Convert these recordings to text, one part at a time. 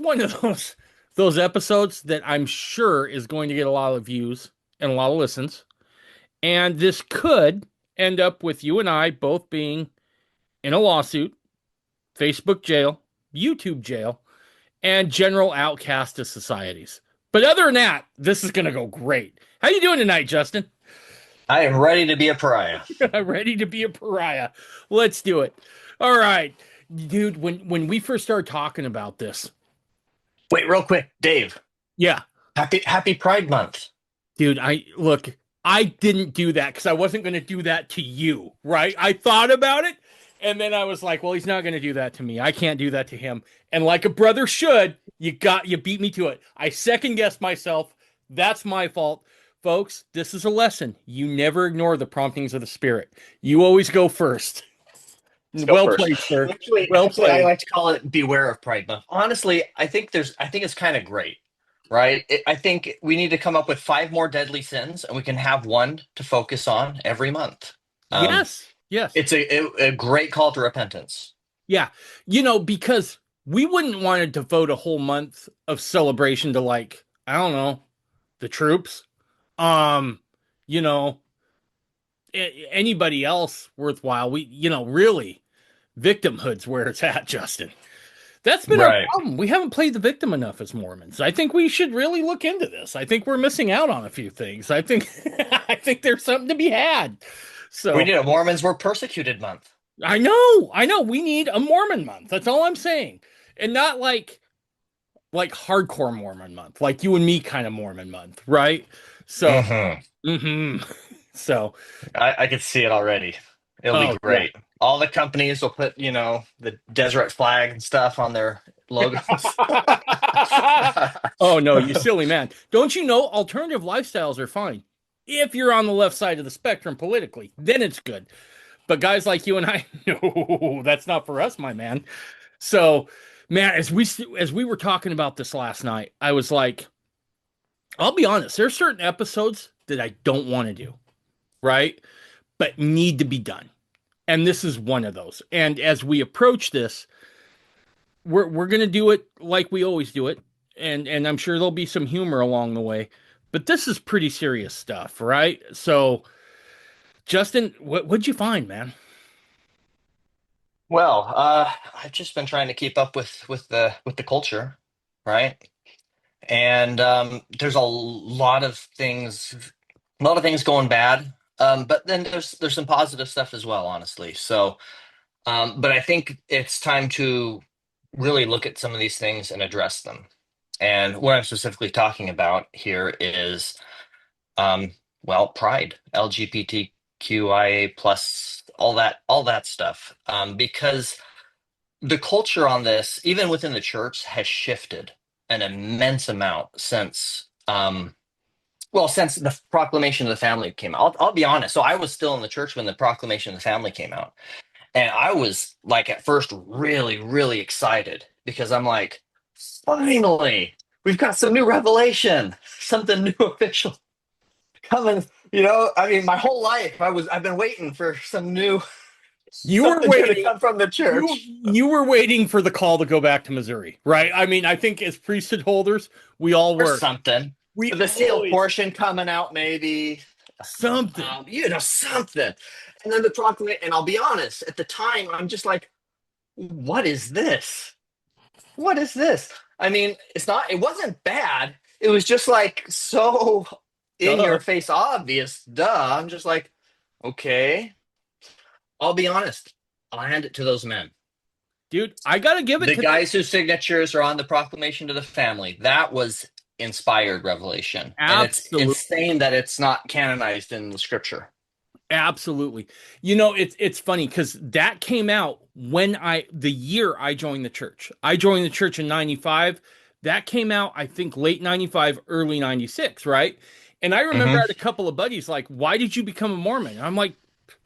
one of those episodes that I'm sure is going to get a lot of views and a lot of listens. And this could end up with you and I both being in a lawsuit, Facebook jail, YouTube jail, and general outcast of societies. But other than that, this is going to go great. How you doing tonight, Justin? I am ready to be a pariah. Ready to be a pariah. Let's do it. All right. Dude, when we first started talking about this, Wait, real quick, Dave. yeah, Happy Pride Month. dude, I didn't do that because I wasn't going to do that to you, right? I thought about it, and then I was like, well, he's not going to do that to me. I can't do that to him. And like a brother should, you beat me to it. I second guessed myself. That's my fault. Folks, this is a lesson. You never ignore the promptings of the spirit. You always go first. Let's go Well first. played, sir. Well Actually, I played. like to call it Beware of Pride Month. Honestly, I think it's kind of great, right? I think we need to come up with five more deadly sins, and we can have one to focus on every month. Um, Yes. Yes. it's a great call to repentance. Yeah. Because we wouldn't want to devote a whole month of celebration to like, I don't know, the troops. Um, you know, anybody else worthwhile. Really, victimhood's where it's at, Justin. That's been our Right. problem. We haven't played the victim enough as Mormons. I think we should really look into this. I think we're missing out on a few things. I think I think there's something to be had. We So need a Mormons were persecuted month. I know. We need a Mormon month. That's all I'm saying, and not like hardcore Mormon month, like you and me kind of Mormon month, right? So, hmm hmm so, I could see it already. It'll be oh yeah. great. All the companies will put, the Deseret flag and stuff on their logos. Oh no, you silly man. Don't you know alternative lifestyles are fine if you're on the left side of the spectrum politically, then it's good. But guys like you and I, no, that's not for us, my man. So, man, as we were talking about this last night, I was like, I'll be honest, there's certain episodes that I don't want to do, right? But need to be done. And this is one of those. And as we approach this, we're gonna do it like we always do it, and I'm sure there'll be some humor along the way. But this is pretty serious stuff, right? So, Justin, what'd you find, man? Well, I've just been trying to keep up with the culture, right? And there's a lot of things going bad. But then there's some positive stuff as well, honestly. So, but I think it's time to really look at some of these things and address them. And what I'm specifically talking about here is, um, well, pride, LGBTQIA plus, all that stuff. Because the culture on this, even within the church, has shifted an immense amount since the proclamation of the family came out. I'll be honest. So I was still in the church when the proclamation of the family came out. And I was like at first really, really excited because I'm like, finally, we've got some new revelation, something new official coming. I mean, my whole life I've been waiting for You were something good to waiting. come from the You church you were waiting for the call to go back to Missouri, right? I mean, I think as priesthood holders, we all or were. something. We The sealed always portion coming out, maybe. something. Something. And then the proclamation, and I'll be honest, at the time, I'm just like, what is this? What is this? I mean, it wasn't bad. It was just like so in Duh. your face obvious. Duh. I'm just like, okay. I'll be honest. I'll hand it to those men. Dude, I gotta give it The to them. guys whose signatures are on the proclamation to the family. That was inspired revelation. And it's Absolutely. insane that it's not canonized in the scripture. Absolutely. It's funny because that came out when the year I joined the church. I joined the church in 95. That came out, I think, late 95, early 96, right? And I remember I hmm had a couple of buddies like, why did you become a Mormon? And I'm like,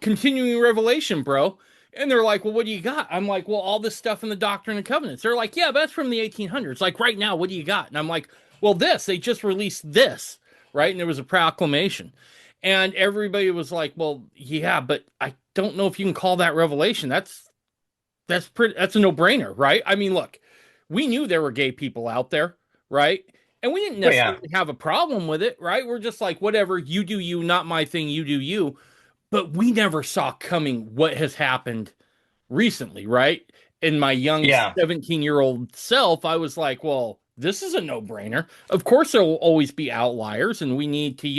continuing revelation, bro. And they're like, well, what do you got? I'm like, well, all this stuff in the Doctrine and Covenants. They're like, yeah, that's from the 1800s. Like right now, what do you got? And I'm like, well, they just released this, right? And there was a proclamation. And everybody was like, well, yeah, but I don't know if you can call that revelation. That's a no-brainer, right? I mean, look, we knew there were gay people out there, right? And we didn't Oh yeah. necessarily have a problem with it, right? We're just like, whatever, you do you, not my thing, you do you. But we never saw coming what has happened recently, right? In my young Yeah. 17-year-old self, I was like, well, this is a no-brainer. Of course, there will always be outliers, and we need to,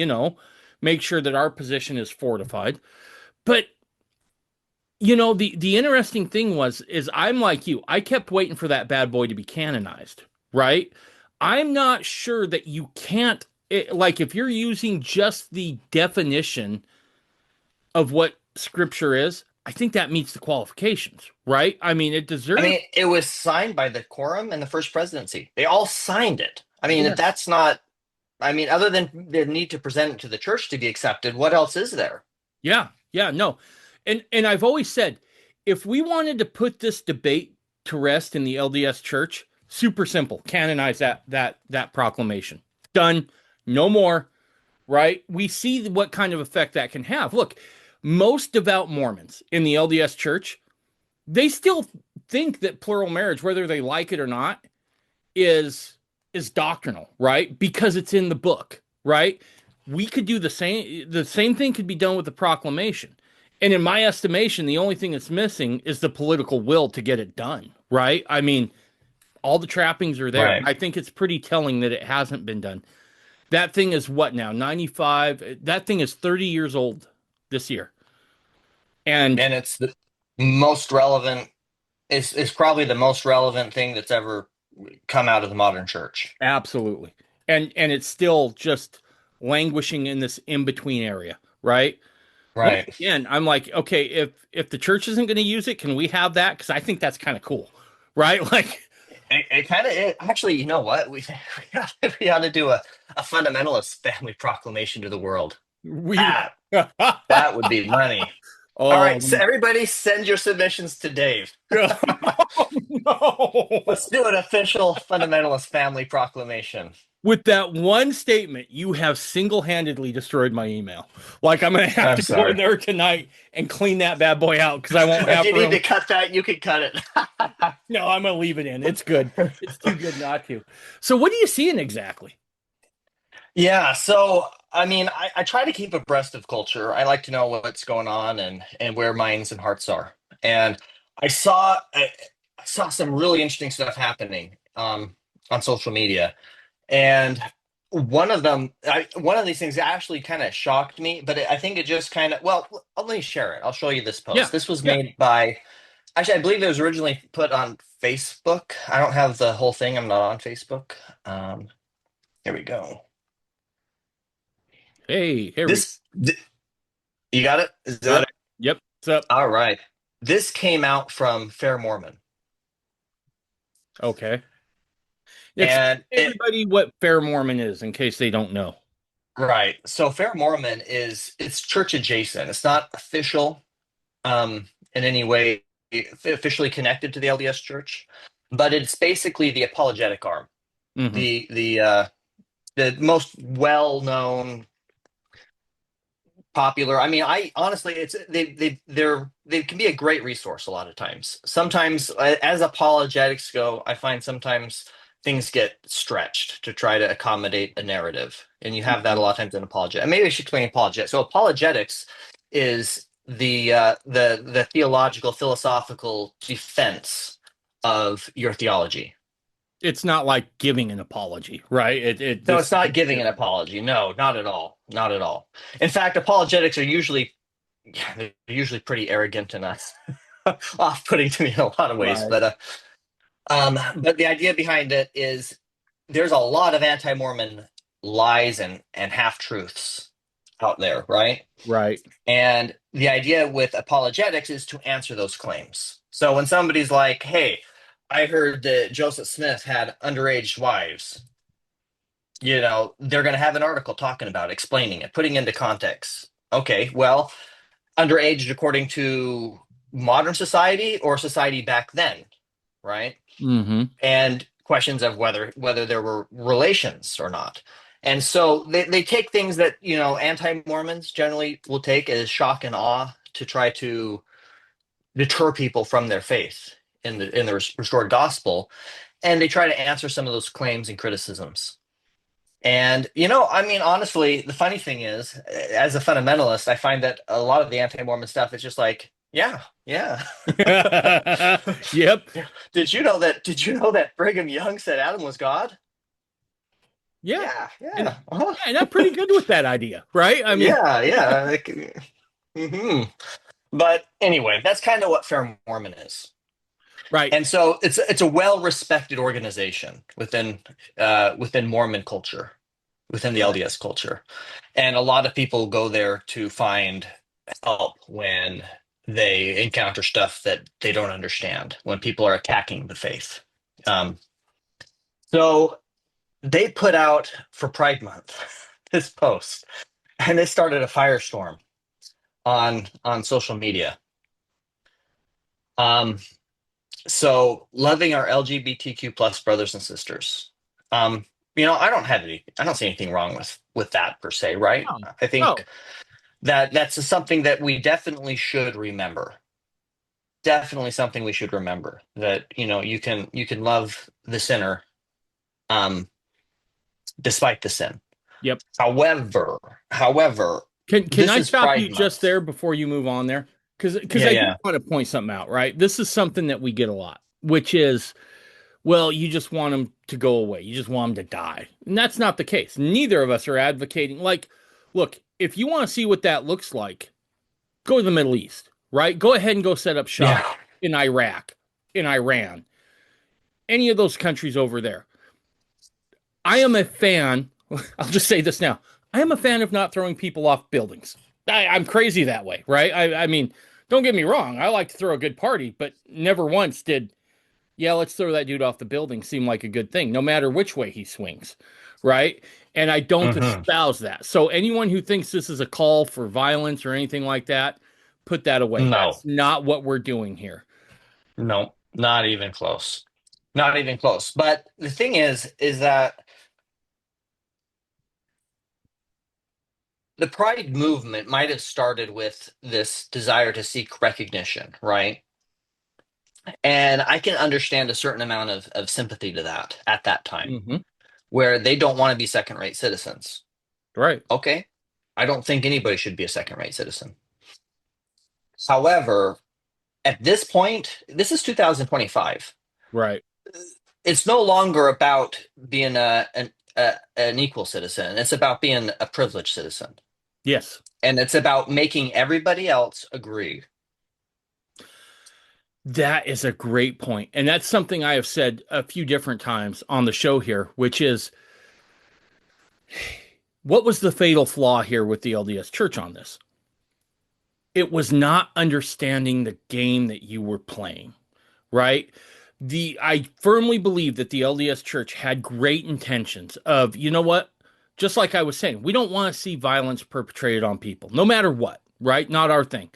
make sure that our position is fortified. But the interesting thing is I'm like you. I kept waiting for that bad boy to be canonized, right? I'm not sure that you can't like if you're using just the definition of what scripture is, I think that meets the qualifications, right? I mean, it I deserves. mean, it was signed by the quorum and the first presidency. They all signed it. I mean, if Yes. that's not, I mean, other than the need to present it to the church to be accepted, what else is there? Yeah, yeah, no. And I've always said if we wanted to put this debate to rest in the LDS Church, super simple. Canonize that proclamation. Done. No more, right? We see what kind of effect that can have. Look, most devout Mormons in the LDS Church, they still think that plural marriage, whether they like it or not, is is doctrinal, right? Because it's in the book, right? We could do the same thing could be done with the proclamation. And in my estimation, the only thing that's missing is the political will to get it done, right? I mean, all the trappings are there. Right. I think it's pretty telling that it hasn't been done. That thing is what now? 95. That thing is 30 years old this year. And And it's the most relevant, is probably the most relevant thing that's ever come out of the modern church. absolutely. And it's still just languishing in this in-between area, right? Once Right. again, I'm like, okay, if the church isn't going to use it, can we have that? Because I think that's kind of cool, right? Like It kind of actually, you know what? We ought to do a fundamentalist family proclamation to the world. we. That that would be money. All Oh right, so everybody send your submissions to Dave. no! Let's do an official fundamentalist family proclamation. With that one statement, you have single-handedly destroyed my email. Like I'm gonna have I'm to go in sorry. there tonight and clean that bad boy out because I won't If have you need room. to cut that, you can cut it. No, I'm gonna leave it in. It's good. It's too good not to. So, what are you seeing exactly? Yeah, so I mean, I try to keep abreast of culture. I like to know what's going on and where minds and hearts are. And I saw I saw some really interesting stuff happening on social media. And one of these things actually kind of shocked me, but I think it just kind of, well, let me share it. I'll show you this Yeah, post. This was yeah. made by, actually, I believe it was originally put on Facebook. I don't have the whole thing. I'm not on Facebook. Um, Here we go. Hey, here we. This, you got it? Is that Yep, it? yep. What's up? All right. This came out from FAIR Mormon. Okay. Explain And to it, everybody what Fair Mormon is in case they don't know. right. So FAIR Mormon it's church adjacent. It's not official in any way officially connected to the LDS Church, but it's basically the apologetic arm, Hmm. the most well known, popular. I mean, I honestly, it's they can be a great resource a lot of times. Sometimes, as apologetics go, I find sometimes things get stretched to try to accommodate a narrative, and you have that a lot of times in apologet. Maybe I should explain apologet. So apologetics is the theological, philosophical defense of your theology. It's not like giving an apology, right? So This it's not is giving an different. apology. No, not at all. Not at all. In fact, apologetics are usually, yeah, they're usually pretty arrogant and off-putting to me in a lot of ways. Right, But the idea behind it is there's a lot of anti-Mormon lies and half-truths out there, right? right. And the idea with apologetics is to answer those claims. So when somebody's like, "Hey, I heard that Joseph Smith had underage wives," they're going to have an article talking about it, explaining it, putting into context. Okay, well, underage according to modern society or society back then, right? Hmm. And questions of whether there were relations or not. And so they take things that, anti-Mormons generally will take as shock and awe to try to deter people from their faith in the restored gospel. and they try to answer some of those claims and criticisms. And, I mean, honestly, the funny thing is, as a fundamentalist, I find that a lot of the anti-Mormon stuff is just like, yeah, yeah. Yep. Did you know that Brigham Young said Adam was God? Yeah. Yeah, And yeah. yeah, and I'm pretty good with that idea, right? I mean, Yeah, yeah. Mhm. But anyway, that's kind of what Fair Mormon is. right. And so it's a well-respected organization within Mormon culture, within the Right. LDS culture. And a lot of people go there to find help when they encounter stuff that they don't understand, when people are attacking the faith. Um, so they put out for Pride Month this post, and it started a firestorm on social media. Um, so loving our LGBTQ plus brothers and sisters. Um, I don't see anything wrong with that per se, right? No. I No. think that's something that we definitely should remember. Definitely something we should remember, that you can love the sinner um despite the sin. Yep. However, Can this I is stop you Pride just Month. there before you move on there? Because Yeah, I do yeah. want to point something out, right? This is something that we get a lot, which is, well, you just want them to go away. You just want them to die. And that's not the case. Neither of us are advocating. Like, look, if you want to see what that looks like, go to the Middle East, right? Go ahead and go set up shop Yeah. in Iraq, in Iran, any of those countries over there. I am a fan. I'll just say this now. I am a fan of not throwing people off buildings. I'm crazy that way, right? I mean, don't get me wrong. I like to throw a good party, but never once did, yeah, let's throw that dude off the building seem like a good thing, no matter which way he swings, right? And I don't Hmm. espouse that. So anyone who thinks this is a call for violence or anything like that, put that away. No, That's not what we're doing here. no, not even close. Not even close. But the thing is that the Pride movement might have started with this desire to seek recognition, right? And I can understand a certain amount of sympathy to that at that time, Hmm. where they don't want to be second-rate citizens. Right. Okay. I don't think anybody should be a second-rate citizen. However, at this point, this is 2025. Right. It's no longer about being an equal citizen. It's about being a privileged citizen. Yes. And it's about making everybody else agree. That is a great point. And that's something I have said a few different times on the show here, which is what was the fatal flaw here with the LDS Church on this? It was not understanding the game that you were playing, right? I firmly believe that the LDS Church had great intentions of, you know what? Just like I was saying, we don't want to see violence perpetrated on people, no matter what, right? Not our thing.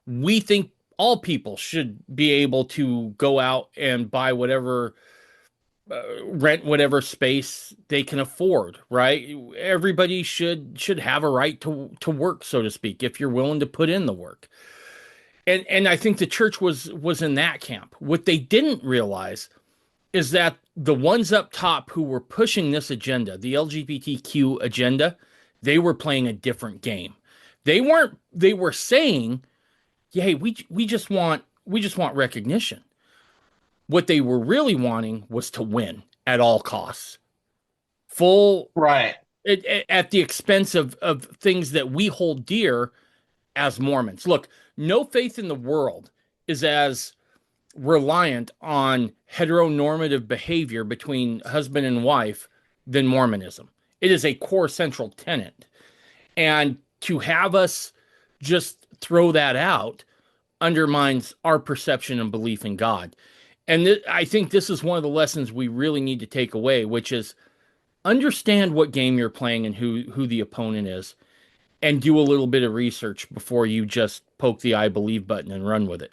We think all people should be able to go out and buy whatever, rent whatever space they can afford, right? Everybody should have a right to work, so to speak, if you're willing to put in the work. And I think the church was in that camp. What they didn't realize is that the ones up top who were pushing this agenda, the LGBTQ agenda, they were playing a different game. They were saying, yeah, hey, we just want recognition. What they were really wanting was to win at all costs. Full Right. at the expense of things that we hold dear as Mormons. Look, no faith in the world is as reliant on heteronormative behavior between husband and wife than Mormonism. It is a core central tenet. And to have us just throw that out undermines our perception and belief in God. And I think this is one of the lessons we really need to take away, which is understand what game you're playing and who the opponent is, and do a little bit of research before you just poke the I believe button and run with it.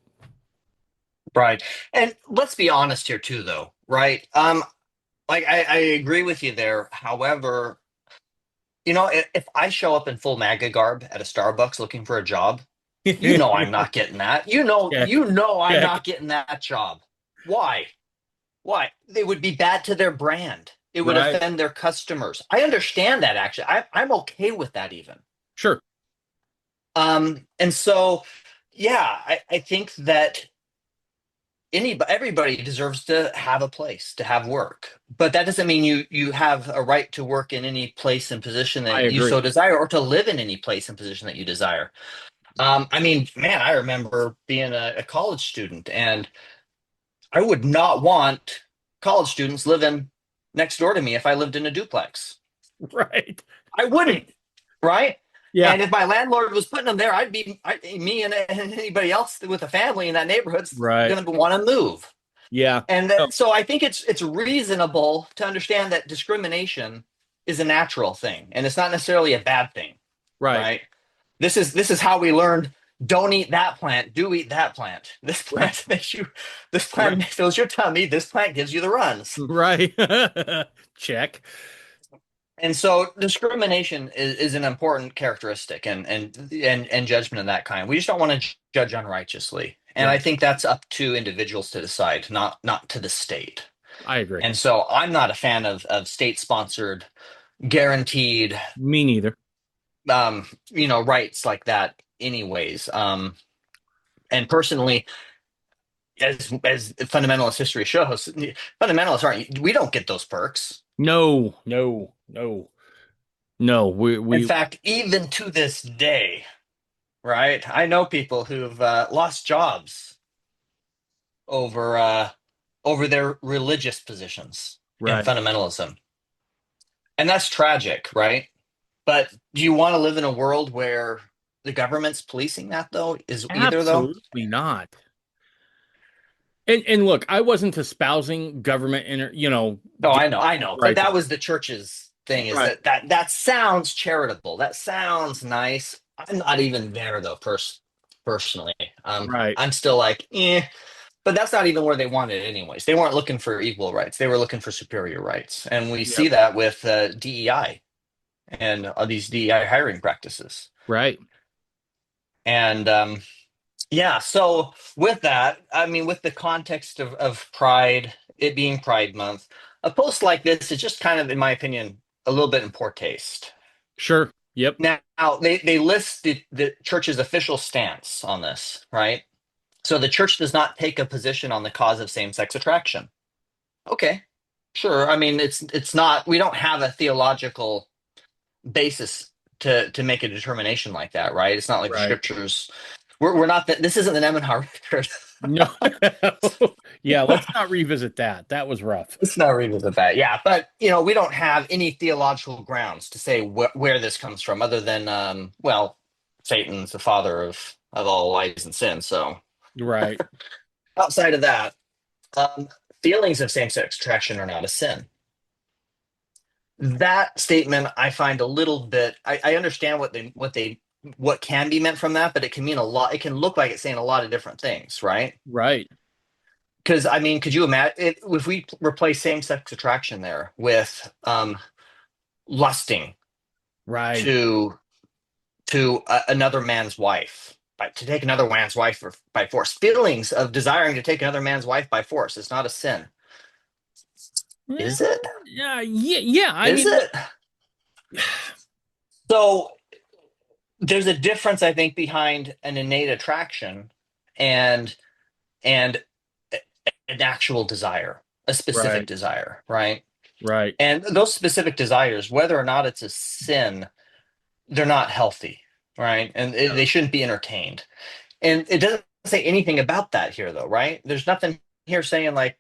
Right. And let's be honest here too, though, right? Like I agree with you there. However, if I show up in full MAGA garb at a Starbucks looking for a job, I'm not getting that. Check, I'm check. not getting that job. Why? Why? They would be bad to their brand. It would Right. offend their customers. I understand that actually. I'm okay with that even. Sure. And so, yeah, I think that everybody deserves to have a place to have work, but that doesn't mean you have a right to work in any place and position I that you agree. so desire, or to live in any place and position that you desire. I mean, man, I remember being a college student, and I would not want college students living next door to me if I lived in a duplex. Right. I wouldn't, right? Yeah. And if my landlord was putting them there, me and anybody else with a family in that neighborhood's Right. going to want to move. Yeah. And No. so I think it's reasonable to understand that discrimination is a natural thing, and it's not necessarily a bad thing, Right. right? This is how we learned: don't eat that plant, do eat that plant. This Right. plant makes you, this Right. plant fills your tummy, this plant gives you the runs. Right. Check. And so discrimination is an important characteristic, and judgment of that kind. We just don't want to judge unrighteously. And I Right. think that's up to individuals to decide, not to the state. I agree. And so I'm not a fan of state sponsored, guaranteed, Me neither. rights like that anyways. And personally, as fundamentalist history shows, fundamentalists aren't, we don't get those perks. No, no, no, no. We In we fact, even to this day, right? I know people who've lost jobs over over their religious positions in right. fundamentalism. And that's tragic, right? But do you want to live in a world where the government's policing that, though? Is either, though? Absolutely not. And look, I wasn't espousing government No, gay I know. But rights. that was the church's thing, is Right. that sounds charitable. That sounds nice. I'm not even there though, personally. Right. I'm still like, eh. But that's not even where they wanted it anyways. They weren't looking for equal rights. They were looking for superior rights. And we see Yep. that with DEI and these DEI hiring practices. Right. And yeah, so with that, I mean, with the context of Pride, it being Pride Month, a post like this is just kind of, in my opinion, a little bit in poor taste. Sure. Yep. Now, they list the church's official stance on this, right? So the church does not take a position on the cause of same-sex attraction. Okay, sure. I mean, it's not, we don't have a theological basis to make a determination like that, right? It's not like the Right. scriptures. We're not that. This isn't an Emmenhar record. No. Yeah, let's not revisit that. That was rough. Let's not revisit that. Yeah, but we don't have any theological grounds to say where this comes from, other than well, Satan's the father of all lies and sin. So Right. outside of that, um, feelings of same-sex attraction are not a sin. That statement I find a little bit. I understand what can be meant from that, but it can mean a lot. It can look like it's saying a lot of different things, right? Right. Because I mean, could you imagine if we replace same-sex attraction there with lusting Right. to another man's wife, to take another man's wife by force, feelings of desiring to take another man's wife by force is not a sin, Yeah. is it? Yeah. Yeah. Yeah. I Is mean, look, it? So there's a difference, I think, behind an innate attraction and and an actual desire, a specific right. desire, right? Right. And those specific desires, whether or not it's a sin, they're not healthy, right? And they shouldn't be entertained. And it doesn't say anything about that here, though, right? There's nothing here saying like,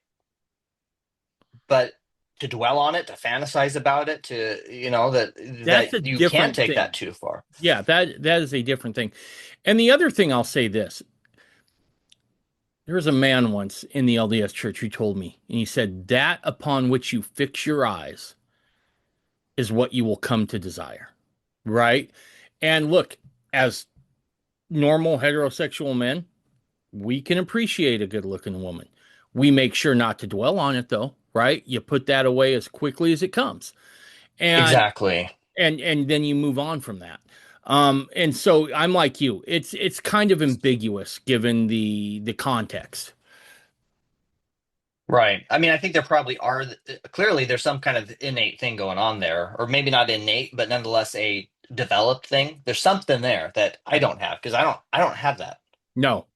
but to dwell on it, to fantasize about it, to That's a that you can't different take that thing. too far. Yeah, that is a different thing. And the other thing I'll say this. There was a man once in the LDS church who told me, and he said, that upon which you fix your eyes is what you will come to desire. Right. And look, as normal heterosexual men, we can appreciate a good looking woman. We make sure not to dwell on it though, right? You put that away as quickly as it comes. And Exactly. and then you move on from that. And so I'm like you. It's kind of ambiguous given the context. Right. I mean, I think there probably are, clearly there's some kind of innate thing going on there, or maybe not innate, but nonetheless a developed thing. There's something there that I don't have because I don't have that. No.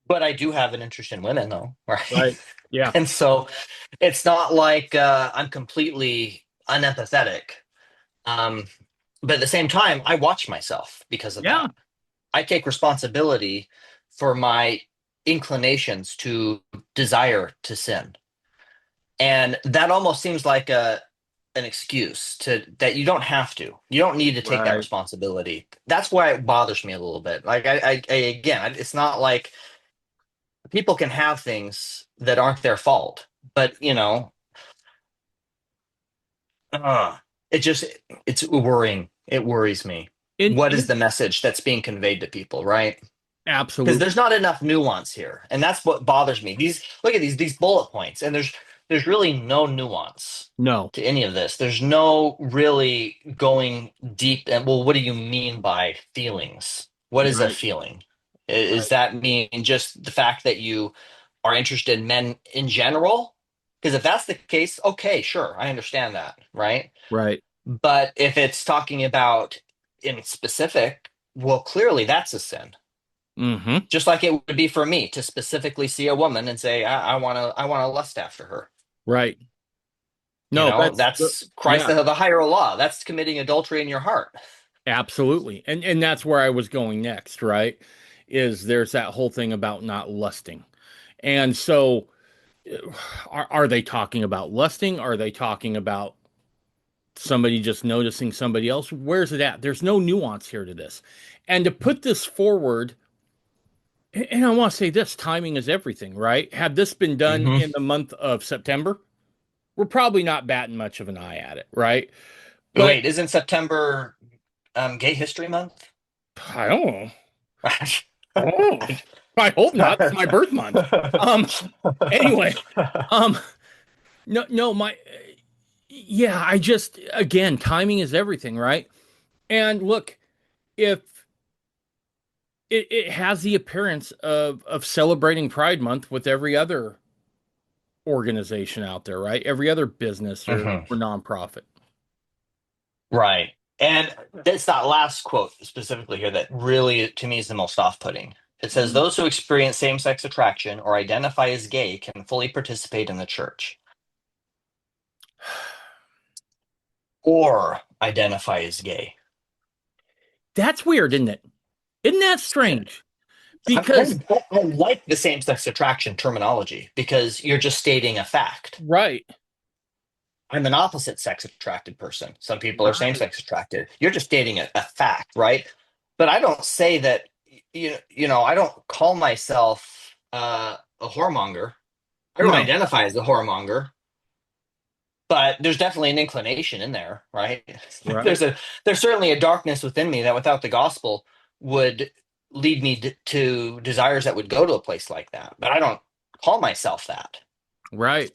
But I do have an interest in women though, right? Right. Yeah. And so it's not like I'm completely unempathetic. Um, but at the same time, I watch myself because of Yeah. that. I take responsibility for my inclinations to desire to sin. And that almost seems like an excuse to that you don't have to. You don't need to take that Right. responsibility. That's why it bothers me a little bit. Like again, it's not like people can have things that aren't their fault, but uh, it just it's worrying. It worries me. What is In the message that's being conveyed to people, right? Because absolutely. there's not enough nuance here, and that's what bothers me. These look at these bullet points, and there's really no nuance No. to any of this. There's no really going deep. And well, what do you mean by feelings? What is a Right. feeling? Is Right. that mean just the fact that you are interested in men in general? Because if that's the case, okay, sure, I understand that, right? Right. But if it's talking about in specific, well, clearly that's a sin. Mm-hmm. Just like it would be for me to specifically see a woman and say, I want to lust after her. Right. No, that's That's Christ, yeah, the higher law. That's committing adultery in your heart. absolutely. And that's where I was going next, right? Is there's that whole thing about not lusting. And so are they talking about lusting? Are they talking about somebody just noticing somebody else? Where's it at? There's no nuance here to this. And to put this forward, and I want to say this, timing is everything, right? Had this been done Hmm. in the month of September, we're probably not batting much of an eye at it, right? But Wait, isn't September Gay History Month? I don't know. Oh, I hope not. It's my birth month. Um, anyway, um, no, no, yeah, I just, again, timing is everything, right? And look, if it has the appearance of celebrating Pride Month with every other organization out there, right? Every other business Hmm. or nonprofit. Right. And it's that last quote specifically here that really, to me, is the most off-putting. It says, Mm. those who experience same-sex attraction or identify as gay can fully participate in the church or identify as gay. That's weird, isn't it? Isn't that strange? I, Because, I like the same-sex attraction terminology because you're just stating a fact. right, I'm an opposite sex attracted person. Some people are same right, sex attracted. You're just stating a fact, right? But I don't say that, I don't call myself a whoremonger. I don't no, identify as a whoremonger, but there's definitely an inclination in there, right? right, There's certainly a darkness within me that without the gospel would lead me to desires that would go to a place like that. But I don't call myself that. right,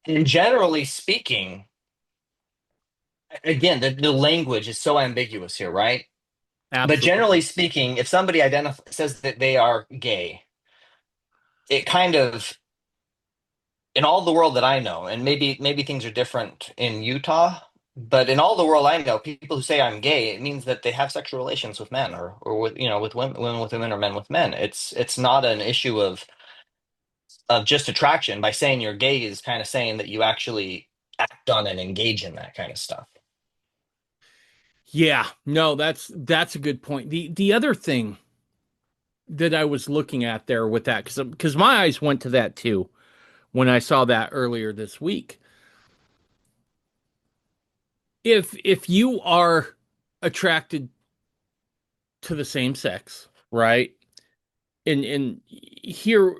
And generally speaking, again, the language is so ambiguous here, right? But generally absolutely. speaking, if somebody says that they are gay, it kind of in all the world that I know, and maybe things are different in Utah, but in all the world I know, people who say I'm gay, it means that they have sexual relations with men or with with women with women or men with men. It's not an issue of just attraction. By saying you're gay is kind of saying that you actually act on and engage in that kind of stuff. Yeah, no, that's a good point. The other thing that I was looking at there with that, because my eyes went to that too when I saw that earlier this week. If you are attracted to the same sex, right? And here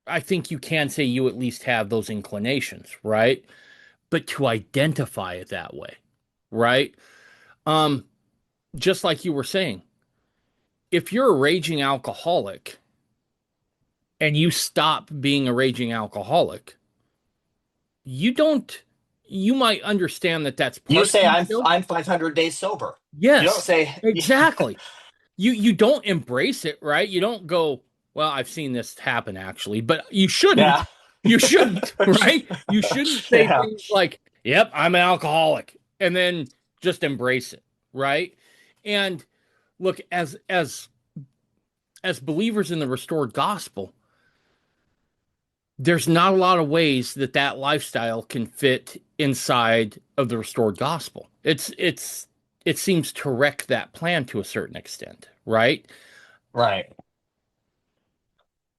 I think you can say you at least have those inclinations, right? But to identify it that way, right? Um, just like you were saying, if you're a raging alcoholic and you stop being a raging alcoholic, you don't, you might understand that that's You part of say you I'm still. I'm 500 days sober. You don't Yes, say exactly. You don't embrace it, right? You don't go, Well, I've seen this happen actually, but you shouldn't. Yeah. You shouldn't, right? You shouldn't say Yeah. things like, "Yep, I'm an alcoholic," and then just embrace it, right? And look, as believers in the restored gospel, there's not a lot of ways that that lifestyle can fit inside of the restored gospel. It seems to wreck that plan to a certain extent, right? Right.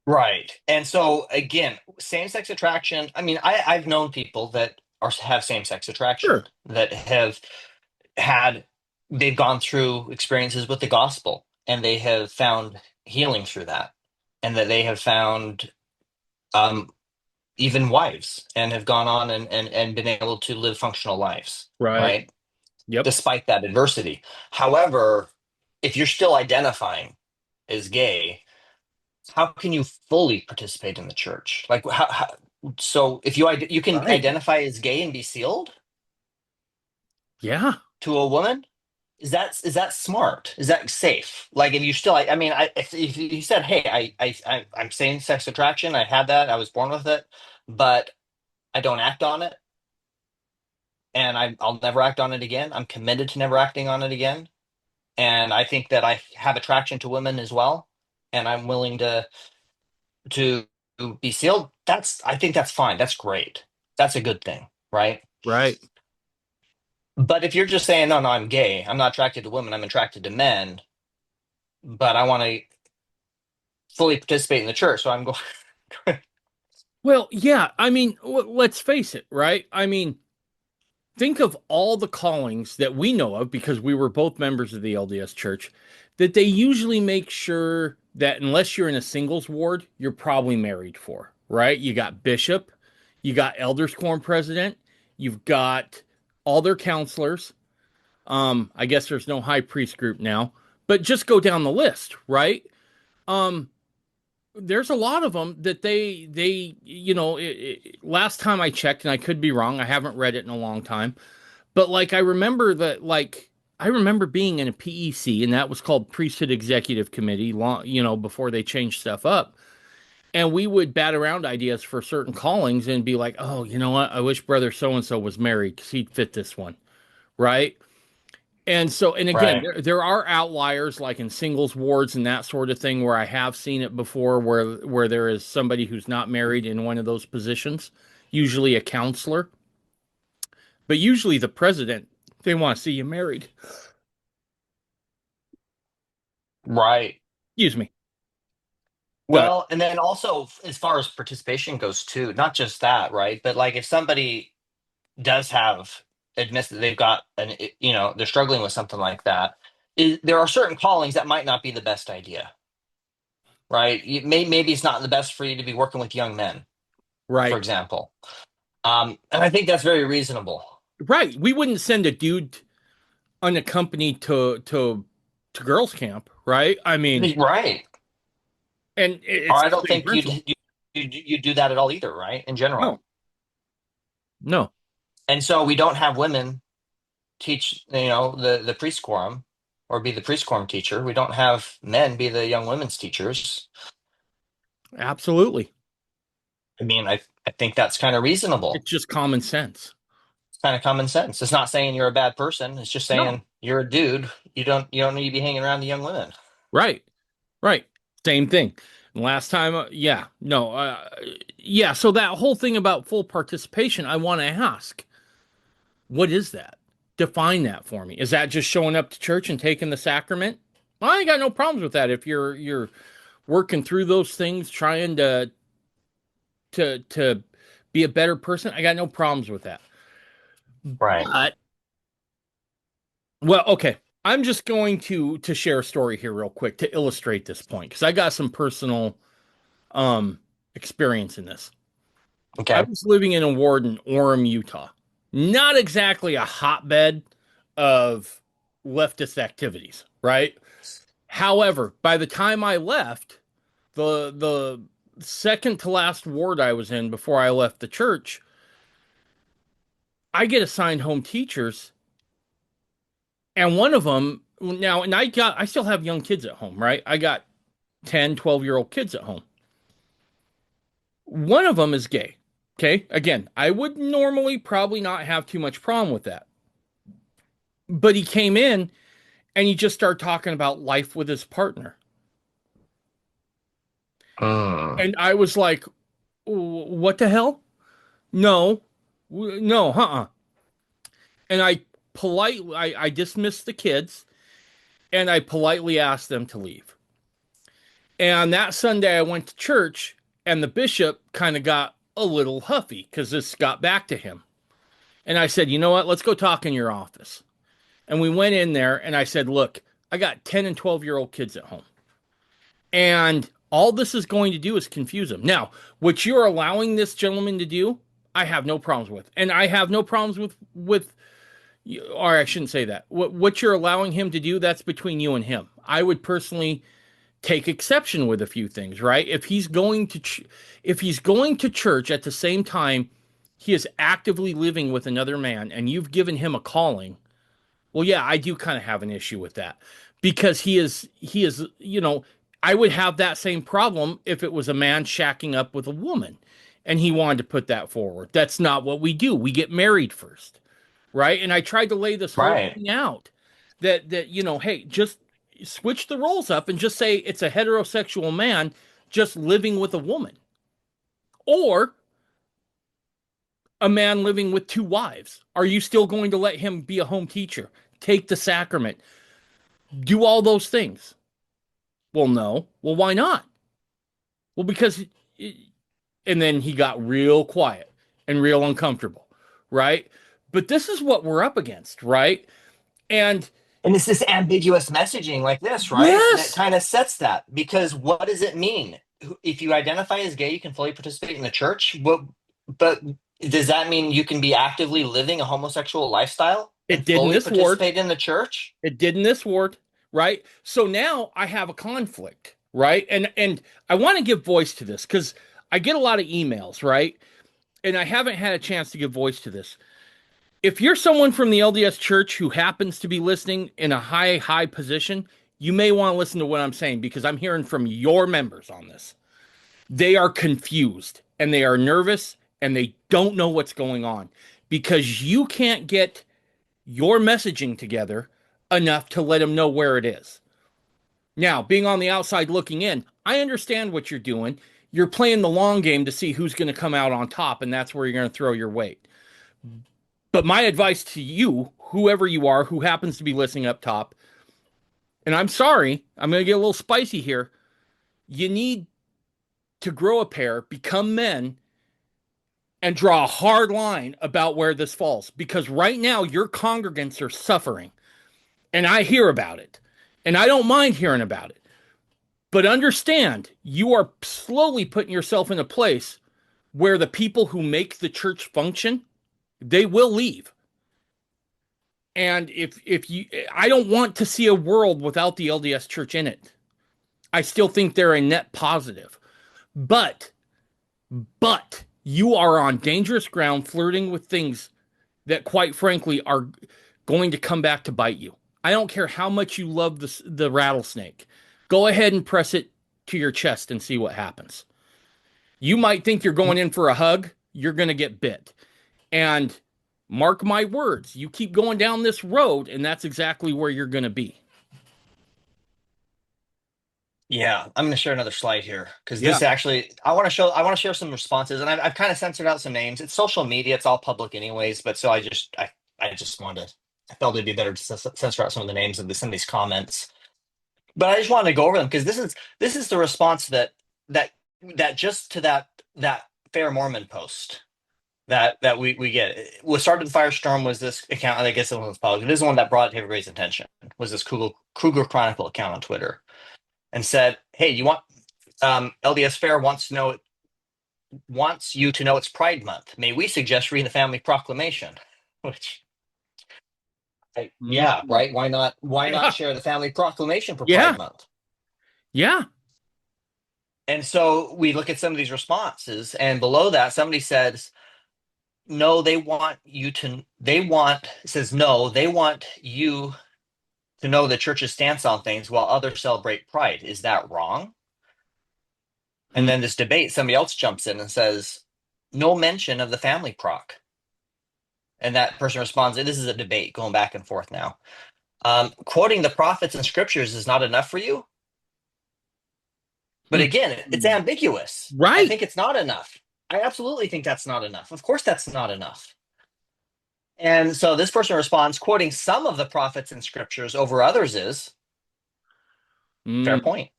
Right. And so again, same-sex attraction, I mean, I've known people that have same-sex attraction Sure. that have had they've gone through experiences with the gospel and they have found healing through that. And that they have found um even wives and have gone on and been able to live functional lives, Right. right? Yep. Despite that adversity. However, if you're still identifying as gay, how can you fully participate in the church? Like, so if you can Right. identify as gay and be sealed Yeah. to a woman, is that smart? Is that safe? Like, if you still, I mean, if you said, "Hey, I'm same sex attraction. I had that. I was born with it, but I don't act on it, and I'll never act on it again. I'm committed to never acting on it again, and I think that I have attraction to women as well, and I'm willing to be sealed." I think that's fine. That's great. That's a good thing, right? Right. But if you're just saying, "No, no, I'm gay. I'm not attracted to women. I'm attracted to men, but I want to fully participate in the church," so I'm going. Well, yeah. I mean, let's face it, right? I mean, think of all the callings that we know of because we were both members of the LDS Church, that they usually make sure that unless you're in a singles ward, you're probably married for, right? You got bishop, you got elders quorum president, you've got all their counselors. I guess there's no high priest group now, but just go down the list, right? Um, there's a lot of them that last time I checked, and I could be wrong, I haven't read it in a long time, but like I remember being in a PEC, and that was called Priesthood Executive Committee, long, before they changed stuff up. And we would bat around ideas for certain callings and be like, "Oh, you know what? I wish brother so and so was married because he'd fit this one." Right? And so, and again, Right, there are outliers like in singles wards and that sort of thing where I have seen it before where there is somebody who's not married in one of those positions, usually a counselor, but usually the president, they want to see you married. right. Excuse me. But Well, and then also as far as participation goes too, not just that, right? But like if somebody does have admits that they've got they're struggling with something like that, there are certain callings that might not be the best idea, right? Maybe it's not the best for you to be working with young men, for right. example. And I think that's very reasonable. Right. We wouldn't send a dude unaccompanied to girls camp, right? I mean, Right. and Or it's I the don't same think principle. you do that at all either, right? In general. No. No. And so we don't have women teach, the priest quorum or be the priest quorum teacher. We don't have men be the young women's teachers. Absolutely. I mean, I think that's kind of reasonable. It's just common sense. It's kind of common sense. It's not saying you're a bad person. It's just No. saying you're a dude. You don't need to be hanging around the young women. Right. Right. Same thing. Last time, yeah, no, yeah. So that whole thing about full participation, I want to ask, what is that? Define that for me. Is that just showing up to church and taking the sacrament? Well, I ain't got no problems with that. If you're working through those things, trying to be a better person, I got no problems with that. Right. But well, okay. I'm just going to share a story here real quick to illustrate this point because I got some personal um experience in this. I Okay. was living in a ward in Orem, Utah. Not exactly a hotbed of leftist activities, right? However, by the time I left, the second to last ward I was in before I left the church, I get assigned home teachers, and one of them now, and I still have young kids at home, right? I got 10, 12-year-old kids at home. One of them is gay. Okay. Again, I would normally probably not have too much problem with that. But he came in and he just started talking about life with his partner. Mm. And I was like, what the hell? No, no, uh-uh. And I dismissed the kids and I politely asked them to leave. And that Sunday I went to church and the bishop kind of got a little huffy because this got back to him. And I said, you know what? Let's go talk in your office. And we went in there and I said, look, I got 10 and 12-year-old kids at home. And all this is going to do is confuse them. Now, what you're allowing this gentleman to do, I have no problems with. And I have no problems with or I shouldn't say that. What you're allowing him to do, that's between you and him. I would personally take exception with a few things, right? If he's going to church at the same time he is actively living with another man and you've given him a calling, well, yeah, I do kind of have an issue with that because he is, I would have that same problem if it was a man shacking up with a woman and he wanted to put that forward. That's not what we do. We get married first, right? And I tried to lay this whole Right. thing out that hey, just switch the roles up and just say it's a heterosexual man just living with a woman or a man living with two wives. Are you still going to let him be a home teacher, take the sacrament, do all those things? Well, no. Well, why not? Well, because, and then he got real quiet and real uncomfortable, right? But this is what we're up against, right? And And it's this ambiguous messaging like this, right? That yes, kind of sets that. Because what does it mean? If you identify as gay, you can fully participate in the church. But does that mean you can be actively living a homosexual lifestyle it and did in fully this ward. participate in the church? It did in this ward, right? So now I have a conflict, right? And I want to give voice to this because I get a lot of emails, right? And I haven't had a chance to give voice to this. If you're someone from the LDS Church who happens to be listening in a high position, you may want to listen to what I'm saying because I'm hearing from your members on this. They are confused and they are nervous and they don't know what's going on because you can't get your messaging together enough to let them know where it is. Now, being on the outside looking in, I understand what you're doing. You're playing the long game to see who's going to come out on top, and that's where you're going to throw your weight. But my advice to you, whoever you are, who happens to be listening up top, and I'm sorry, I'm going to get a little spicy here. You need to grow a pair, become men, and draw a hard line about where this falls. Because right now, your congregants are suffering, and I hear about it, and I don't mind hearing about it. But understand, you are slowly putting yourself in a place where the people who make the church function, they will leave. And if you I don't want to see a world without the LDS church in it. I still think they're a net positive. But but you are on dangerous ground flirting with things that quite frankly are going to come back to bite you. I don't care how much you love the rattlesnake. Go ahead and press it to your chest and see what happens. You might think you're going in for a hug, you're going to get bit. And mark my words, you keep going down this road, and that's exactly where you're going to be. Yeah, I'm going to share another slide here because Yeah. this actually, I want to share some responses, and I've kind of censored out some names. It's social media, it's all public anyways, but so I just wanted to, I felt it'd be better to censor out some of the names of some of these comments. But I just wanted to go over them because this is the response that that just to that FAIR Mormon post that we get. What started the firestorm was this account. I guess it was public. This is the one that brought everybody's attention. Was this Kruger Chronicle account on Twitter and said, "Hey, you want LDS FAIR wants you to know it's Pride Month. May we suggest reading the Family Proclamation?" Which, yeah, Mhm. right. Why not? Why not Yeah. share the Family Proclamation for Yeah. Pride Month? Yeah. And so we look at some of these responses, and below that, somebody says, "No, they want you to. They want it says no. They want you to know the church's stance on things while others celebrate Pride. Is that wrong?" And Hmm. then this debate, somebody else jumps in and says, no mention of the family proc. And that person responds, this is a debate going back and forth now. Quoting the prophets and scriptures is not enough for you. But again, it's Hmm. ambiguous. I Right. think it's not enough. I absolutely think that's not enough. Of course, that's not enough. And so this person responds, quoting some of the prophets and scriptures over others is fair Mm, point.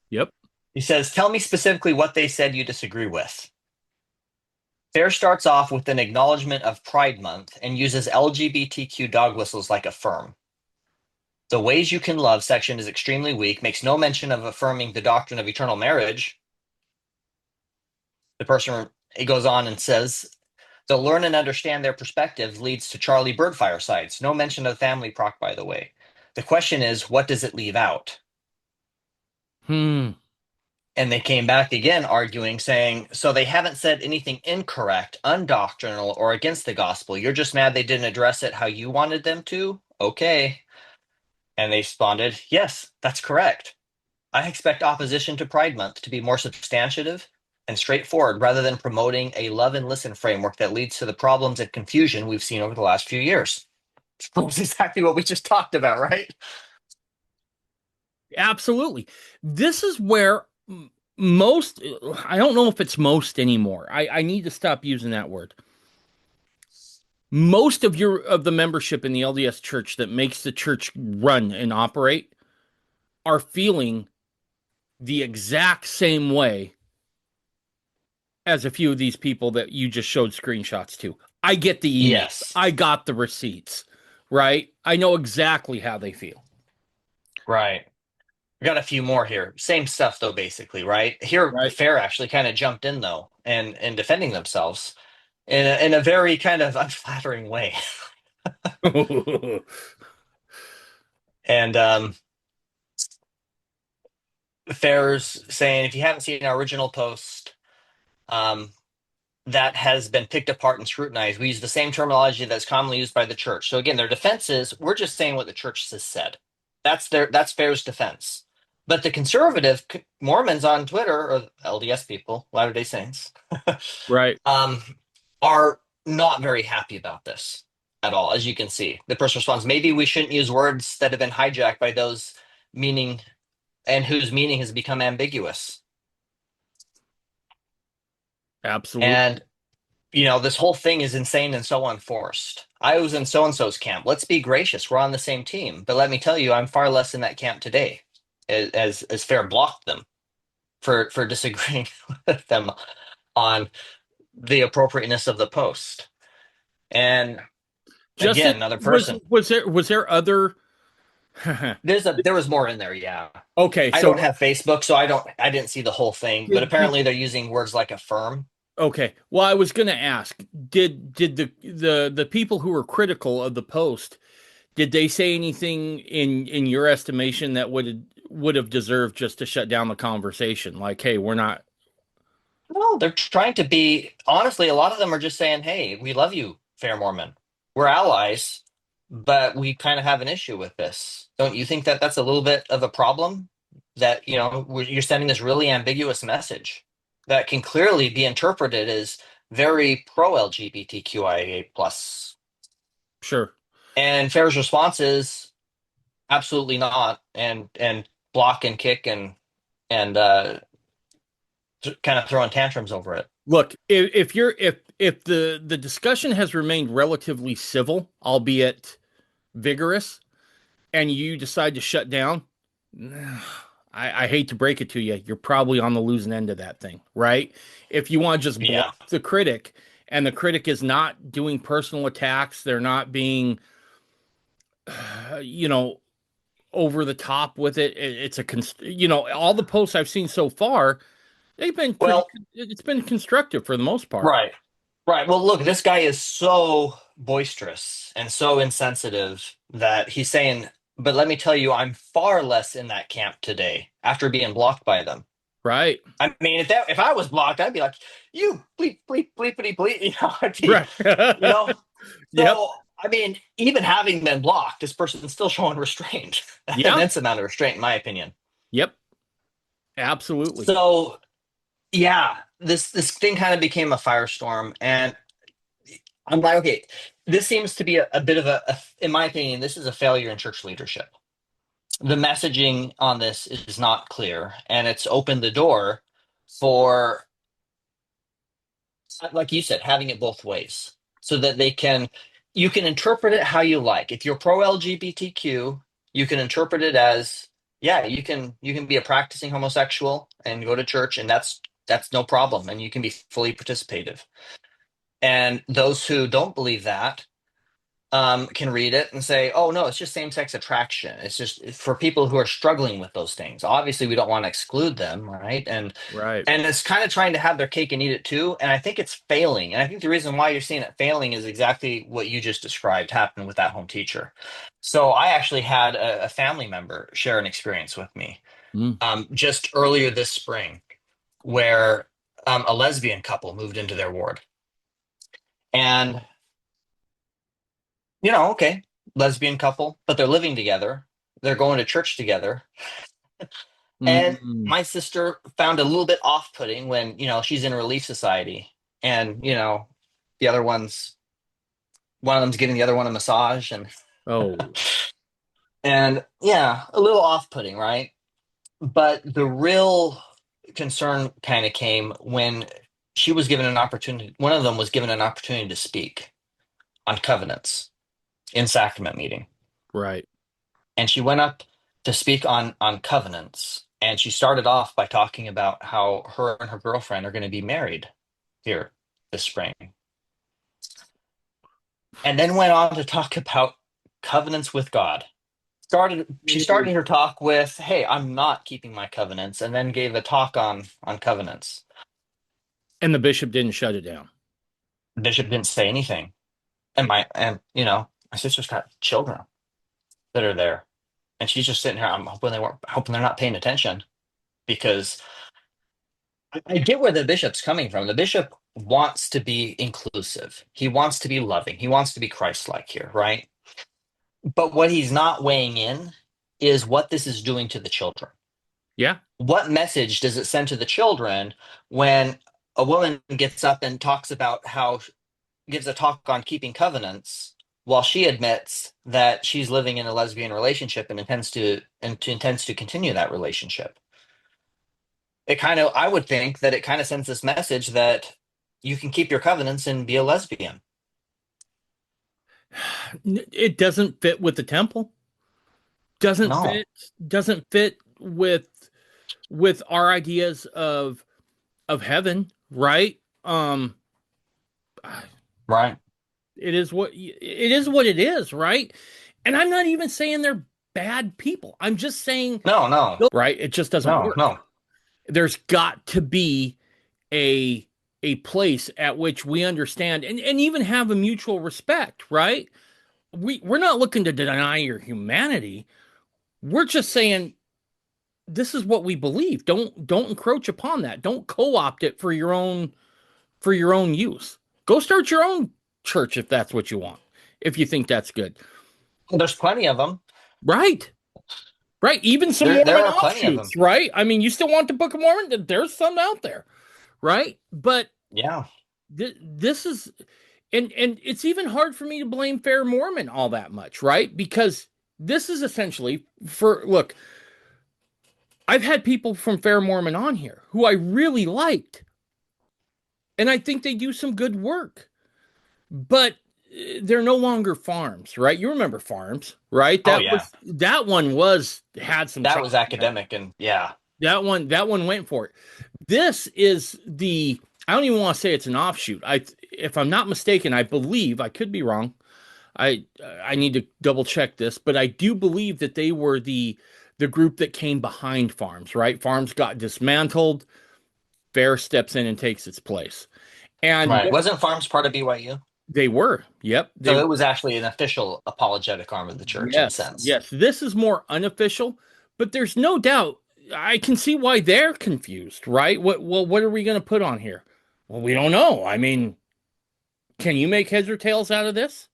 yep. He says, tell me specifically what they said you disagree with. Fair starts off with an acknowledgement of Pride Month and uses LGBTQ dog whistles like affirm. The ways you can love section is extremely weak, makes no mention of affirming the doctrine of eternal marriage. The person, it goes on and says, they'll learn and understand their perspective leads to Charlie Bird firesides. No mention of family proc, by the way. The question is, what does it leave out? Hmm. And they came back again arguing, saying, so they haven't said anything incorrect, undoctrinal, or against the gospel. You're just mad they didn't address it how you wanted them to? Okay. And they responded, yes, that's correct. I expect opposition to Pride Month to be more substantive and straightforward rather than promoting a love and listen framework that leads to the problems and confusion we've seen over the last few years. That's exactly what we just talked about, right? Absolutely. This is where most, I don't know if it's most anymore. I need to stop using that word. Most of the membership in the LDS church that makes the church run and operate are feeling the exact same way as a few of these people that you just showed screenshots to. I get the emails. Yes, I got the receipts, right? I know exactly how they feel. right. We got a few more here. Same stuff though, basically, right? Here, Right. Fair actually kind of jumped in though, and defending themselves in a very kind of unflattering way. And Fair's saying, if you haven't seen our original post, um, that has been picked apart and scrutinized. We use the same terminology that's commonly used by the church. So again, their defense is we're just saying what the church has said. That's Fair's defense. But the conservative Mormons on Twitter, or LDS people, Latter-day Saints, Right. um, are not very happy about this at all. As you can see, the person responds, maybe we shouldn't use words that have been hijacked by those meaning and whose meaning has become ambiguous. Absolutely. And this whole thing is insane and so unforced. I was in so and so's camp. Let's be gracious. We're on the same team. But let me tell you, I'm far less in that camp today, as Fair blocked them for disagreeing with them on the appropriateness of the post. And Justin, again, another was person. was there other There was more in there, yeah. okay, I so don't have Facebook, so I didn't see the whole thing, but did apparently they're using words like affirm. okay. Well, I was going to ask, did the people who were critical of the post, did they say anything in your estimation that would have deserved just to shut down the conversation? Like, hey, we're not No, they're trying to be, honestly, a lot of them are just saying, hey, we love you, Fair Mormon. We're allies, but we kind of have an issue with this. Don't you think that that's a little bit of a problem? That, you're sending this really ambiguous message that can clearly be interpreted as very pro LGBTQIA plus. sure. And Fair's response is absolutely not, and block and kick and kind of throwing tantrums over it. Look, if the discussion has remained relatively civil, albeit vigorous, and you decide to shut down, I hate to break it to you, you're probably on the losing end of that thing, right? If you want to just Yeah. block the critic, and the critic is not doing personal attacks, they're not being, you know, over the top with it. It's all the posts I've seen so far, they've been pretty. Well, It's been constructive for the most part. right. Right. Well, look, this guy is so boisterous and so insensitive that he's saying, but let me tell you, I'm far less in that camp today after being blocked by them. Right. I mean, if I was blocked, I'd be like, you bleep, bleep, bleepity, bleep. I'd be, Right. you know. Yep. So, I mean, even having been blocked, this person's still showing restraint, an Yeah. immense amount of restraint, in my opinion. Yep. Absolutely. So, Yeah, this thing kind of became a firestorm, and I'm like, okay, this seems to be a bit of in my opinion, this is a failure in church leadership. The messaging on this is not clear, and it's opened the door for, like you said, having it both ways, so that you can interpret it how you like. If you're pro LGBTQ, you can interpret it as, yeah, you can be a practicing homosexual and go to church, and that's no problem, and you can be fully participative. And those who don't believe that can read it and say, "Oh no, it's just same-sex attraction. It's just for people who are struggling with those things." Obviously, we don't want to exclude them, right? Right. And it's kind of trying to have their cake and eat it too. And I think it's failing. And I think the reason why you're seeing it failing is exactly what you just described happened with that home teacher. So I actually had a family member share an experience with me Mm. just earlier this spring, where a lesbian couple moved into their ward, and okay, lesbian couple, but they're living together. They're going to church together. And Mm. my sister found a little bit off-putting when, she's in a relief society, and, the other one of them's giving the other one a massage, Oh, and yeah, a little off-putting, right? But the real concern kind of came when she was given an opportunity. One of them was given an opportunity to speak on covenants in sacrament meeting. right. And she went up to speak on covenants, and she started off by talking about how her and her girlfriend are going to be married here this spring, and then went on to talk about covenants with God. She Ooh. started her talk with, "Hey, I'm not keeping my covenants," and then gave a talk on covenants. And the bishop didn't shut it down. The bishop didn't say anything, and my sister's got children that are there, and she's just sitting here. I'm hoping they're not paying attention, because I get where the bishop's coming from. The bishop wants to be inclusive. He wants to be loving. He wants to be Christ-like here, right? But what he's not weighing in is what this is doing to the children. Yeah. What message does it send to the children when a woman gets up and talks about gives a talk on keeping covenants, while she admits that she's living in a lesbian relationship and intends to continue that relationship? I would think that it kind of sends this message that you can keep your covenants and be a lesbian. It doesn't fit with the temple. Doesn't No, fit doesn't fit with our ideas of heaven, right? right? It is what it is, right? And I'm not even saying they're bad people. I'm just saying, No, no, right? It just doesn't no, work. no. There's got to be a a place at which we understand and even have a mutual respect, right? We're not looking to deny your humanity. We're just saying this is what we believe. Don't encroach upon that. Don't co-opt it for your own use. Go start your own church if that's what you want. If you think that's good. There's plenty of them. Right. Right. Even some There Mormon are plenty of them. offshoots, right? I mean, you still want the Book of Mormon? There's some out there, right? But Yeah, this is and it's even hard for me to blame FAIR Mormon all that much, right? Because this is essentially for look, I've had people from FAIR Mormon on here who I really liked, and I think they do some good work. But they're no longer farms, right? You remember farms, right? oh That yeah, was that one was had some that chops was in it. academic, and yeah. That one went for it. This is the I don't even want to say it's an offshoot. If I'm not mistaken, I believe I could be wrong. I need to double check this, but I do believe that they were the group that came behind farms, right? Farms got dismantled, Fair steps in and takes its place. And Right. Wasn't Farms part of BYU? they were. Yep, they So were. it was actually an official apologetic arm of the church in a Yes, sense. yes. This is more unofficial, but there's no doubt I can see why they're confused, right? What are we going to put on here? Well, we don't know. I mean, can you make heads or tails out of this?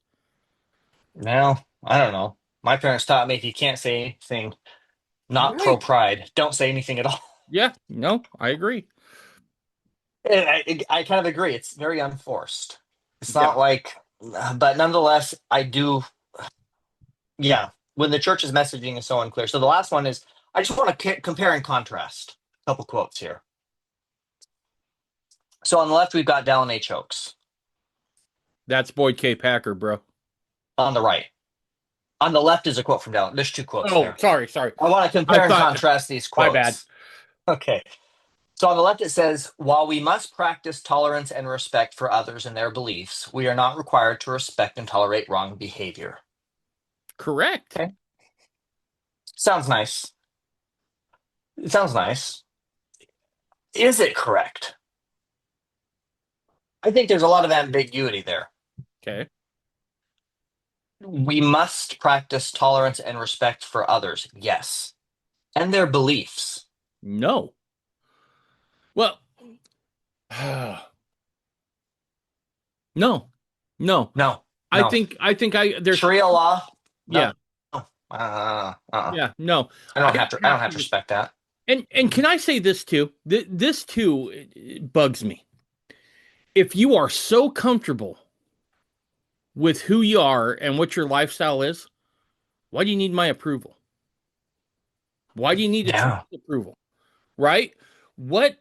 Well, I don't know. My parents taught me if you can't say anything not pro Right. pride, don't say anything at all. Yeah, no, I agree. I kind of agree. It's very unforced. It's Yeah, not like, but nonetheless, I do. Yeah, when the church's messaging is so unclear. So the last one is I just want to compare and contrast. A couple quotes here. So on the left, we've got Dallin H. Oaks. that's Boyd K. Packer, bro. On the right, on the left is a quote from Dallin. There's two quotes Oh, there. sorry. I want to I compare and thought, contrast these my bad. quotes. Okay. So on the left, it says, while we must practice tolerance and respect for others and their beliefs, we are not required to respect and tolerate wrong behavior. Correct. Okay. Sounds nice. It sounds nice. Is it correct? I think there's a lot of ambiguity there. Okay. We must practice tolerance and respect for others, yes, and their beliefs. No. Well, no, no. No, I no. think I think I there's Sharia law, yeah, no. I yeah, no. don't I have to. I don't have have to to, respect that. and can I say this too? This too it bugs me. If you are so comfortable with who you are and what your lifestyle is, why do you need my approval? Why do you need a church's Yeah, approval? Right? What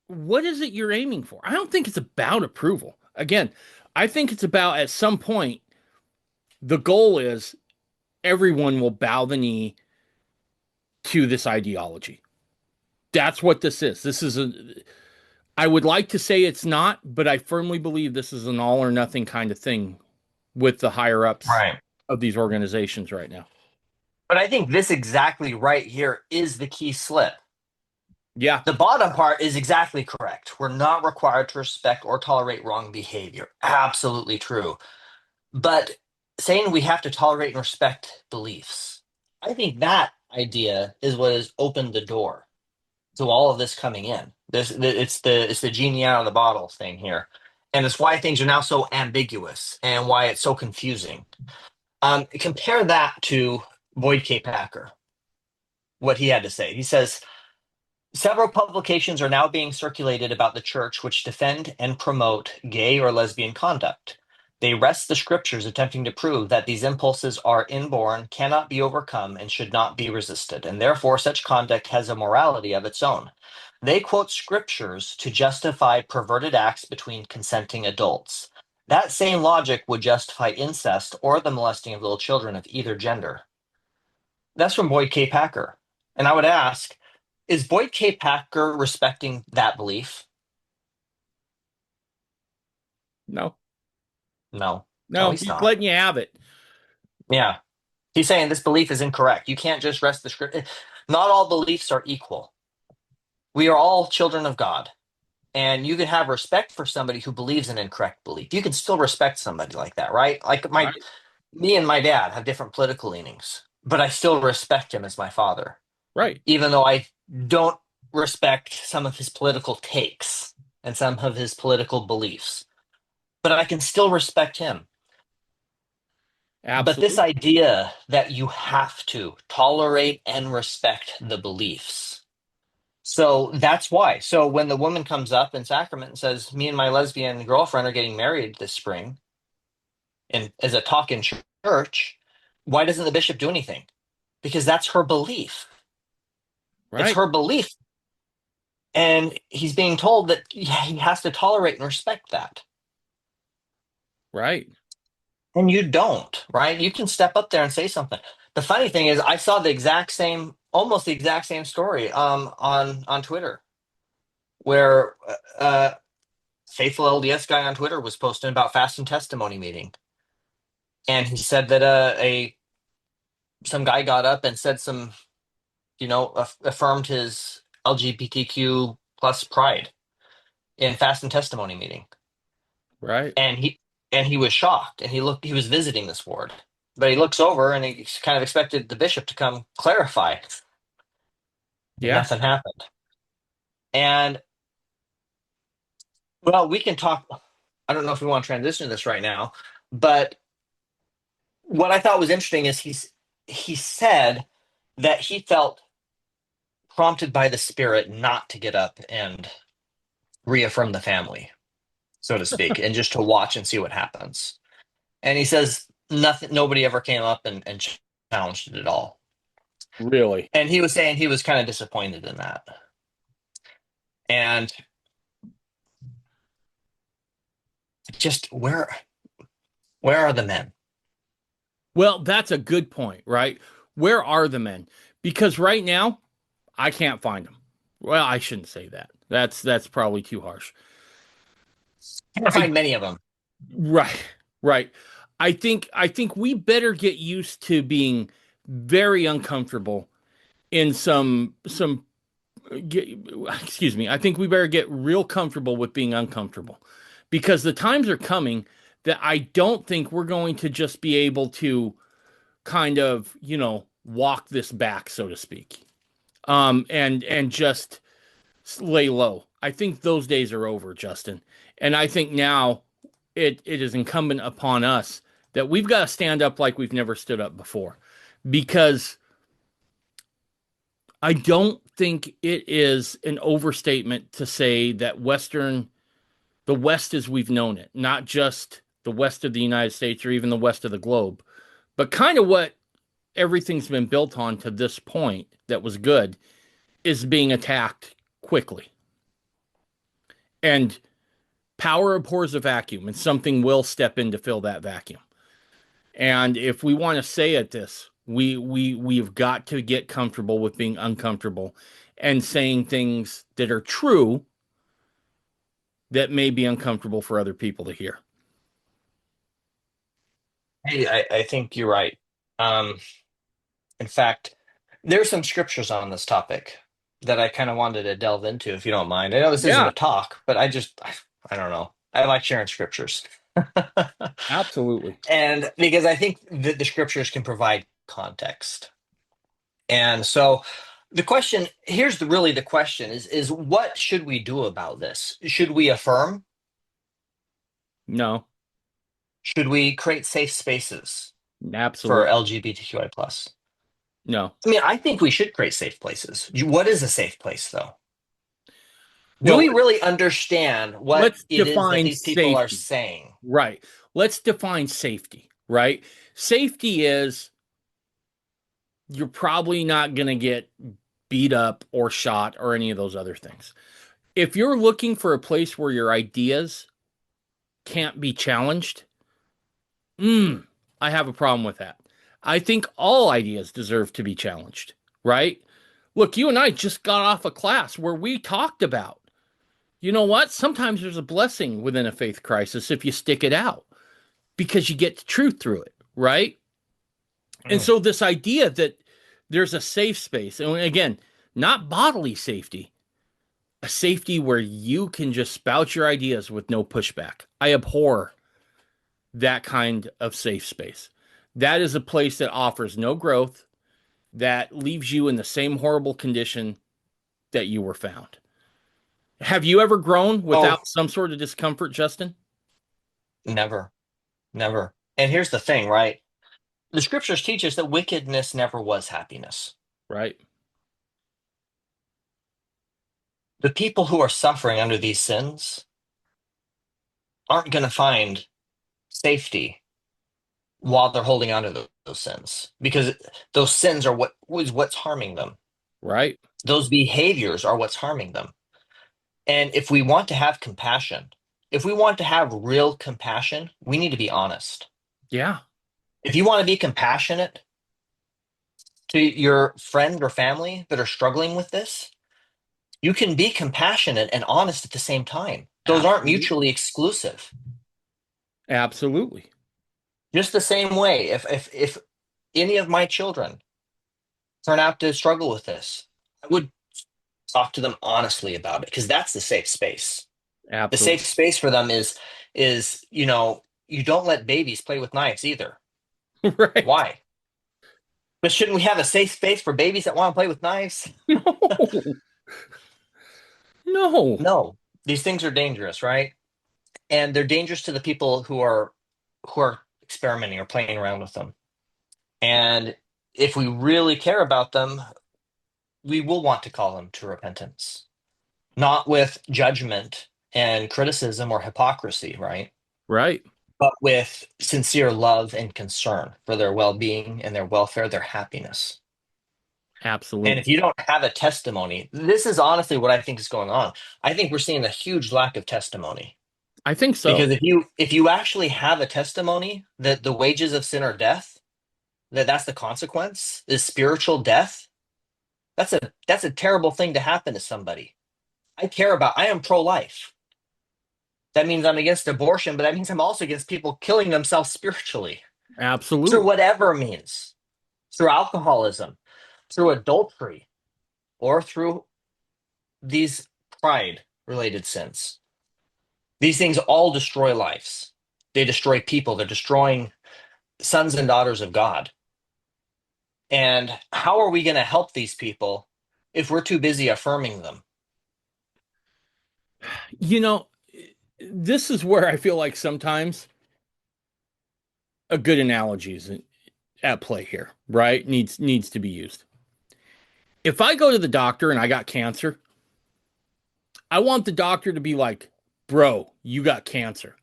what is it you're aiming for? I don't think it's about approval. Again, I think it's about at some point the goal is everyone will bow the knee to this ideology. That's what this is. This is a I would like to say it's not, but I firmly believe this is an all or nothing kind of thing with the higher ups right. of these organizations right now. But I think this exactly right here is the key slip. Yeah, The bottom part is exactly correct. We're not required to respect or tolerate wrong behavior. Absolutely true. But saying we have to tolerate and respect beliefs, I think that idea is what has opened the door to all of this coming in. It's the genie out of the bottle thing here, and it's why things are now so ambiguous and why it's so confusing. Compare that to Boyd K. Packer, what he had to say. He says, several publications are now being circulated about the church which defend and promote gay or lesbian conduct. They wrest the scriptures attempting to prove that these impulses are inborn, cannot be overcome, and should not be resisted, and therefore such conduct has a morality of its own. They quote scriptures to justify perverted acts between consenting adults. That same logic would justify incest or the molesting of little children of either gender. That's from Boyd K. Packer. And I would ask, is Boyd K. Packer respecting that belief? no, No. No, no, he's he's not. letting you have it. Yeah. He's saying this belief is incorrect. You can't just rest the script. Not all beliefs are equal. We are all children of God. And you can have respect for somebody who believes an incorrect belief. You can still respect somebody like that, right? Like Right, me and my dad have different political leanings, but I still respect him as my father, right, even though I don't respect some of his political takes and some of his political beliefs. But I can still respect him. But this absolutely. idea that you have to tolerate and respect the beliefs. So that's why. So when the woman comes up in sacrament and says, me and my lesbian girlfriend are getting married this spring, and as a talk in church, why doesn't the bishop do anything? Because that's her belief. It's Right, her belief. And he's being told that yeah, he has to tolerate and respect that. right. And you don't, right? You can step up there and say something. The funny thing is, I saw the exact same, almost the exact same story on Twitter, where faithful LDS guy on Twitter was posting about fast and testimony meeting, and he said that a some guy got up and said some, affirmed his LGBTQ plus pride in fast and testimony meeting, Right. and he was shocked, and he was visiting this ward, but he looks over and he kind of expected the bishop to come clarify, and Yeah. nothing happened. And well, we can talk. I don't know if we want to transition to this right now, but what I thought was interesting is he said that he felt prompted by the Spirit not to get up and reaffirm the family, so to speak, and just to watch and see what happens. And he says nothing, nobody ever came up and challenged it at all. Really? And he was saying he was kind of disappointed in that. And just where are the men? Well, that's a good point, right? Where are the men? Because right now, I can't find them. Well, I shouldn't say that. That's probably too harsh. Can't I find many of them. right, right. I think we better get used to being very uncomfortable in some excuse me. I think we better get real comfortable with being uncomfortable because the times are coming that I don't think we're going to just be able to kind of, walk this back, so to speak. And just lay low. I think those days are over, Justin. And I think now it is incumbent upon us that we've got to stand up like we've never stood up before. Because I don't think it is an overstatement to say that the West as we've known it, not just the West of the United States or even the West of the globe, but kind of what everything's been built on to this point that was good is being attacked quickly. And power abhors a vacuum, and something will step in to fill that vacuum. And if we want to say it this, we've got to get comfortable with being uncomfortable and saying things that are true that may be uncomfortable for other people to hear. Hey, I think you're right. Um, in fact, there's some scriptures on this topic that I kind of wanted to delve into, if you don't mind. I know this isn't Yeah, a talk, but I don't know. I like sharing scriptures. absolutely. And because I think that the scriptures can provide context. And so the question, here's really the question is what should we do about this? Should we affirm? No, Should we create safe spaces for absolutely. LGBTQI plus? No. I mean, I think we should create safe places. What is a safe place, though? Do Well, we really understand what let's it is that define these people are safety. saying? Right. Let's define safety, right? Safety is you're probably not going to get beat up or shot or any of those other things. If you're looking for a place where your ideas can't be challenged, I have a problem with that. I think all ideas deserve to be challenged, right? Look, you and I just got off a class where we talked about, you know what? Sometimes there's a blessing within a faith crisis if you stick it out because you get the truth through it, right? And Mm. so, this idea that there's a safe space, and again, not bodily safety, a safety where you can just spout your ideas with no pushback. I abhor that kind of safe space. That is a place that offers no growth, that leaves you in the same horrible condition that you were found. Have you ever grown Oh, without some sort of discomfort, Justin? never, never. And here's the thing, right? The scriptures teach us that wickedness never was happiness. Right? The people who are suffering under these sins aren't going to find safety while they're holding on to those sins because those sins are what's harming them. Right? Those behaviors are what's harming them. And if we want to have compassion, if we want to have real compassion, we need to be honest. Yeah. If you want to be compassionate to your friend or family that are struggling with this, you can be compassionate and honest at the same time. Those aren't Absolutely. mutually exclusive. Absolutely. Just the same way, if any of my children turn out to struggle with this, I would talk to them honestly about it because that's the safe space. The safe Absolutely. space for them is you don't let babies play with knives either. Right. Why? But shouldn't we have a safe space for babies that want to play with knives? No. No. No, these things are dangerous, right? And they're dangerous to the people who are experimenting or playing around with them. And if we really care about them, we will want to call them to repentance, not with judgment and criticism or hypocrisy, right? Right. But with sincere love and concern for their well-being and their welfare, their happiness. And if Absolutely. you don't have a testimony, this is honestly what I think is going on. I think we're seeing a huge lack of testimony. I think so. Because if you actually have a testimony that the wages of sin are death, that's the consequence, is spiritual death, that's a terrible thing to happen to somebody. I am pro-life. That means I'm against abortion, but that means I'm also against people killing themselves spiritually through Absolutely. whatever means, through alcoholism, through adultery, or through these pride related sins. These things all destroy lives. They destroy people. They're destroying sons and daughters of God. And how are we going to help these people if we're too busy affirming them? You know, this is where I feel like sometimes a good analogy is at play here, right? Needs to be used. If I go to the doctor and I got cancer, I want the doctor to be like, "Bro, you got cancer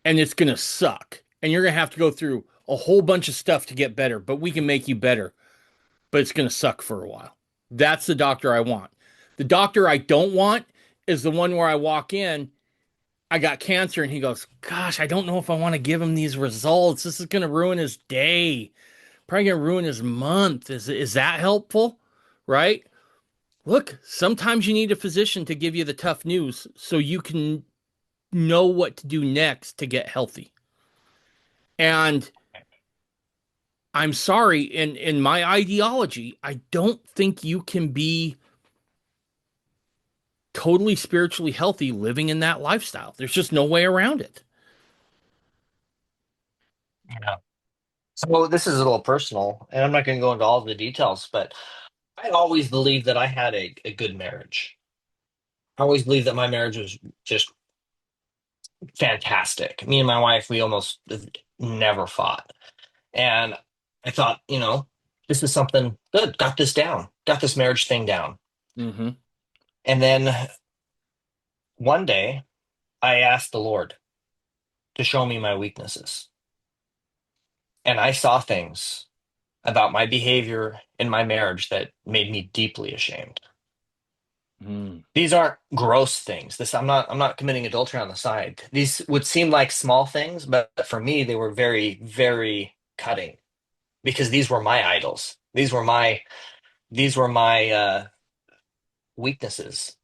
and it's going to suck. And you're going to have to go through a whole bunch of stuff to get better, but we can make you better, but it's going to suck for a while." That's the doctor I want. The doctor I don't want is the one where I walk in, I got cancer, and he goes, "Gosh, I don't know if I want to give him these results. This is going to ruin his day. Probably going to ruin his month." Is that helpful? Right? Look, sometimes you need a physician to give you the tough news so you can know what to do next to get healthy. And I'm sorry, in my ideology, I don't think you can be totally spiritually healthy living in that lifestyle. There's just no way around it. Yeah. So this is a little personal, and I'm not going to go into all the details, but I always believed that I had a good marriage. I always believed that my marriage was just fantastic. Me and my wife, we almost never fought. And I thought, this is something good. Got this down. Got this marriage thing down. Mm-hmm. And then one day I asked the Lord to show me my weaknesses. And I saw things about my behavior in my marriage that made me deeply ashamed. Mm. These aren't gross things. I'm not committing adultery on the side. These would seem like small things, but for me they were very, very cutting because these were my idols. These were my weaknesses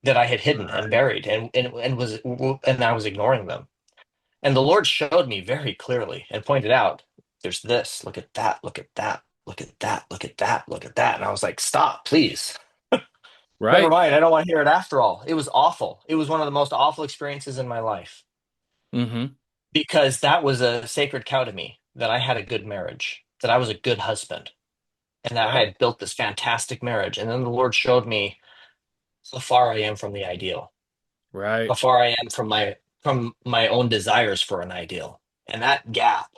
that I had hidden and Right. buried and I was ignoring them. And the Lord showed me very clearly and pointed out, there's this, look at that, look at that, look at that, look at that, look at that. And I was like, stop, please. Never Right. mind. I don't want to hear it after all. It was awful. It was one of the most awful experiences in my life Mm-hmm. because that was a sacred cow to me that I had a good marriage, that I was a good husband, and that I Right. had built this fantastic marriage. And then the Lord showed me how far I am from the ideal, how Right. far I am from my own desires for an ideal. And that gap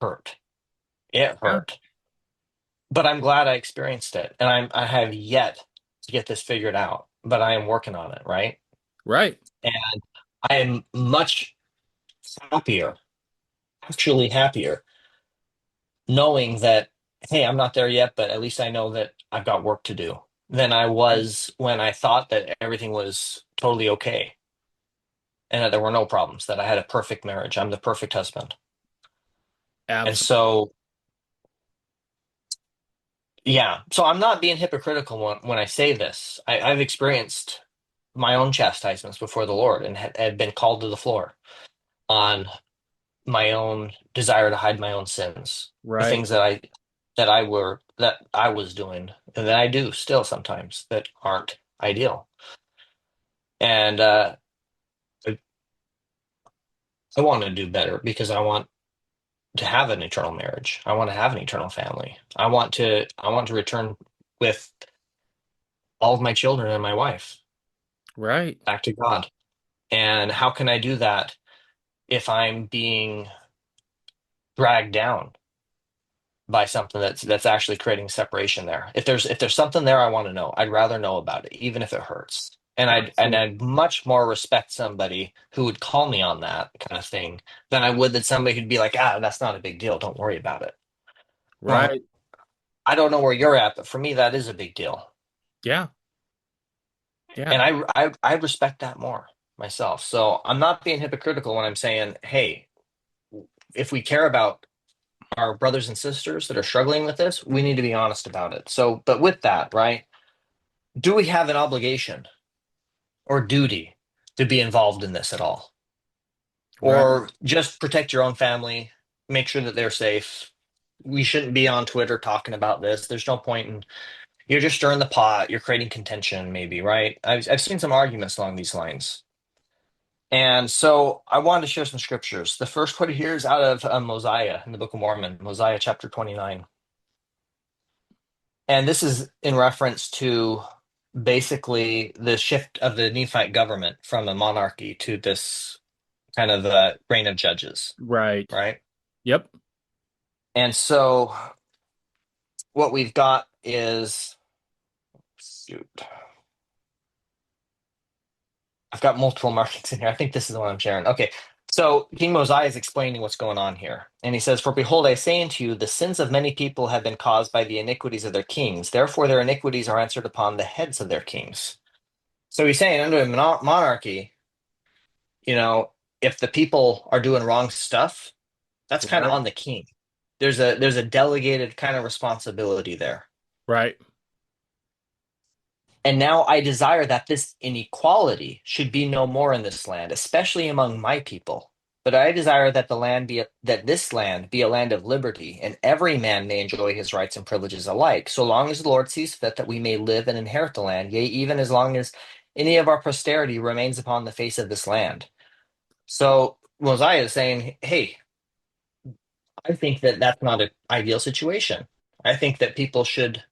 hurt. It Yeah. hurt. But I'm glad I experienced it. And I have yet to get this figured out, but I am working on it, right? Right. And I am much happier, actually happier, knowing that, hey, I'm not there yet, but at least I know that I've got work to do than I Right. was when I thought that everything was totally okay and that there were no problems, that I had a perfect marriage. I'm the perfect husband. And Absolutely. so, yeah, so I'm not being hypocritical when I say this. I've experienced my own chastisements before the Lord and had been called to the floor on my own desire to hide my own sins, the Right. things that I was doing and that I do still sometimes that aren't ideal. And I, I want to do better because I want to have an eternal marriage. I want to have an eternal family. I want to return with all of my children and my wife Right. back to God. And how can I do that if I'm being dragged down by something that's actually creating separation there? If there's something there, I want to know. I'd rather know about it, even if it hurts. And Absolutely. I'd much more respect somebody who would call me on that kind of thing than I would that somebody who'd be like, ah, that's not a big deal. Don't worry about it. Well, Right. I don't know where you're at, but for me, that is a big deal. Yeah. Yeah. And I respect that more myself. So I'm not being hypocritical when I'm saying, hey, if we care about our brothers and sisters that are struggling with this, we need to be honest about it. So, but with that, right, do we have an obligation or duty to be involved in this at all? Right. Or just protect your own family, make sure that they're safe? We shouldn't be on Twitter talking about this. There's no point in you're just stirring the pot, you're creating contention, maybe, right? I've seen some arguments along these lines. And so I wanted to share some scriptures. The first quote here is out of Mosiah in the Book of Mormon, Mosiah chapter 29. And this is in reference to basically the shift of the Nephite government from a monarchy to this kind of reign of judges, Right. right? Yep. And so what we've got is, shoot, I've got multiple markings in here. I think this is the one I'm sharing. Okay. So King Mosiah is explaining what's going on here. And he says, for behold, I say unto you, the sins of many people have been caused by the iniquities of their kings. Therefore, their iniquities are answered upon the heads of their kings. So he's saying under a monarchy, you know, if the people are doing wrong stuff, that's kind of Right. on the king. There's a delegated kind of responsibility there. Right. And now I desire that this inequality should be no more in this land, especially among my people. But I desire that that this land be a land of liberty, and every man may enjoy his rights and privileges alike, so long as the Lord sees fit that we may live and inherit the land, yea, even as long as any of our posterity remains upon the face of this land. So Mosiah is saying, hey, I think that that's not an ideal situation. I think that people should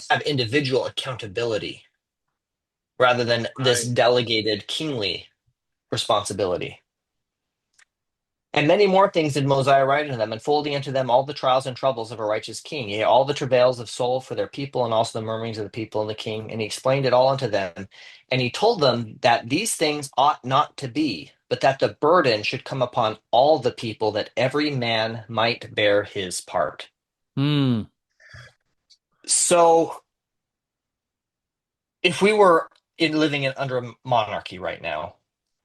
have individual accountability rather than this Right. delegated kingly responsibility. And many more things did Mosiah write unto them, unfolding unto them all the trials and troubles of a righteous king, yea, all the travails of soul for their people, and also the murmurings of the people and the king. And he explained it all unto them. And he told them that these things ought not to be, but that the burden should come upon all the people, that every man might bear his part. Hmm. So if we were under a monarchy right now,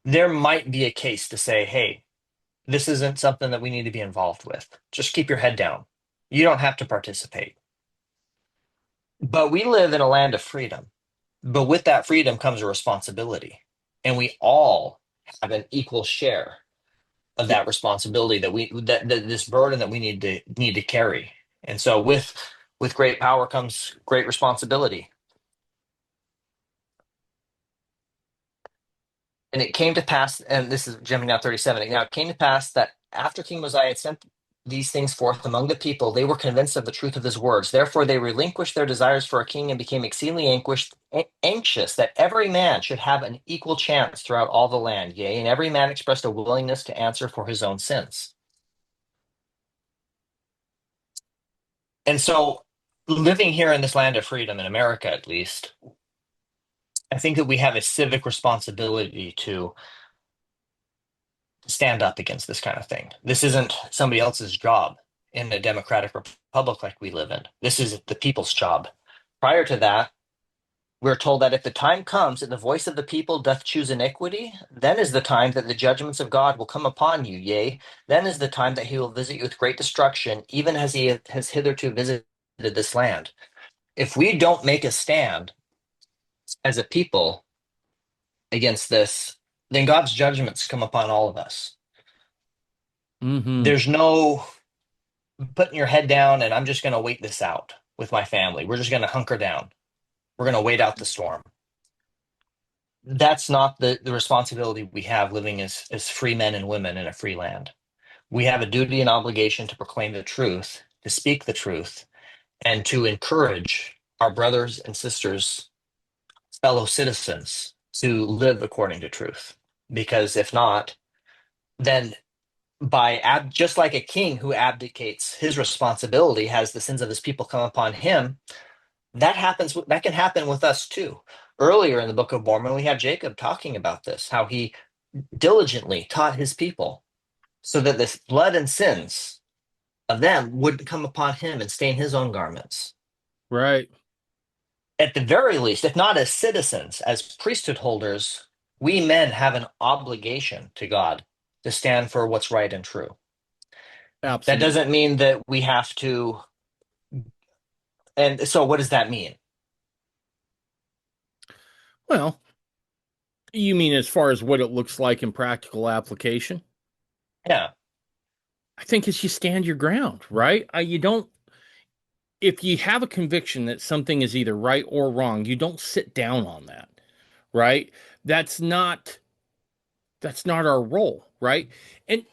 there might be a case to say, hey, this isn't something that we need to be involved with. Just keep your head down. You don't have to participate. But we live in a land of freedom. But with that freedom comes a responsibility. And we all have an equal share of Yeah. that responsibility that this burden that we need to carry. And so with great power comes great responsibility. And it came to pass, and this is jumping down 37. Now it came to pass that after King Mosiah had sent these things forth among the people, they were convinced of the truth of his words. Therefore, they relinquished their desires for a king and became exceedingly anxious that every man should have an equal chance throughout all the land. Yea, and every man expressed a willingness to answer for his own sins. And so, living here in this land of freedom, in America at least, I think that we have a civic responsibility to stand up against this kind of thing. This isn't somebody else's job in a democratic republic like we live in. This is the people's job. Prior to that, we're told that if the time comes that the voice of the people doth choose iniquity, then is the time that the judgments of God will come upon you. Yea, then is the time that he will visit you with great destruction, even as he has hitherto visited this land. If we don't make a stand as a people against this, then God's judgments come upon all of us. Mm-hmm. There's no putting your head down and I'm just going to wait this out with my family. We're just going to hunker down. We're going to wait out the storm. That's not the responsibility we have living as free men and women in a free land. We have a duty and obligation to proclaim the truth, to speak the truth, and to encourage our brothers and sisters, fellow citizens, to live according to truth. Because if not, then just like a king who abdicates his responsibility, has the sins of his people come upon him, that can happen with us too. Earlier in the Book of Mormon, we have Jacob talking about this, how he diligently taught his people so that this blood and sins of them would come upon him and stain his own garments. Right. At the very least, if not as citizens, as priesthood holders, we men have an obligation to God to stand for what's right and true. That Absolutely. doesn't mean that we have to. And so, what does that mean? Well, you mean as far as what it looks like in practical application? Yeah, I think it's you stand your ground, right? You don't, if you have a conviction that something is either right or wrong, you don't sit down on that, right? That's not that's not our role, right? And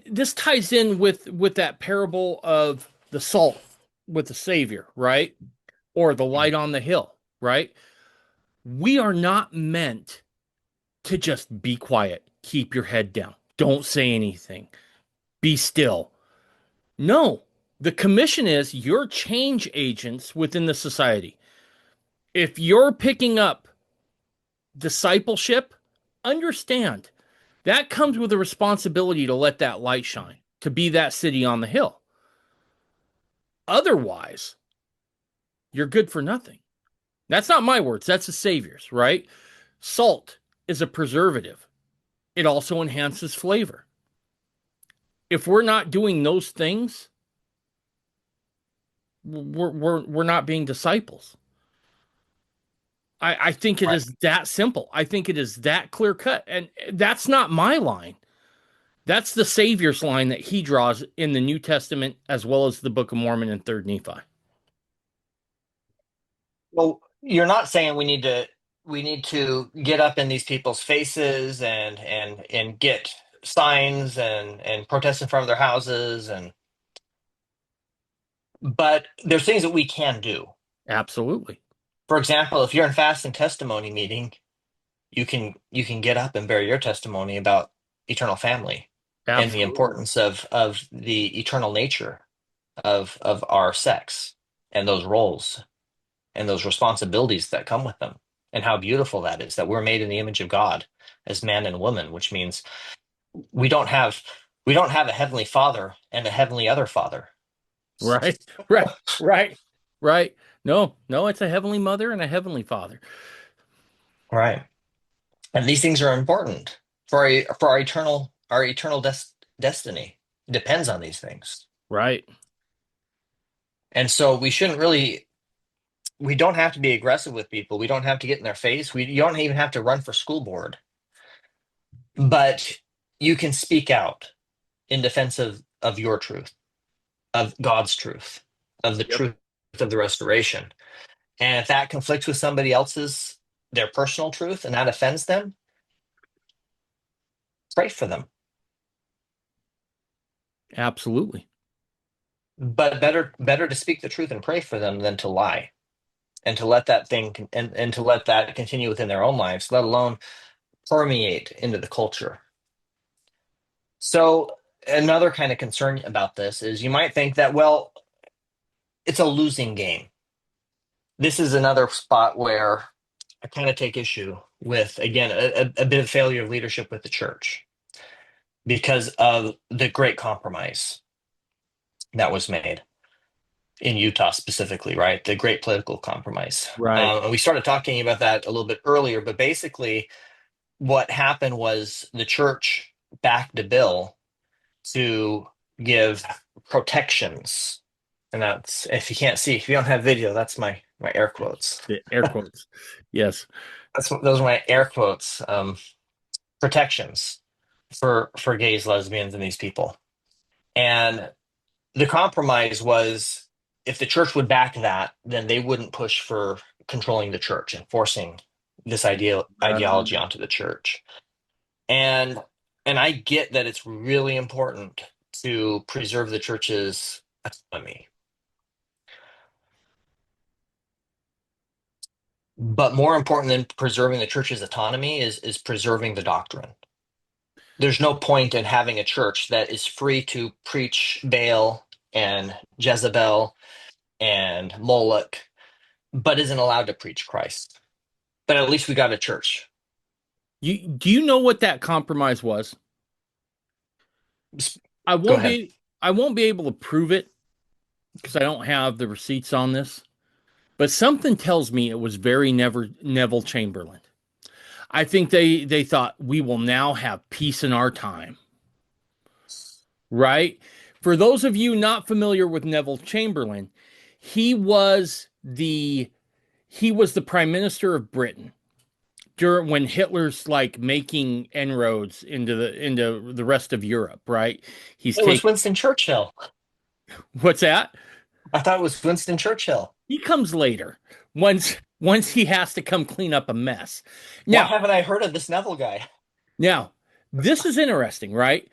this ties in with that parable of the salt with the savior, right? Or the light on the hill, right? We are not meant to just be quiet, keep your head down, don't say anything, be still. No, the commission is you're change agents within the society. If you're picking up discipleship, understand that comes with a responsibility to let that light shine, to be that city on the hill. Otherwise, you're good for nothing. That's not my words, that's the Savior's, right? Salt is a preservative, it also enhances flavor. If we're not doing those things, we're not being disciples. I think it right. is that simple. I think it is that clear cut. And that's not my line. That's the Savior's line that he draws in the New Testament as well as the Book of Mormon and 3rd Nephi. Well, you're not saying we need to get up in these people's faces and get signs and protest in front of their houses but there's things that we can do. Absolutely. For example, if you're in fast and testimony meeting, you can get up and bear your testimony about eternal family and the Absolutely. importance of the eternal nature of our sex and those roles and those responsibilities that come with them, and how beautiful that is that we're made in the image of God as man and woman, which means we don't have we don't have a heavenly father and a heavenly other father. Right. Right. Right. Right. No, no, it's a heavenly mother and a heavenly father. Right. And these things are important for our eternal destiny. It depends on these things. Right. And so we don't have to be aggressive with people. We don't have to get in their face. You don't even have to run for school board, but you can speak out in defense of your truth, of God's truth, of the Yep. truth of the restoration. And if that conflicts with somebody else's, their personal truth, and that offends them, pray for them. Absolutely. But better to speak the truth and pray for them than to lie and to let that thing and to let that continue within their own lives, let alone permeate into the culture. So another kind of concern about this is you might think that, well, it's a losing game. This is another spot where I kind of take issue with, again, a bit of failure of leadership with the church because of the great compromise that was made in Utah specifically, right? The great political compromise. Right. And we started talking about that a little bit earlier, but basically, what happened was the church backed a bill to give protections. And that's, if you can't see, if you don't have video, that's my air quotes. The air quotes. Yes. Those are my air quotes. Protections for gays, lesbians, and these people. And the compromise was if the church would back that, then they wouldn't push for controlling the church and forcing this ideology onto the church. And and I get that it's really important to preserve the church's autonomy. But more important than preserving the church's autonomy is preserving the doctrine. There's no point in having a church that is free to preach Baal and Jezebel and Moloch, but isn't allowed to preach Christ. but at least we got a church. Do you know what that compromise was? I Go won't ahead. be I won't be able to prove it because I don't have the receipts on this, but something tells me it was very Neville Chamberlain. I think they thought we will now have peace in our time, right? For those of you not familiar with Neville Chamberlain, he was the he was the prime minister of Britain during when Hitler's like making inroads into the rest of Europe, right? He's It was taking Winston Churchill. what's that? I thought it was Winston Churchill. He comes later once he has to come clean up a mess. Why Now, haven't I heard of this Neville guy? now this is interesting, right?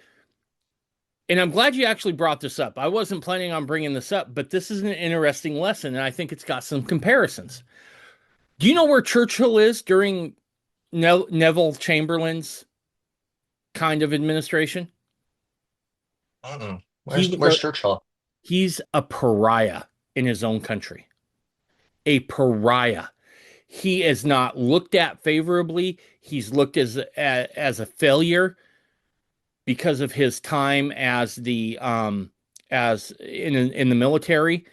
And I'm glad you actually brought this up. I wasn't planning on bringing this up, but this is an interesting lesson, and I think it's got some comparisons. Do you know where Churchill is during Neville Chamberlain's kind of administration? Mm-mm. He was Where's Churchill? he's a pariah in his own country. A pariah. He is not looked at favorably. He's looked as a failure because of his time as the as in the military,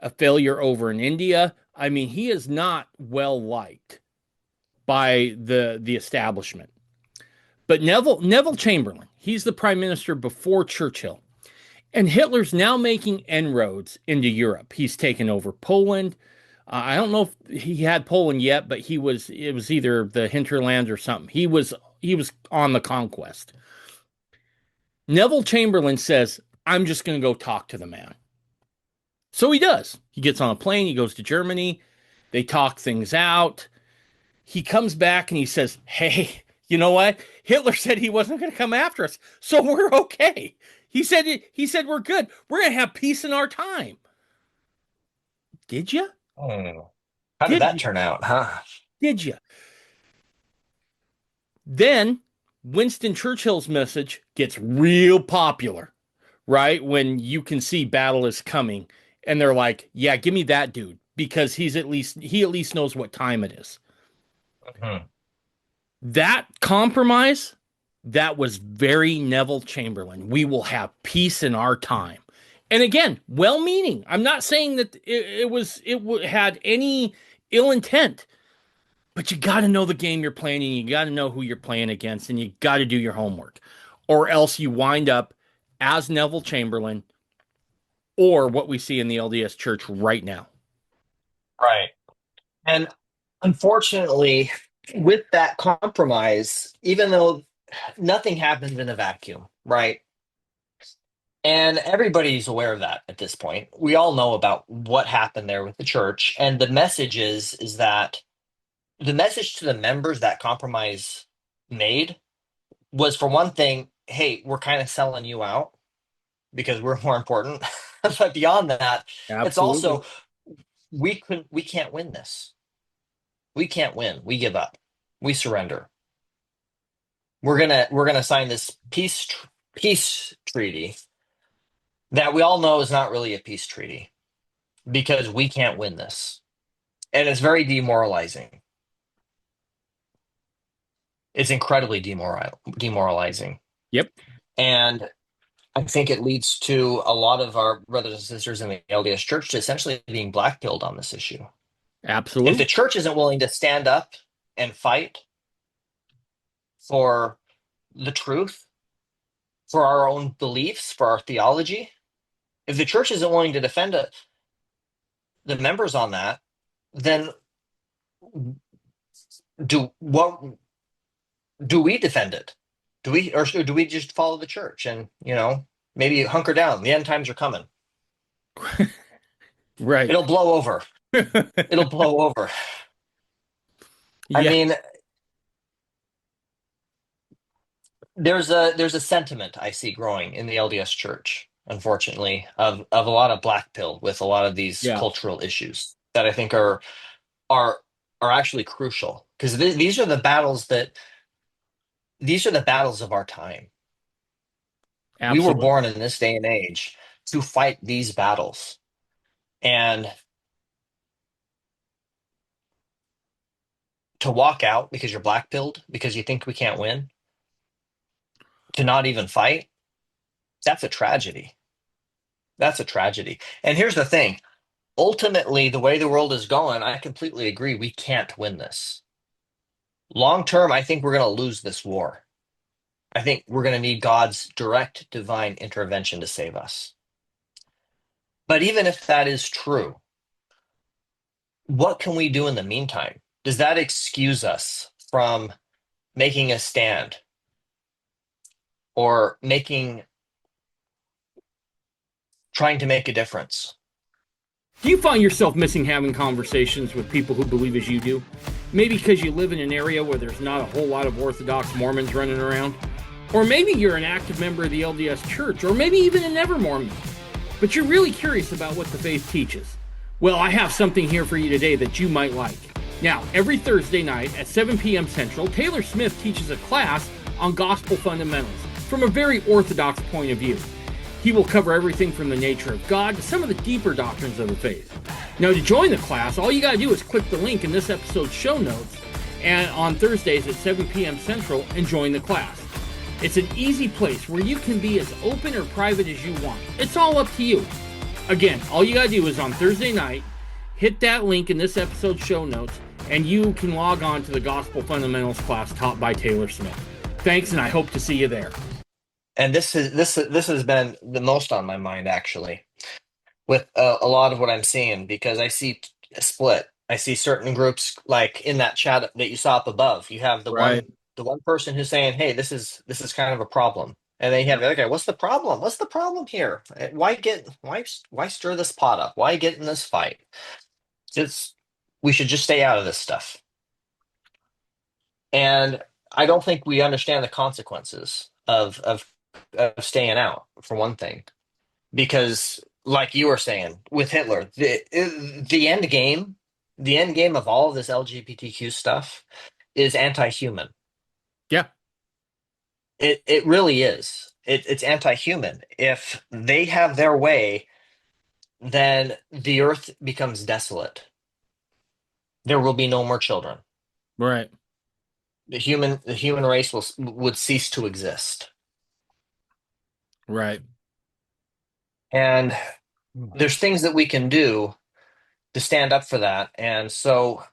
a failure over in India. I mean, he is not well liked by the establishment. But Neville Chamberlain, he's the prime minister before Churchill. And Hitler's now making inroads into Europe. He's taken over Poland. I don't know if he had Poland yet, but it was either the hinterland or something. He was on the conquest. Neville Chamberlain says, "I'm just going to go talk to the man." So he does. He gets on a plane, he goes to Germany. They talk things out. He comes back and he says, "Hey, you know what? Hitler said he wasn't going to come after us, so we're okay." He said we're good. We're going to have peace in our time. Did you? Hmm. How did Did that you? turn out, huh? Did you? Then Winston Churchill's message gets real popular, right? When you can see battle is coming and they're like, "Yeah, give me that dude because he at least knows what time it is." Mhm. That compromise, that was very Neville Chamberlain. We will have peace in our time. And again, well-meaning. I'm not saying that had any ill intent, but you got to know the game you're playing and you got to know who you're playing against and you got to do your homework. Or else you wind up as Neville Chamberlain or what we see in the LDS Church right now. Right. And unfortunately, with that compromise, even though nothing happens in a vacuum, right? And everybody's aware of that at this point. We all know about what happened there with the church. And the message is that the message to the members that compromise made was, for one thing, hey, we're kind of selling you out because we're more important. But beyond that, it's Absolutely. also we can't win this. We can't win. We give up. We surrender. We're gonna sign this peace treaty that we all know is not really a peace treaty because we can't win this. And it's very demoralizing. It's incredibly demoralizing. Yep. And I think it leads to a lot of our brothers and sisters in the LDS Church to essentially being blackpilled on this issue. If the Absolutely. church isn't willing to stand up and fight for the truth, for our own beliefs, for our theology, if the church isn't willing to defend the members on that, then do what do we defend it? Do we, or do we just follow the church and, maybe hunker down? The end times are coming. Right. It'll blow over. It'll blow over. I Yeah, mean, there's a sentiment I see growing in the LDS Church, unfortunately, of a lot of black pill with a lot of these yeah, cultural issues that I think are are actually crucial because these are the battles of our time. We were absolutely. born in this day and age to fight these battles. And to walk out because you're black pilled because you think we can't win, to not even fight, that's a tragedy. That's a tragedy. And here's the thing. Ultimately, the way the world is going, I completely agree. We can't win this. Long term, I think we're going to lose this war. I think we're going to need God's direct divine intervention to save us. But even if that is true, what can we do in the meantime? Does that excuse us from making a stand or trying to make a difference? Do you find yourself missing having conversations with people who believe as you do? Maybe because you live in an area where there's not a whole lot of Orthodox Mormons running around? Or maybe you're an active member of the LDS Church, or maybe even an ever Mormon, but you're really curious about what the faith teaches. Well, I have something here for you today that you might like. Now, every Thursday night at 7 p.m. Central, Taylor Smith teaches a class on gospel fundamentals from a very orthodox point of view. He will cover everything from the nature of God to some of the deeper doctrines of the faith. Now, to join the class, all you got to do is click the link in this episode's show notes and on Thursdays at 7 p.m. Central and join the class. It's an easy place where you can be as open or private as you want. It's all up to you. Again, all you got to do is on Thursday night, hit that link in this episode's show notes, and you can log on to the Gospel Fundamentals class taught by Taylor Smith. Thanks, and I hope to see you there. And this has been the most on my mind actually, with a lot of what I'm seeing, because I see a split. I see certain groups like in that chat that you saw up above. You have Right. the one person who's saying, "Hey, this is kind of a problem," and then you have, okay, what's the problem? What's the problem here? Why stir this pot up? Why get in this fight? It's We should just stay out of this stuff. And I don't think we understand the consequences of staying out, for one thing, because like you were saying with Hitler, the end game of all of this LGBTQ stuff is anti-human. Yeah. It really is. It's anti-human. If they have their way, then the earth becomes desolate. There will be no more children. Right. The human race would cease to exist. Right. And there's things that we can do to stand up for that. And so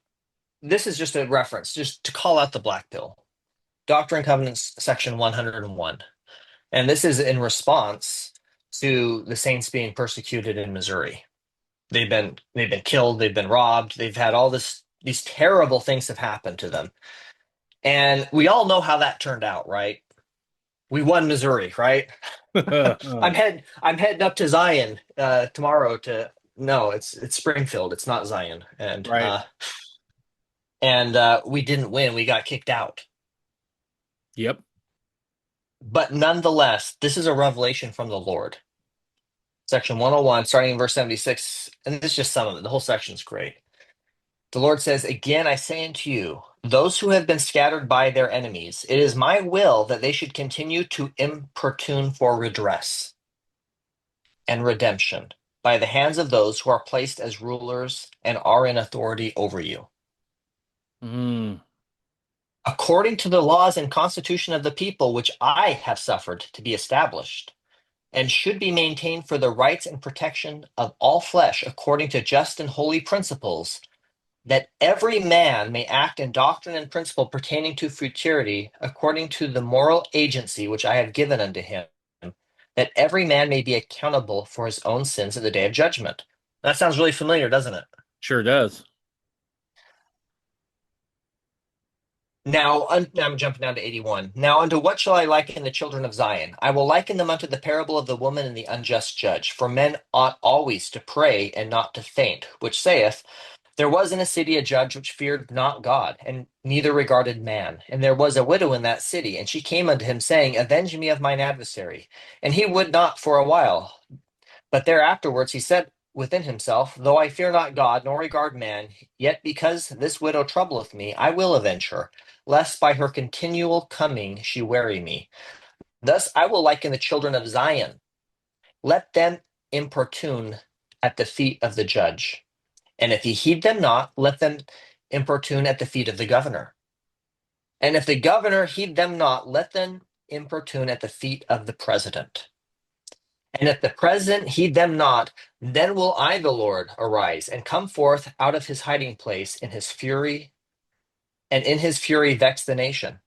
this is just a reference, just to call out the black pill. Doctrine and Covenants, section 101. And this is in response to the saints being persecuted in Missouri. They've been killed, they've been robbed, they've had all these terrible things have happened to them. And we all know how that turned out, right? We won Missouri, right? I'm heading up to Zion tomorrow to no, it's Springfield, it's not Zion. Right. And we didn't win, we got kicked out. Yep. But nonetheless, this is a revelation from the Lord. Section 101, starting in verse 76, and this is just some of it. The whole section's great. The Lord says, "Again, I say unto you, those who have been scattered by their enemies, it is my will that they should continue to importune for redress and redemption by the hands of those who are placed as rulers and are in authority over you, Mm. according to the laws and constitution of the people which I have suffered to be established, and should be maintained for the rights and protection of all flesh according to just and holy principles, that every man may act in doctrine and principle pertaining to futurity according to the moral agency which I have given unto him, that every man may be accountable for his own sins at the day of judgment." That sounds really familiar, doesn't it? Sure does. Now, I'm jumping down to 81. "Now, unto what shall I liken the children of Zion? I will liken them unto the parable of the woman and the unjust judge. For men ought always to pray and not to faint, which saith, There was in a city a judge which feared not God, and neither regarded man. And there was a widow in that city, and she came unto him, saying, Avenge me of mine adversary. And he would not for a while. But thereafterwards he said within himself, Though I fear not God, nor regard man, yet because this widow troubleth me, I will avenge her, lest by her continual coming she weary me. Thus I will liken the children of Zion. Let them importune at the feet of the judge. And if he heed them not, let them importune at the feet of the governor. And if the governor heed them not, let them importune at the feet of the president. And if the president heed them not, then will I, the Lord, arise and come forth out of his hiding place in his fury, and in his fury vex the nation.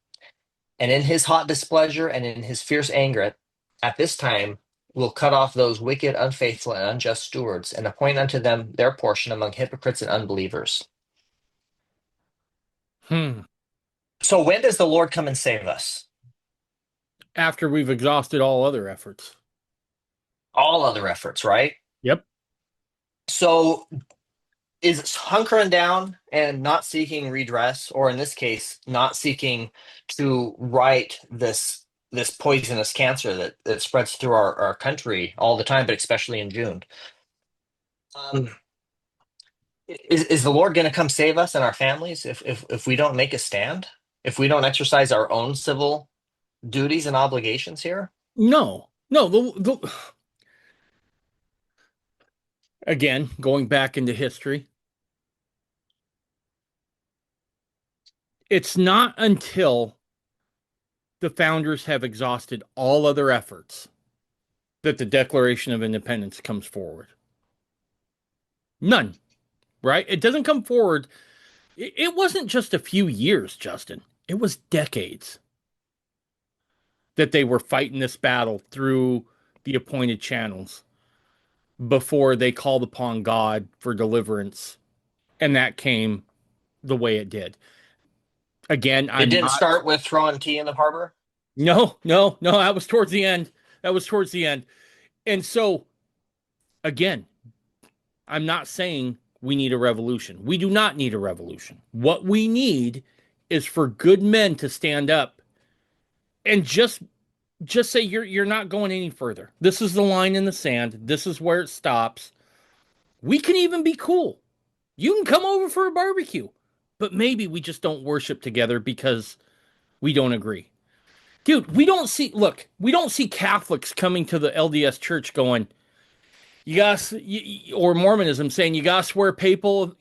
And in his hot displeasure and in his fierce anger at this time will cut off those wicked, unfaithful, and unjust stewards, and appoint unto them their portion among hypocrites and unbelievers. Hmm. So when does the Lord come and save us? After we've exhausted all other efforts. All other efforts, right? Yep. So is hunkering down and not seeking redress, or in this case, not seeking to right this poisonous cancer that spreads through our country all the time, but especially in June. Um, is the Lord going to come save us and our families if we don't make a stand? If we don't exercise our own civil duties and obligations here? No, no. Again, going back into history, it's not until the founders have exhausted all other efforts that the Declaration of Independence comes forward. None, right? It doesn't come forward. It wasn't just a few years, Justin. It was decades that they were fighting this battle through the appointed channels before they called upon God for deliverance. And that came the way it did. Again, It I'm didn't not. start with throwing tea in the harbor. No, no, no. That was towards the end. That was towards the end. And so, again, I'm not saying we need a revolution. We do not need a revolution. What we need is for good men to stand up and just say you're not going any further. This is the line in the sand. This is where it stops. We can even be cool. You can come over for a barbecue, but maybe we just don't worship together because we don't agree. Dude, we don't see Catholics coming to the LDS church going, or Mormonism saying you got to swear papal,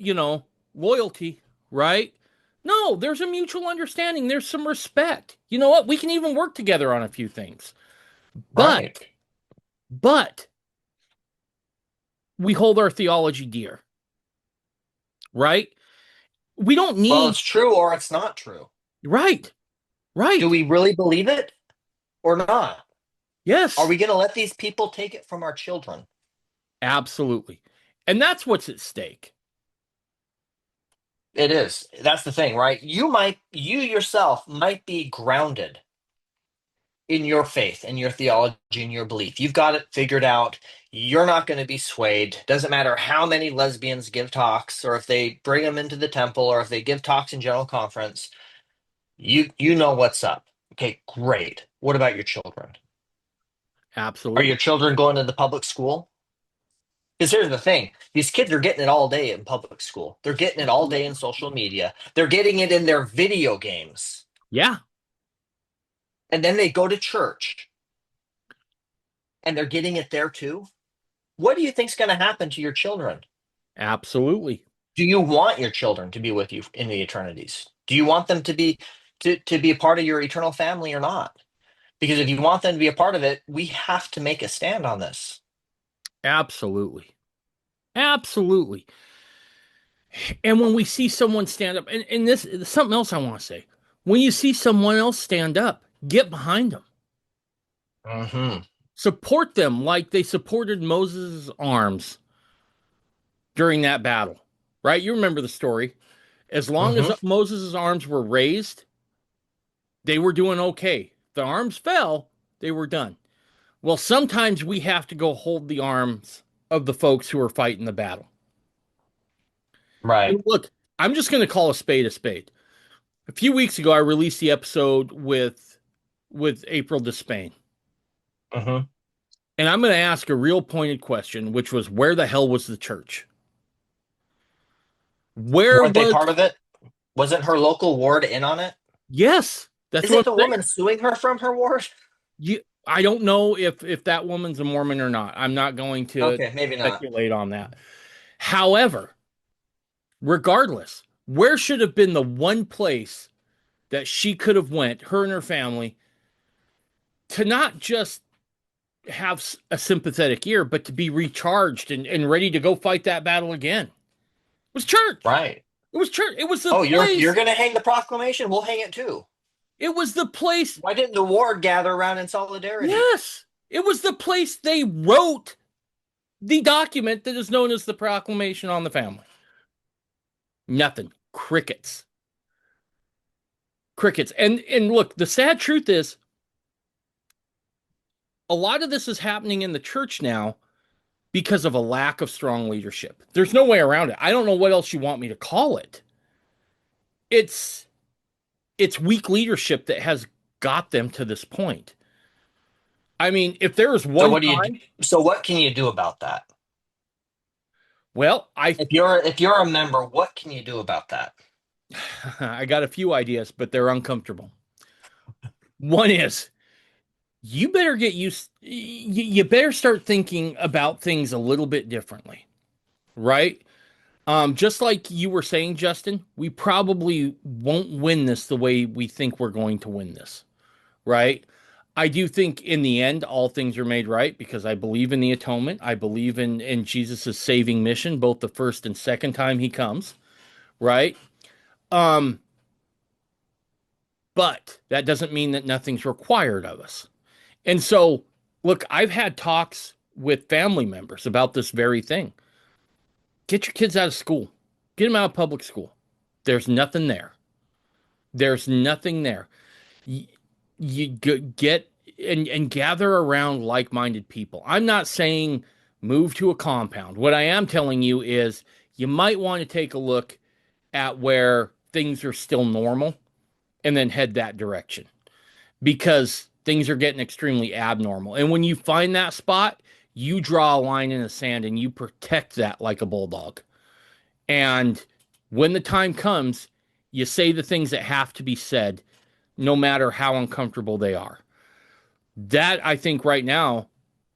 loyalty, right? No, there's a mutual understanding. There's some respect. You know what? We can even work together on a few things. Right. But, but we hold our theology dear, right? We don't Well, need, it's true or it's not true. right, Do right. we really believe it or not? Are Yes, we going to let these people take it from our children? absolutely. And that's what's at stake. It is. That's the thing, right? You yourself might be grounded in your faith and your theology and your belief. You've got it figured out. You're not going to be swayed. Doesn't matter how many lesbians give talks or if they bring them into the temple or if they give talks in general conference. You know what's up. Okay, great. What about your children? Are your Absolutely. children going to the public school? Because here's the thing, these kids are getting it all day in public school. They're getting it all day in social media. They're getting it in their video games. Yeah, And then they go to church and they're getting it there too. What do you think's going to happen to your children? absolutely. Do you want your children to be with you in the eternities? Do you want them to be a part of your eternal family or not? Because if you want them to be a part of it, we have to make a stand on this. Absolutely. Absolutely. And when we see someone stand up, and this is something else I want to say. When you see someone else stand up, get behind them. Hmm. Support them like they supported Moses' arms during that battle. Right? You remember the story. As long as Hmm. Moses' arms were raised, they were doing okay. The arms fell, they were done. Well, sometimes we have to go hold the arms of the folks who are fighting the battle. Right. And look, I'm just going to call a spade a spade. A few weeks ago, I released the episode with April Despain, Hmm. and I'm going to ask a real pointed question, which was, where the hell was the church? Where Weren't they was? part of it? Wasn't her local ward in on it? Yes, that's Isn't what the I'm saying. woman suing her from her ward? I don't know if that woman's a Mormon or not. I'm not going to Okay, maybe not. speculate on that. However, regardless. Where should have been the one place that she could have went, her and her family, to not just have a sympathetic ear, but to be recharged and ready to go fight that battle again? It was church. Right. It was church. It was the Oh, you're place. going to hang the proclamation? We'll hang it too. It was the place. Why didn't the ward gather around in solidarity? Yes. It was the place they wrote the document that is known as the Proclamation on the Family. Nothing. Crickets. Crickets. And look, the sad truth is a lot of this is happening in the church now because of a lack of strong leadership. There's no way around it. I don't know what else you want me to call it. It's it's weak leadership that has got them to this point. I mean, if there was So one what do you time, so what can you do about that? well, I If you're a member, what can you do about that? I got a few ideas, but they're uncomfortable. One is you better get used you better start thinking about things a little bit differently, right? Just like you were saying, Justin, we probably won't win this the way we think we're going to win this, right? I do think in the end, all things are made right because I believe in the atonement. I believe in Jesus' saving mission, both the first and second time he comes, right? Um, but that doesn't mean that nothing's required of us. And so, look, I've had talks with family members about this very thing. Get your kids out of school, get them out of public school. There's nothing there. There's nothing there. You, you get and gather around like-minded people. I'm not saying move to a compound. What I am telling you is you might want to take a look at where things are still normal and then head that direction because things are getting extremely abnormal. And when you find that spot, you draw a line in the sand and you protect that like a bulldog. And when the time comes, you say the things that have to be said, no matter how uncomfortable they are. That I think right now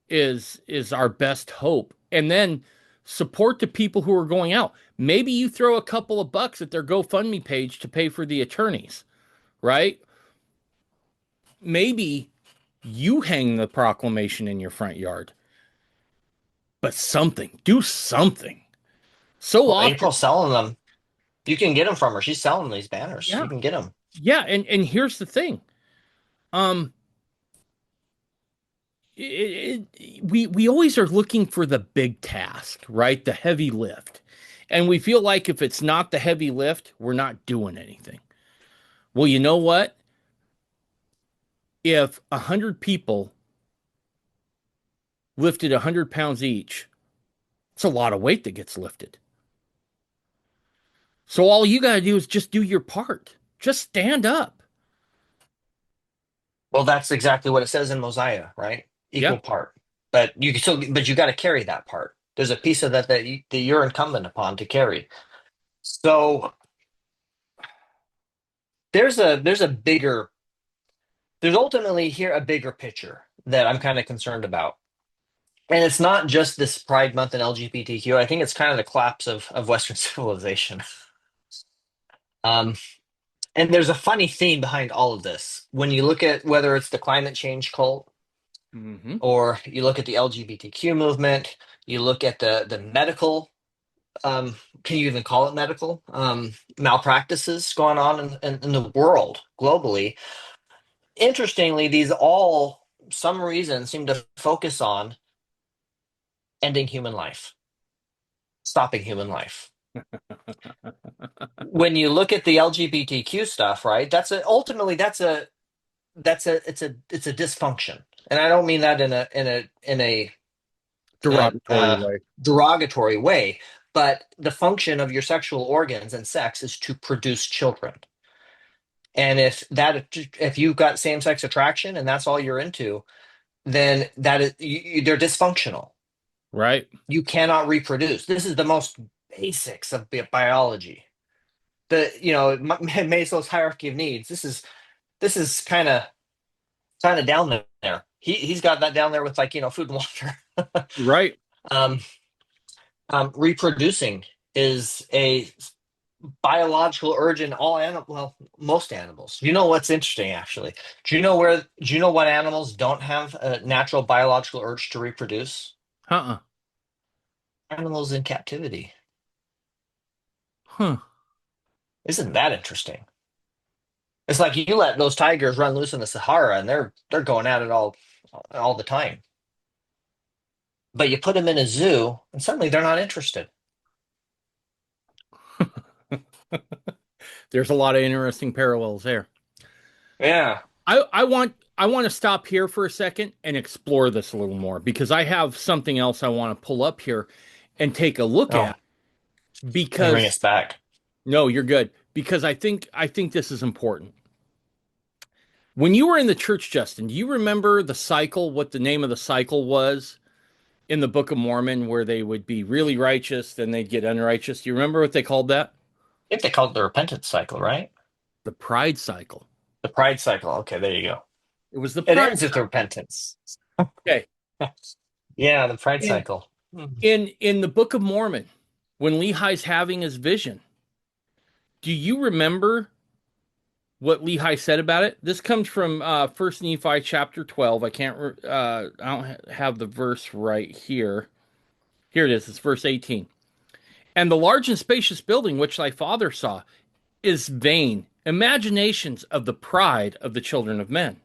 is our best hope. And then support the people who are going out. Maybe you throw a couple of bucks at their GoFundMe page to pay for the attorneys, right? Maybe you hang the proclamation in your front yard, but something, do something. So Well, often, April's selling them. You can get them from her. She's selling these banners. yeah, You can get them. yeah. And here's the thing. Um, we always are looking for the big task, right? The heavy lift. And we feel like if it's not the heavy lift, we're not doing anything. Well, you know what? If 100 people lifted 100 pounds each, it's a lot of weight that gets lifted. So all you got to do is just do your part. Just stand up. Well, that's exactly what it says in Mosiah, right? Yeah. Equal part. But you got to carry that part. There's a piece of that you're incumbent upon to carry. So there's a bigger there's ultimately here a bigger picture that I'm kind of concerned about. And it's not just this Pride Month and LGBTQ. I think it's kind of the collapse of Western civilization. Um, and there's a funny theme behind all of this. When you look at whether it's the climate change cult Mm-hmm. or you look at the LGBTQ movement, you look at the medical, can you even call it medical, malpractices going on in the world globally. Interestingly, these all, some reason, seem to focus on ending human life, stopping human life. When you look at the LGBTQ stuff, right? Ultimately it's a dysfunction, and I don't mean that in a Derogatory way. derogatory way, but the function of your sexual organs and sex is to produce children. And if you've got same-sex attraction and that's all you're into, then they're dysfunctional. Right. You cannot reproduce. This is the most basics of biology. Maslow's hierarchy of needs. This is kind of down there. He's got that down there with, like, food and water. Right. um, Reproducing is a biological urge in all animal, well, most animals. You know what's interesting, actually? Do you know what animals don't have a natural biological urge to reproduce? Uh-uh. Animals in captivity. Huh. Isn't that interesting? It's like you let those tigers run loose in the Sahara, and they're going at it all the time. But you put them in a zoo, and suddenly they're not interested. There's a lot of interesting parallels there. Yeah. I want to stop here for a second and explore this a little more because I have something else I want to pull up here and take a look Oh, at let me bring because us back. no, you're good because I think this is important. When you were in the church, Justin, do you remember the cycle, what the name of the cycle was in the Book of Mormon where they would be really righteous, then they'd get unrighteous? Do you remember what they called that? I think they call it the repentance cycle, right? The pride cycle. The pride cycle. Okay, there you go. It was the It pride ends with cycle. repentance. Okay. Yeah, the pride In cycle. Mhm. in the Book of Mormon, when Lehi's having his vision, do you remember what Lehi said about it? This comes from First Nephi chapter 12. I don't have the verse right here. Here it is. It's verse 18. And the large and spacious building which thy father saw is vain imaginations of the pride of the children of men.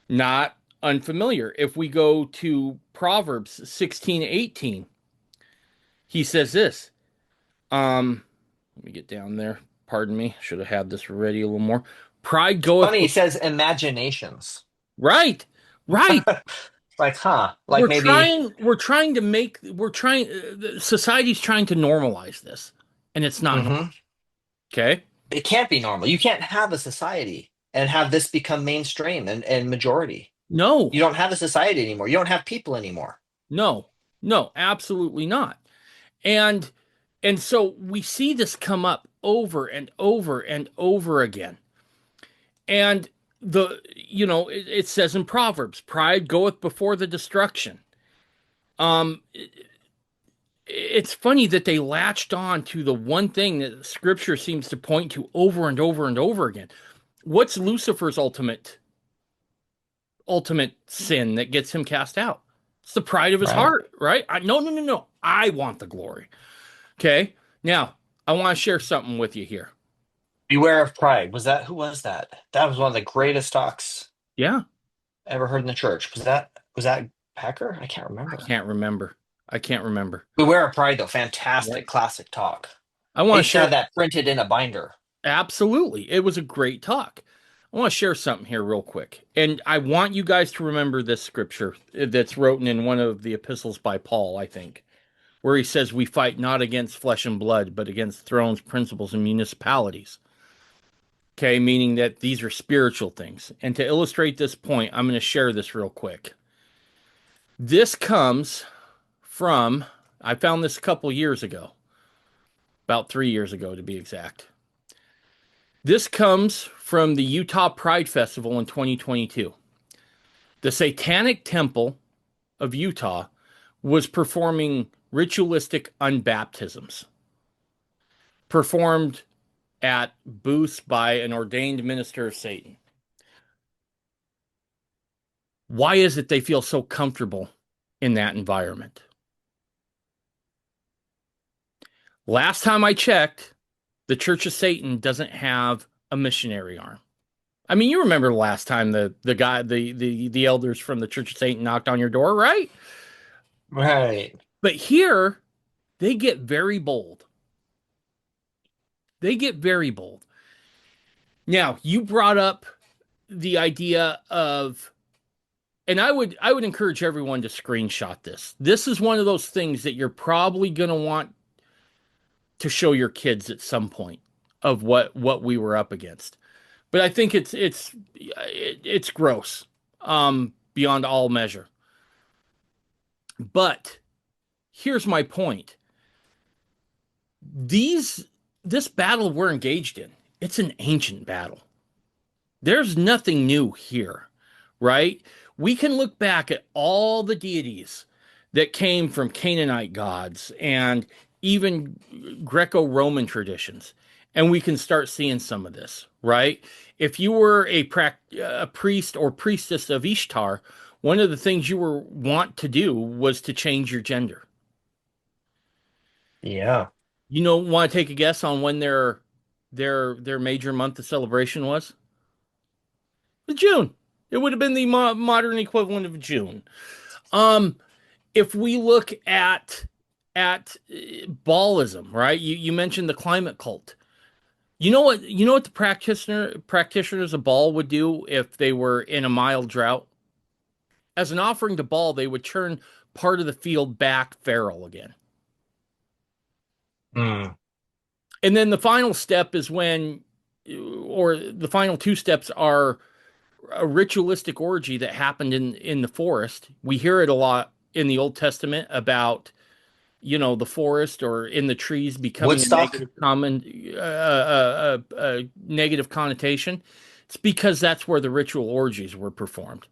Not unfamiliar. If we go to Proverbs 16:18, he says this. Let me get down there. Pardon me. Should have had this ready a little more. Pride goeth Funny, he before. says imaginations. Right. Right. Like, huh? Like We're maybe trying we're trying to make we're trying society's trying to normalize this and it's not normal. hmm Okay? it can't be normal. You can't have a society and have this become mainstream and majority. No. You don't have a society anymore. You don't have people anymore. No. No, absolutely not. And and so we see this come up over and over and over again. And it says in Proverbs, pride goeth before the destruction. Um, it's funny that they latched on to the one thing that Scripture seems to point to over and over and over again. What's Lucifer's ultimate sin that gets him cast out? It's the pride of his Right. heart, right? No, no, no, no. I want the glory. Okay. Now, I want to share something with you here. Beware of pride. Who was that? That was one of the greatest talks Yeah, ever heard in the church. Was that Packer? I can't I remember. can't remember. I can't remember. Beware of pride though. Yeah. Fantastic classic talk. I I want to used to have share. that printed in a binder. Absolutely. It was a great talk. I want to share something here real quick. And I want you guys to remember this scripture that's written in one of the epistles by Paul, I think, where he says, we fight not against flesh and blood, but against thrones, principles, and municipalities. Okay, meaning that these are spiritual things. And to illustrate this point, I'm going to share this real quick. This comes from, I found this a couple years ago, about 3 years ago to be exact. This comes from the Utah Pride Festival in 2022. The Satanic Temple of Utah was performing ritualistic unbaptisms, performed at booths by an ordained minister of Satan. Why is it they feel so comfortable in that environment? Last time I checked, the Church of Satan doesn't have a missionary arm. I mean, you remember the last time the elders from the Church of Satan knocked on your door, right? Right. But here they get very bold. They get very bold. Now, you brought up the idea of, and I would encourage everyone to screenshot this. This is one of those things that you're probably going to want to show your kids at some point of what we were up against. But I think it's gross, beyond all measure. But here's my point: these this battle we're engaged in, it's an ancient battle. There's nothing new here, right? We can look back at all the deities that came from Canaanite gods and even Greco-Roman traditions. And we can start seeing some of this, right? If you were a priest or priestess of Ishtar, one of the things you were want to do was to change your gender. Yeah. You know, want to take a guess on when their major month of celebration was? June. It would have been the modern equivalent of June. Um, if we look at ballism, right? You mentioned the climate cult. You know what the practitioners of Baal would do if they were in a mild drought? As an offering to Baal, they would turn part of the field back feral again. Mm. And then the final step is when, or the final two steps are a ritualistic orgy that happened in the forest. We hear it a lot in the Old Testament about the forest or in the trees becoming a Woodstock. negative connotation. It's because that's where the ritual orgies were performed.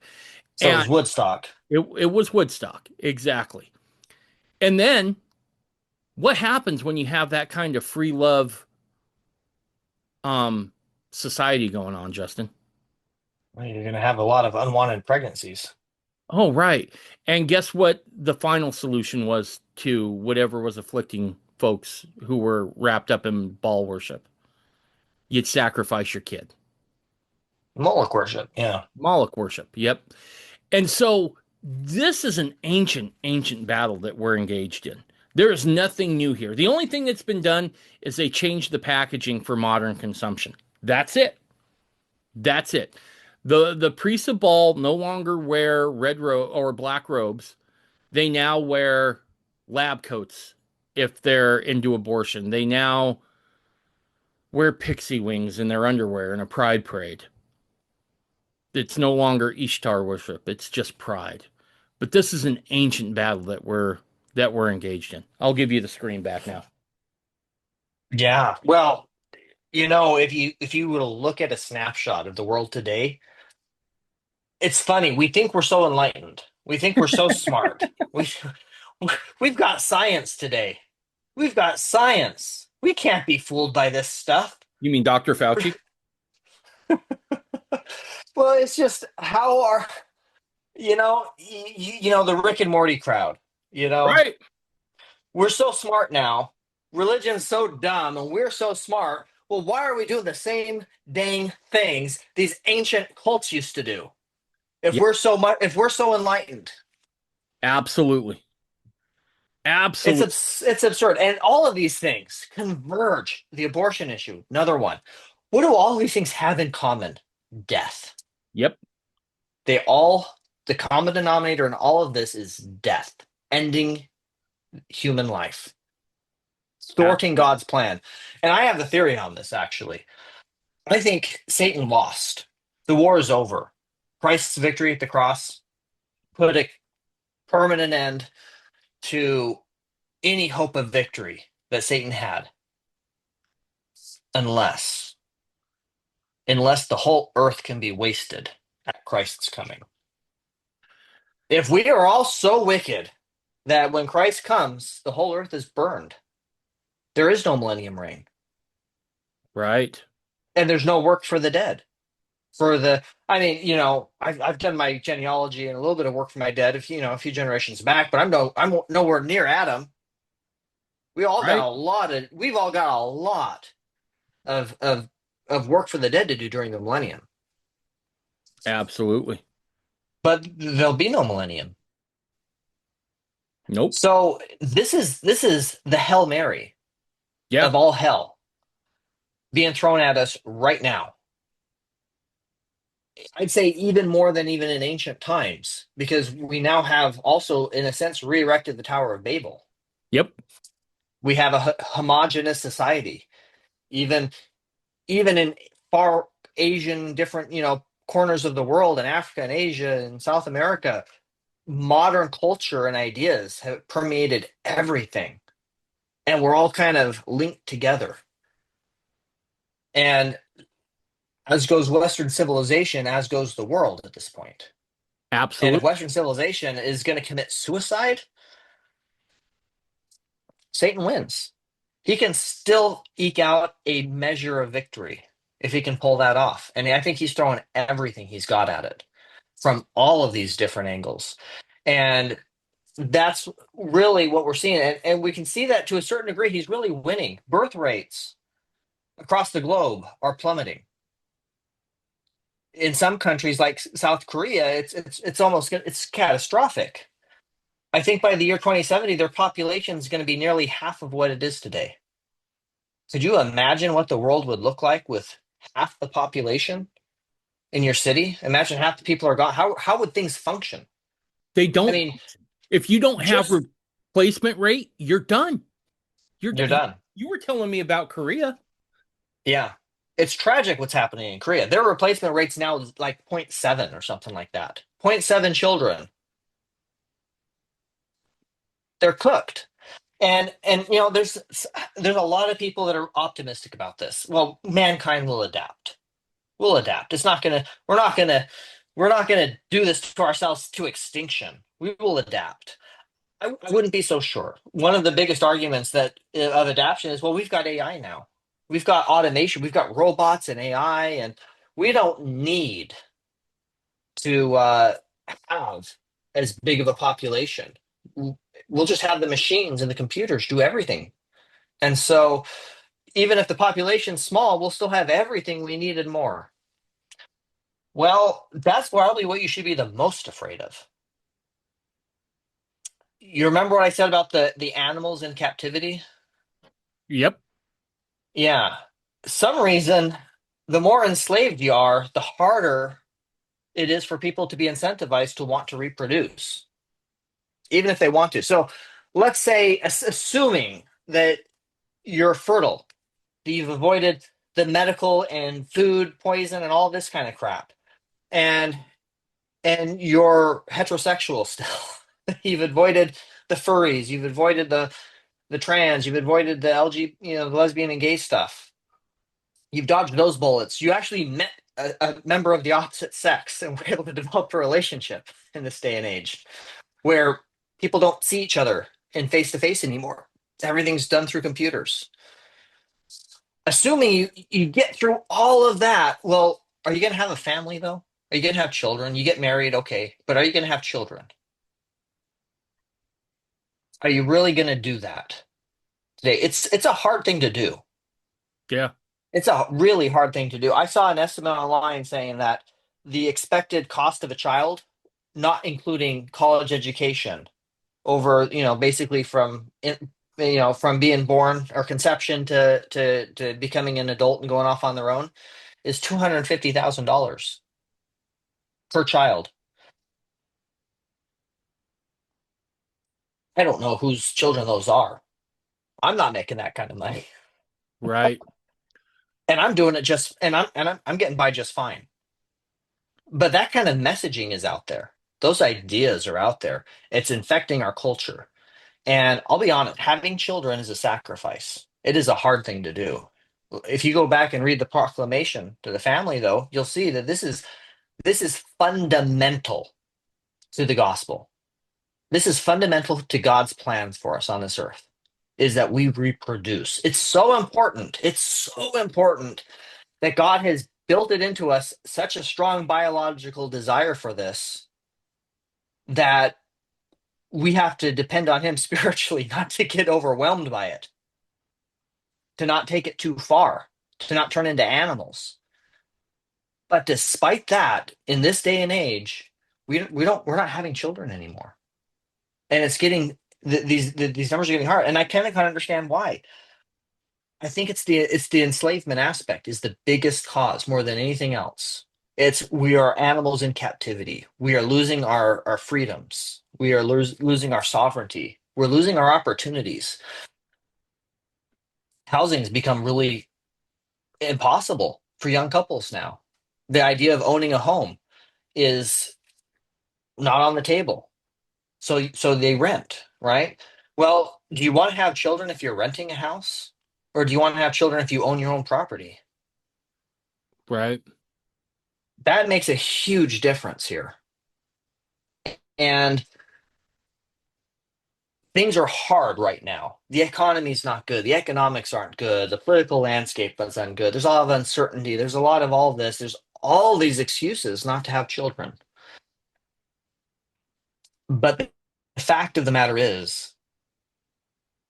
So it And was Woodstock. it was Woodstock, exactly. And then what happens when you have that kind of free love um society going on, Justin? Well, you're going to have a lot of unwanted pregnancies. Oh, right. And guess what the final solution was to whatever was afflicting folks who were wrapped up in Baal worship? You'd sacrifice your kid. Moloch worship. Yeah. Moloch worship. Yep. And so this is an ancient, ancient battle that we're engaged in. There is nothing new here. The only thing that's been done is they changed the packaging for modern consumption. That's it. That's it. The priests of Baal no longer wear red or black robes. They now wear lab coats if they're into abortion. They now wear pixie wings in their underwear in a pride parade. It's no longer Ishtar worship. It's just pride. But this is an ancient battle that we're engaged in. I'll give you the screen back now. Yeah. Well, if you were to look at a snapshot of the world today, it's funny. We think we're so enlightened. We think we're so smart. We've got science today. We've got science. We can't be fooled by this stuff. You mean Dr. Fauci? Well, it's just how are the Rick and Morty crowd. You know, Right. we're so smart now. Religion's so dumb, and we're so smart. Well, why are we doing the same dang things these ancient cults used to do? Yep. If we're so enlightened, Absolutely. Absolutely. it's absurd. And all of these things converge. The abortion issue, another one. What do all these things have in common? Death. Yep. They all, the common denominator in all of this is death, ending human life, thwarting Absolutely. God's plan. And I have the theory on this, actually. I think Satan lost. The war is over. Christ's victory at the cross put a permanent end to any hope of victory that Satan had, unless the whole earth can be wasted at Christ's coming. If we are all so wicked that when Christ comes, the whole earth is burned, there is no millennium reign, Right. and there's no work for the dead. I mean, I've done my genealogy and a little bit of work for my dead, a few generations back, but I'm nowhere near Adam. Right. We've all got a lot of work for the dead to do during the millennium. Absolutely. But there'll be no millennium. Nope. So this is the Hail Mary Yeah. of all hell being thrown at us right now. I'd say even more than even in ancient times, because we now have also, in a sense, re-erected the Tower of Babel. Yep. We have a homogenous society, even in far Asian, different corners of the world, in Africa and Asia and South America. Modern culture and ideas have permeated everything, and we're all kind of linked together. And as goes Western civilization, as goes the world at this point. And if Absolutely. Western civilization is going to commit suicide, Satan wins. He can still eke out a measure of victory if he can pull that off. And I think he's throwing everything he's got at it from all of these different angles. And that's really what we're seeing. And we can see that to a certain degree, he's really winning. Birth rates across the globe are plummeting. In some countries like South Korea, it's almost it's catastrophic. I think by the year 2070, their population is going to be nearly half of what it is today. Could you imagine what the world would look like with half the population in your city? Imagine half the people are gone. How would things function? They I don't. mean, If you don't have just replacement rate, you're done. You're you're done. done. You were telling me about Korea. Yeah. It's tragic what's happening in Korea. Their replacement rate's now like zero point 0.7 or something like that. Zero point 0.7 children. They're cooked. And there's a lot of people that are optimistic about this. Well, mankind will adapt. We'll adapt. It's not gonna. We're not gonna do this to ourselves to extinction. We will adapt. I wouldn't be so sure. One of the biggest arguments that of adaptation is, well, we've got AI now. We've got automation. We've got robots and AI, and we don't need to have as big of a population. We'll just have the machines and the computers do everything. And so, even if the population's small, we'll still have everything we need and more. Well, that's probably what you should be the most afraid of. You remember what I said about the animals in captivity? Yep. Yeah. Some reason, the more enslaved you are, the harder it is for people to be incentivized to want to reproduce, even if they want to. So let's say, assuming that you're fertile, that you've avoided the medical and food poison and all this kind of crap, and you're heterosexual still. You've avoided the furries, you've avoided the trans, you've avoided the LG, the lesbian and gay stuff. You've dodged those bullets. You actually met a member of the opposite sex and were able to develop a relationship in this day and age where people don't see each other in face to face anymore. Everything's done through computers. Assuming you get through all of that, well, are you going to have a family though? Are you going to have children? You get married, okay, but are you going to have children? Are you really going to do that today? It's a hard thing to do. Yeah. It's a really hard thing to do. I saw an estimate online saying that the expected cost of a child, not including college education, over, basically from being born or conception to becoming an adult and going off on their own, is $250,000 per child. I don't know whose children those are. I'm not making that kind of money, Right. and I'm doing it just, and I'm getting by just fine. But that kind of messaging is out there. Those ideas are out there. It's infecting our culture. And I'll be honest, having children is a sacrifice. It is a hard thing to do. If you go back and read the proclamation to the family, though, you'll see that this is fundamental to the gospel. This is fundamental to God's plans for us on this earth, is that we reproduce. It's so important. It's so important that God has built it into us such a strong biological desire for this that we have to depend on Him spiritually not to get overwhelmed by it, to not take it too far, to not turn into animals. But despite that, in this day and age, we're not having children anymore, and it's getting these numbers are getting hard, and I kind of understand why. I think it's the enslavement aspect is the biggest cause more than anything else. It's we are animals in captivity. We are losing our freedoms. We are losing our sovereignty. We're losing our opportunities. Housing has become really impossible for young couples now. The idea of owning a home is not on the table. So they rent, right? Well, do you want to have children if you're renting a house? Or do you want to have children if you own your own property? Right. That makes a huge difference here. And things are hard right now. The economy's not good. The economics aren't good. The political landscape isn't good. There's a lot of uncertainty. There's a lot of all this. There's all these excuses not to have children. But the fact of the matter is,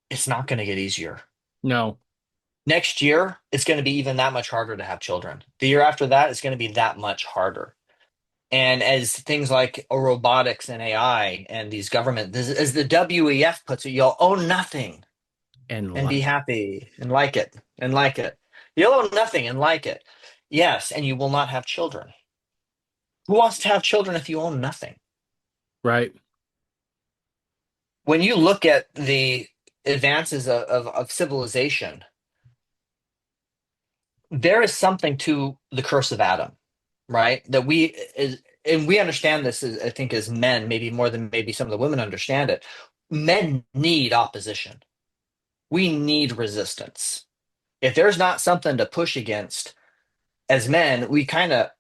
it's not going to get easier. No. Next year, it's going to be even that much harder to have children. The year after that, it's going to be that much harder. And as things like robotics and AI and these government, as the WEF puts it, you'll own nothing And and be like, happy and like it and like it. You'll own nothing and like it. Yes, and you will not have children. Who wants to have children if you own nothing? right. When you look at the advances of civilization, there is something to the curse of Adam, right? That we is, and we understand this as, I think, as men, maybe more than maybe some of the women understand it. Men need opposition. We need resistance. If there's not something to push against as men, we kind of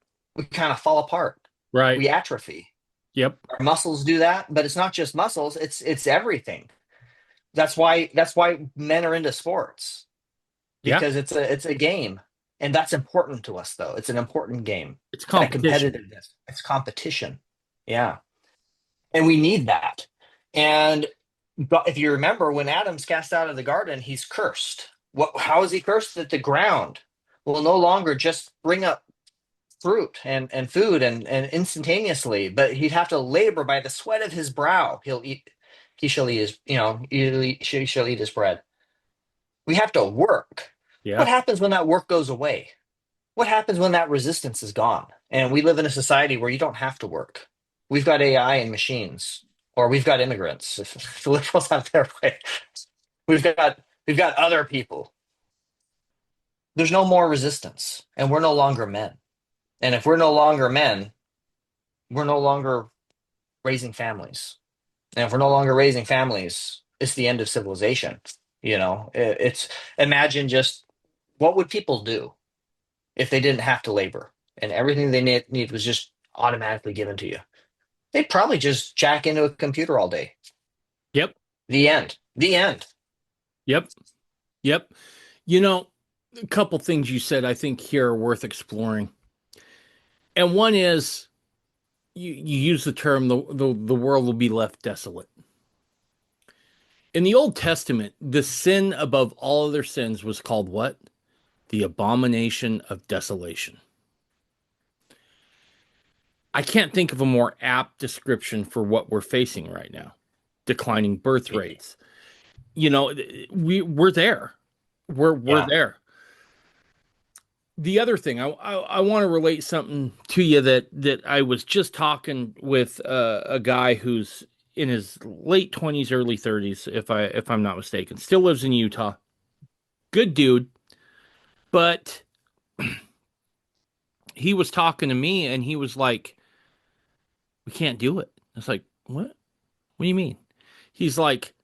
fall apart. Right. We atrophy. Yep. Our muscles do that, but it's not just muscles, it's everything. That's why men are into sports Yeah. because it's a game. And that's important to us though. It's an important game. It's That competition. competitiveness. It's competition. Yeah. And we need that. And but if you remember when Adam's cast out of the garden, he's cursed. How is he cursed? That the ground will no longer just bring up fruit and food and instantaneously, but he'd have to labor by the sweat of his brow. He shall eat his, she shall eat his bread. We have to work. What Yeah. happens when that work goes away? What happens when that resistance is gone? And we live in a society where you don't have to work. We've got AI and machines, or we've got immigrants. If the liberals have their way, we've got we've got other people. There's no more resistance, and we're no longer men. And if we're no longer men, we're no longer raising families. And if we're no longer raising families, it's the end of civilization. It's imagine just what would people do if they didn't have to labor and everything they need was just automatically given to you. They'd probably just jack into a computer all day. Yep. The end. The end. Yep. Yep. You know, a couple things you said I think here are worth exploring. And one is you use the term the world will be left desolate. In the Old Testament, the sin above all other sins was called what? The abomination of desolation. I can't think of a more apt description for what we're facing right now. Declining birth rates. You know, we're there. We're Yeah. there. The other thing I want to relate something to you that I was just talking with a guy who's in his late 20s, early 30s, if I'm not mistaken, still lives in Utah. Good dude, but he was talking to me and he was like, "We can't do it." I was like, "What? What do you mean?" He's like,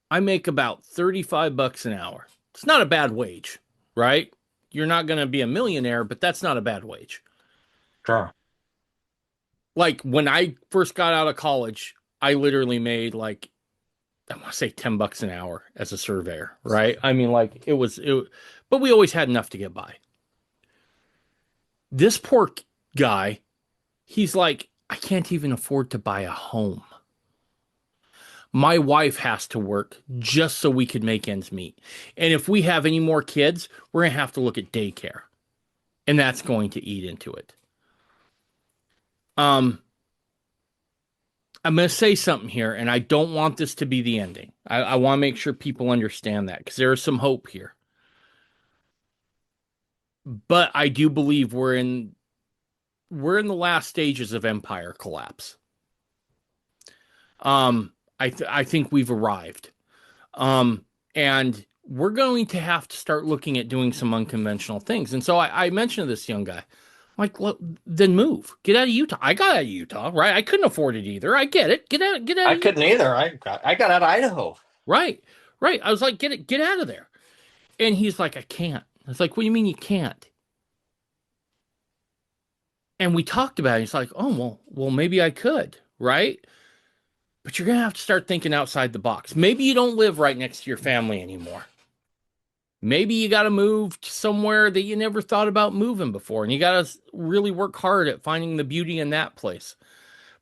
"I make about 35 bucks an hour. It's not a bad wage, right? You're not going to be a millionaire, but that's not a bad wage." Sure. Like when I first got out of college, I literally made like I want to say 10 bucks an hour as a surveyor, right? I mean like but we always had enough to get by. This poor guy, he's like I can't even afford to buy a home. My wife has to work just so we could make ends meet. And if we have any more kids, we're going to have to look at daycare. And that's going to eat into it. Um I'm going to say something here, and I don't want this to be the ending. I want to make sure people understand that because there is some hope here. But I do believe we're in the last stages of empire collapse. I think we've arrived, and we're going to have to start looking at doing some unconventional things. And so I mentioned to this young guy, like, well, then move, get out of Utah. I got out of Utah, right? I couldn't afford it either. I get it. Get out I of Utah. couldn't either. I got out of Idaho. Right, right. I was like, get out of there. And he's like, I can't. I was like, what do you mean you can't? And we talked about it. He's like, oh, well, maybe I could, right? But you're going to have to start thinking outside the box. Maybe you don't live right next to your family anymore. Maybe you got to move to somewhere that you never thought about moving before, and you got to really work hard at finding the beauty in that place.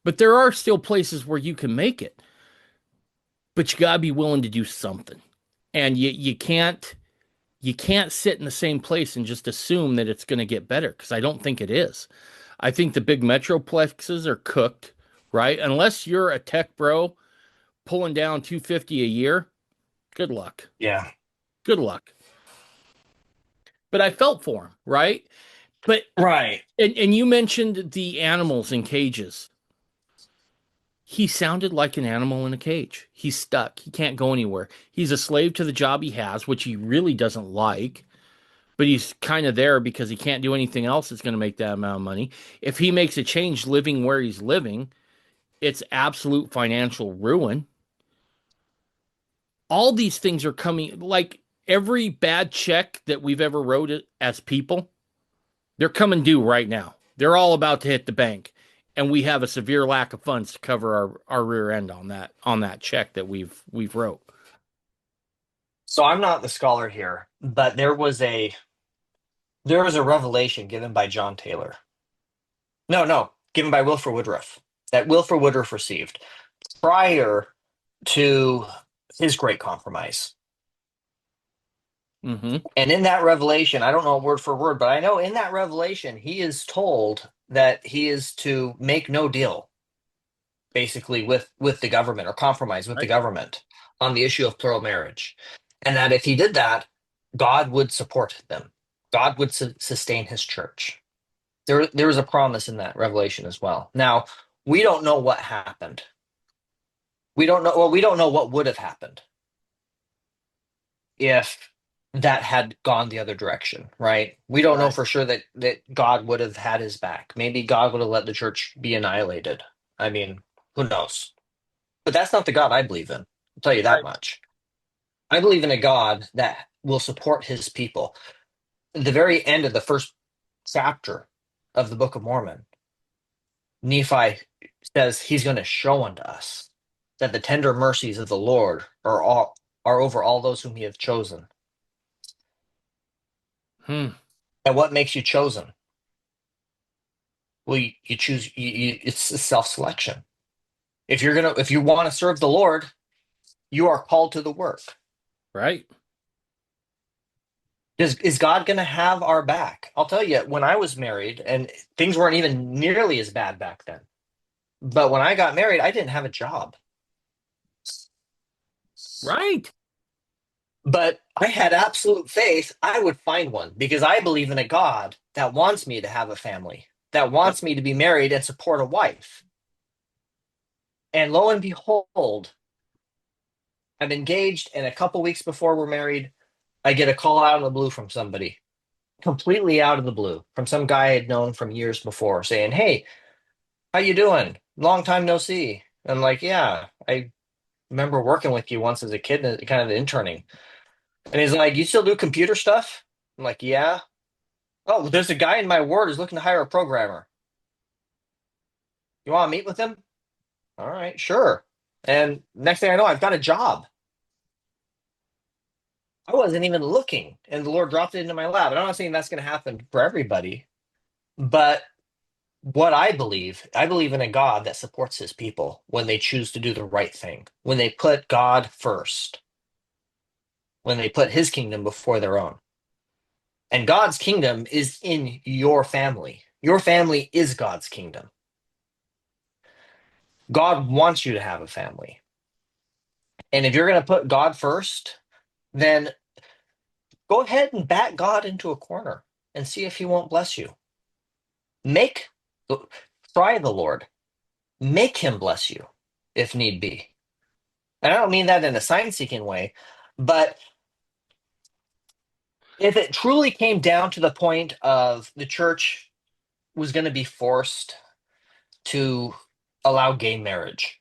But there are still places where you can make it, but you got to be willing to do something. And you can't sit in the same place and just assume that it's going to get better, because I don't think it is. I think the big metroplexes are cooked, right? Unless you're a tech bro pulling down 250 a year, good luck. Yeah. Good luck. But I felt for him, right? But Right. and you mentioned the animals in cages. He sounded like an animal in a cage. He's stuck. He can't go anywhere. He's a slave to the job he has, which he really doesn't like, but he's kind of there because he can't do anything else that's going to make that amount of money. If he makes a change living where he's living, it's absolute financial ruin. All these things are coming, like every bad check that we've ever wrote as people, they're coming due right now. They're all about to hit the bank. And we have a severe lack of funds to cover our rear end on that check that we've wrote. So I'm not the scholar here, but there was a revelation given by John Taylor. No, no, given by Wilford Woodruff, that Wilford Woodruff received prior to his great compromise. Mm-hmm. And in that revelation, I don't know word for word, but I know in that revelation, he is told that he is to make no deal, basically, with the government or compromise with the Right. government on the issue of plural marriage. And that if he did that, God would support them. God would sustain his church. There was a promise in that revelation as well. Now, we don't know what happened. We don't know, well, we don't know what would have happened if that had gone the other direction, right? We don't know Right. for sure that God would have had his back. Maybe God would have let the church be annihilated. I mean, who knows? But that's not the God I believe in. I'll tell you that Right. much. I believe in a God that will support his people. At the very end of the first chapter of the Book of Mormon, Nephi says he's going to show unto us that the tender mercies of the Lord are over all those whom he hath chosen. Hmm. And what makes you chosen? Well, you choose. It's a self-selection. If you want to serve the Lord, you are called to the work. Right. Is God going to have our back? I'll tell you, when I was married, and things weren't even nearly as bad back then, but when I got married, I didn't have a job. Right. But I had absolute faith I would find one because I believe in a God that wants me to have a family, that Yep. wants me to be married and support a wife. And lo and behold, I'm engaged, and a couple weeks before we're married, I get a call out of the blue from somebody, completely out of the blue, from some guy I had known from years before, saying, "Hey, how you doing? Long time no see." I'm like, "Yeah, I remember working with you once as a kid, kind of interning." And he's like, "You still do computer stuff?" I'm like, "Yeah." "Oh, well, there's a guy in my ward who's looking to hire a programmer. You want to meet with him?" "All right, sure." And next thing I know, I've got a job. I wasn't even looking, and the Lord dropped it into my lap. And I'm not saying that's going to happen for everybody, but what I believe in a God that supports his people when they choose to do the right thing, when they put God first, when they put his kingdom before their own. And God's kingdom is in your family. Your family is God's kingdom. God wants you to have a family. And if you're going to put God first, then go ahead and back God into a corner and see if he won't bless you. Make Try the Lord. Make him bless you if need be. And I don't mean that in a sign-seeking way, but if it truly came down to the point of the church was going to be forced to allow gay marriage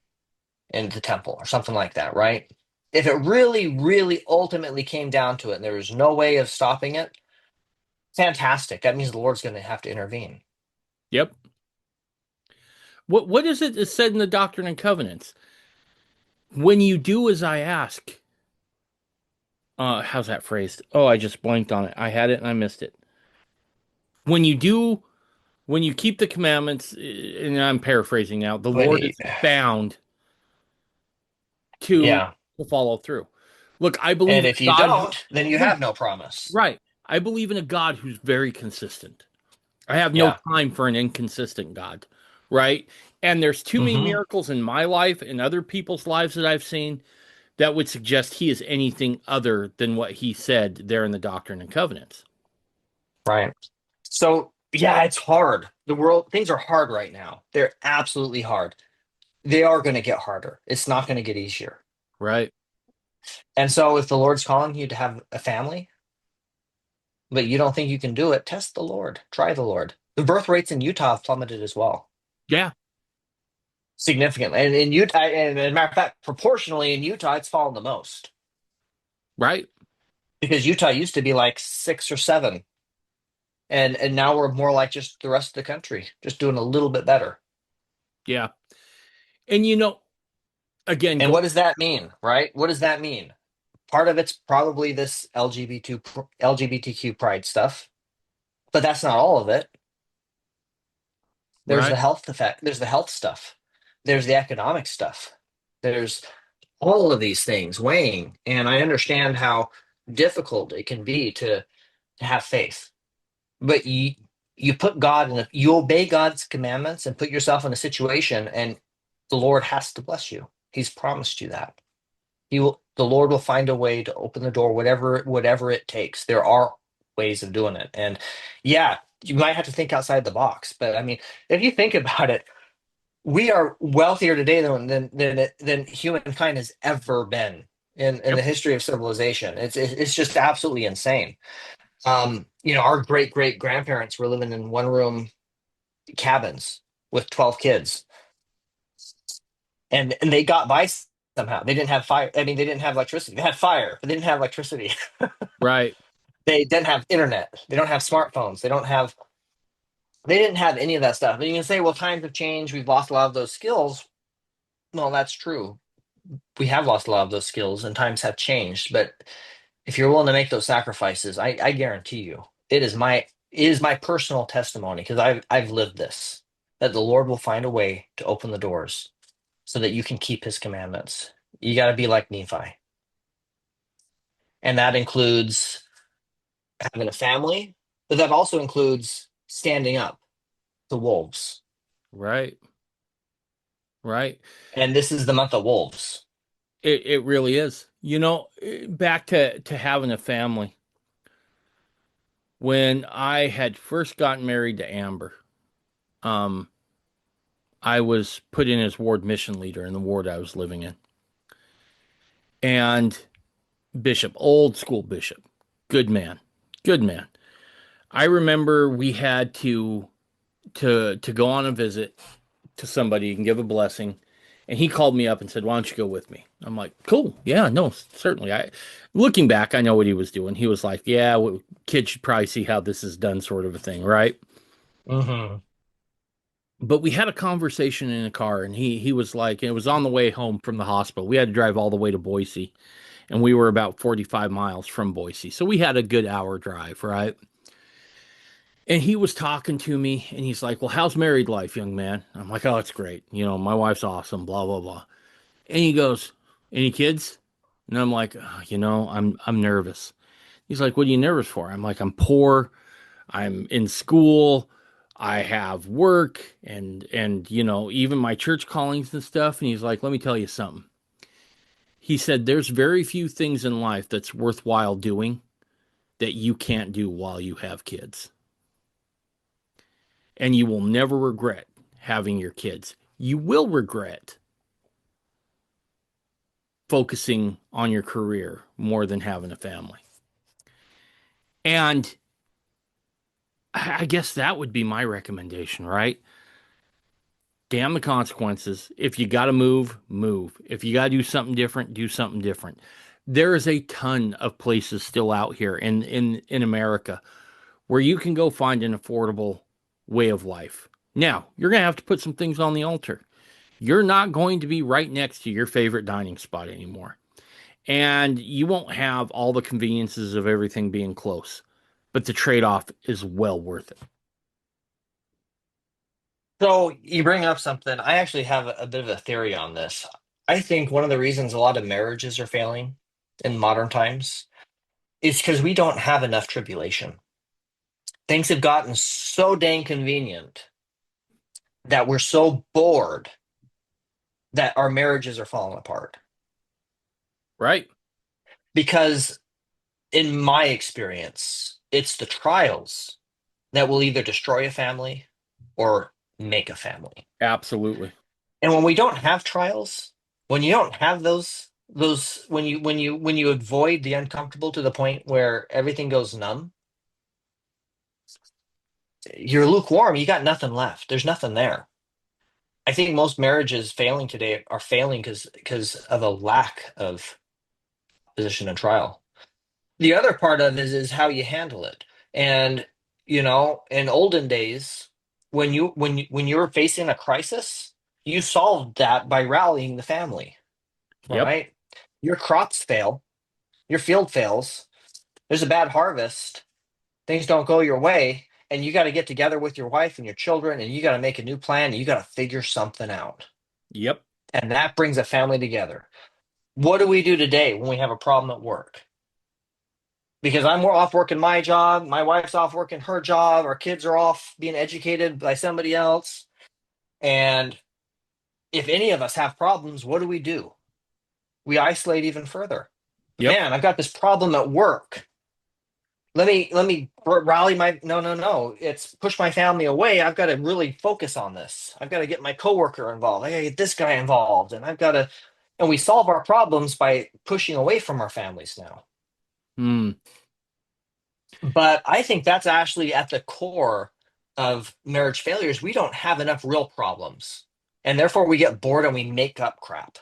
in the temple or something like that, right? If it really, really ultimately came down to it and there was no way of stopping it, fantastic. That means the Lord's going to have to intervene. Yep. What is it that's said in the Doctrine and Covenants? When you do as I ask, how's that phrased? Oh, I just blanked on it. I had it and I missed it. When you do, when you keep the commandments, and I'm paraphrasing now, the When Lord he, is bound to yeah. follow through. Look, I believe And in if a you God don't, then you yeah, have no promise. right. I believe in a God who's very consistent. I have no Yeah. time for an inconsistent God, right? And there's too many Hmm. miracles in my life and other people's lives that I've seen that would suggest he is anything other than what he said there in the Doctrine and Covenants. Right. So, yeah, it's hard. The world, things are hard right now. They're absolutely hard. They are going to get harder. It's not going to get easier. Right. And so, if the Lord's calling you to have a family, but you don't think you can do it, test the Lord. Try the Lord. The birth rates in Utah have plummeted as well, Yeah. significantly. And in Utah, and as a matter of fact, proportionally in Utah, it's fallen the most Right. because Utah used to be like 6 or 7, and now we're more like just the rest of the country, just doing a little bit better. Yeah. And again, And go what does that mean, right? What does that mean? Part of it's probably this LGBTQ pride stuff, but that's not all of it. There's the right. health effect. There's the health stuff. There's the economic stuff. There's all of these things weighing, and I understand how difficult it can be to have faith. But you put God in you obey God's commandments and put yourself in a situation, and the Lord has to bless you. He's promised you that. The Lord will find a way to open the door, whatever it takes. There are ways of doing it. And yeah, you might have to think outside the box. But I mean, if you think about it, we are wealthier today than humankind has ever been in Yep. the history of civilization. It's just absolutely insane. Our great grandparents were living in one room cabins with 12 kids, and they got by somehow. They didn't have fire. I mean, they didn't have electricity. They had fire, but they didn't have electricity. Right. They didn't have internet. They don't have smartphones. They didn't have any of that stuff. And you can say, well, times have changed. We've lost a lot of those skills. Well, that's true. We have lost a lot of those skills and times have changed. But if you're willing to make those sacrifices, I guarantee you, it is my personal testimony because I've lived this, that the Lord will find a way to open the doors so that you can keep his commandments. You got to be like Nephi. And that includes having a family, but that also includes standing up to wolves. Right. Right. And this is the month of wolves. It really is. Back to having a family. When I had first gotten married to Amber, um, I was put in as ward mission leader in the ward I was living in. And Bishop, old school bishop, good man, good man. I remember we had to go on a visit to somebody and give a blessing, and he called me up and said, "Why don't you go with me?" I'm like, "Cool, yeah, no, certainly." Looking back, I know what he was doing. He was like, "Yeah, kids should probably see how this is done," sort of a thing, right? Hmm. But we had a conversation in a car, and he was like, and it was on the way home from the hospital. We had to drive all the way to Boise, and we were about 45 miles from Boise, so we had a good hour drive, right? And he was talking to me, and he's like, "Well, how's married life, young man?" I'm like, "Oh, it's great. My wife's awesome, blah blah blah." And he goes, "Any kids?" And I'm like, I'm nervous." He's like, "What are you nervous for?" I'm like, "I'm poor. I'm in school. I have work and even my church callings and stuff." And he's like, "Let me tell you something." He said, "There's very few things in life that's worthwhile doing that you can't do while you have kids. And you will never regret having your kids. You will regret focusing on your career more than having a family." And I guess that would be my recommendation, right? Damn the consequences. If you got to move, move. If you got to do something different, do something different. There is a ton of places still out here in America where you can go find an affordable way of life. Now, you're going to have to put some things on the altar. you're not going to be right next to your favorite dining spot anymore. And you won't have all the conveniences of everything being close, but the trade-off is well worth it. So you bring up something. I actually have a bit of a theory on this. I think one of the reasons a lot of marriages are failing in modern times is because we don't have enough tribulation. Things have gotten so dang convenient that we're so bored that our marriages are falling apart. Right? Because in my experience, it's the trials that will either destroy a family or make a family. Absolutely. And when we don't have trials, when you don't have those when you avoid the uncomfortable to the point where everything goes numb, you're lukewarm, you got nothing left. There's nothing there. I think most marriages failing today are failing because of a lack of position and trial. The other part of it is how you handle it. And in olden days, when you were facing a crisis, you solved that by rallying the family, Yep. right? Your crops fail, your field fails, there's a bad harvest, things don't go your way, and you got to get together with your wife and your children, and you got to make a new plan, and you got to figure something out. Yep. And that brings a family together. What do we do today when we have a problem at work? Because I'm off working my job, my wife's off working her job, our kids are off being educated by somebody else. And if any of us have problems, what do? We isolate even further. Yep. Man, I've got this problem at work. Let me rally my no. It's push my family away. I've got to really focus on this. I've got to get my coworker involved. I got to get this guy involved, and I've got to. And we solve our problems by pushing away from our families now. Hmm. But I think that's actually at the core of marriage failures. We don't have enough real problems. And therefore we get bored and we make up crap.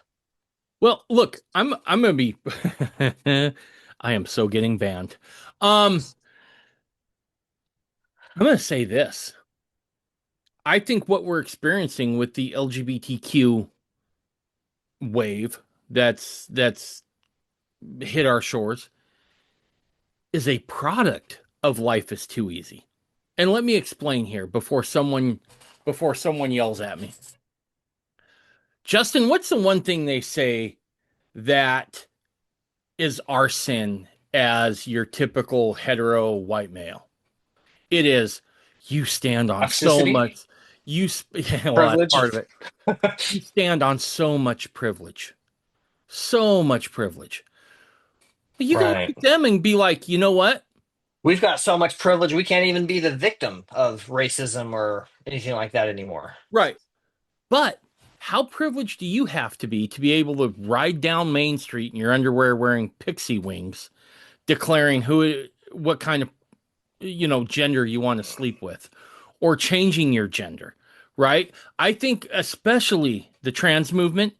Well, look, I'm gonna be I am so getting banned. Um, I'm gonna say this. I think what we're experiencing with the LGBTQ wave that's hit our shores is a product of life is too easy. And let me explain here before someone yells at me. Justin, what's the one thing they say that is our sin as your typical hetero white male? It is you stand on so Toxicity, much yeah, well, that's privilege. part of it. You stand on so much privilege. So much privilege. But you can look Right. at them and be like, you know what? We've got so much privilege, we can't even be the victim of racism or anything like that anymore. Right. But how privileged do you have to be able to ride down Main Street in your underwear wearing pixie wings, declaring what kind of, gender you want to sleep with, or changing your gender, right? I think especially the trans movement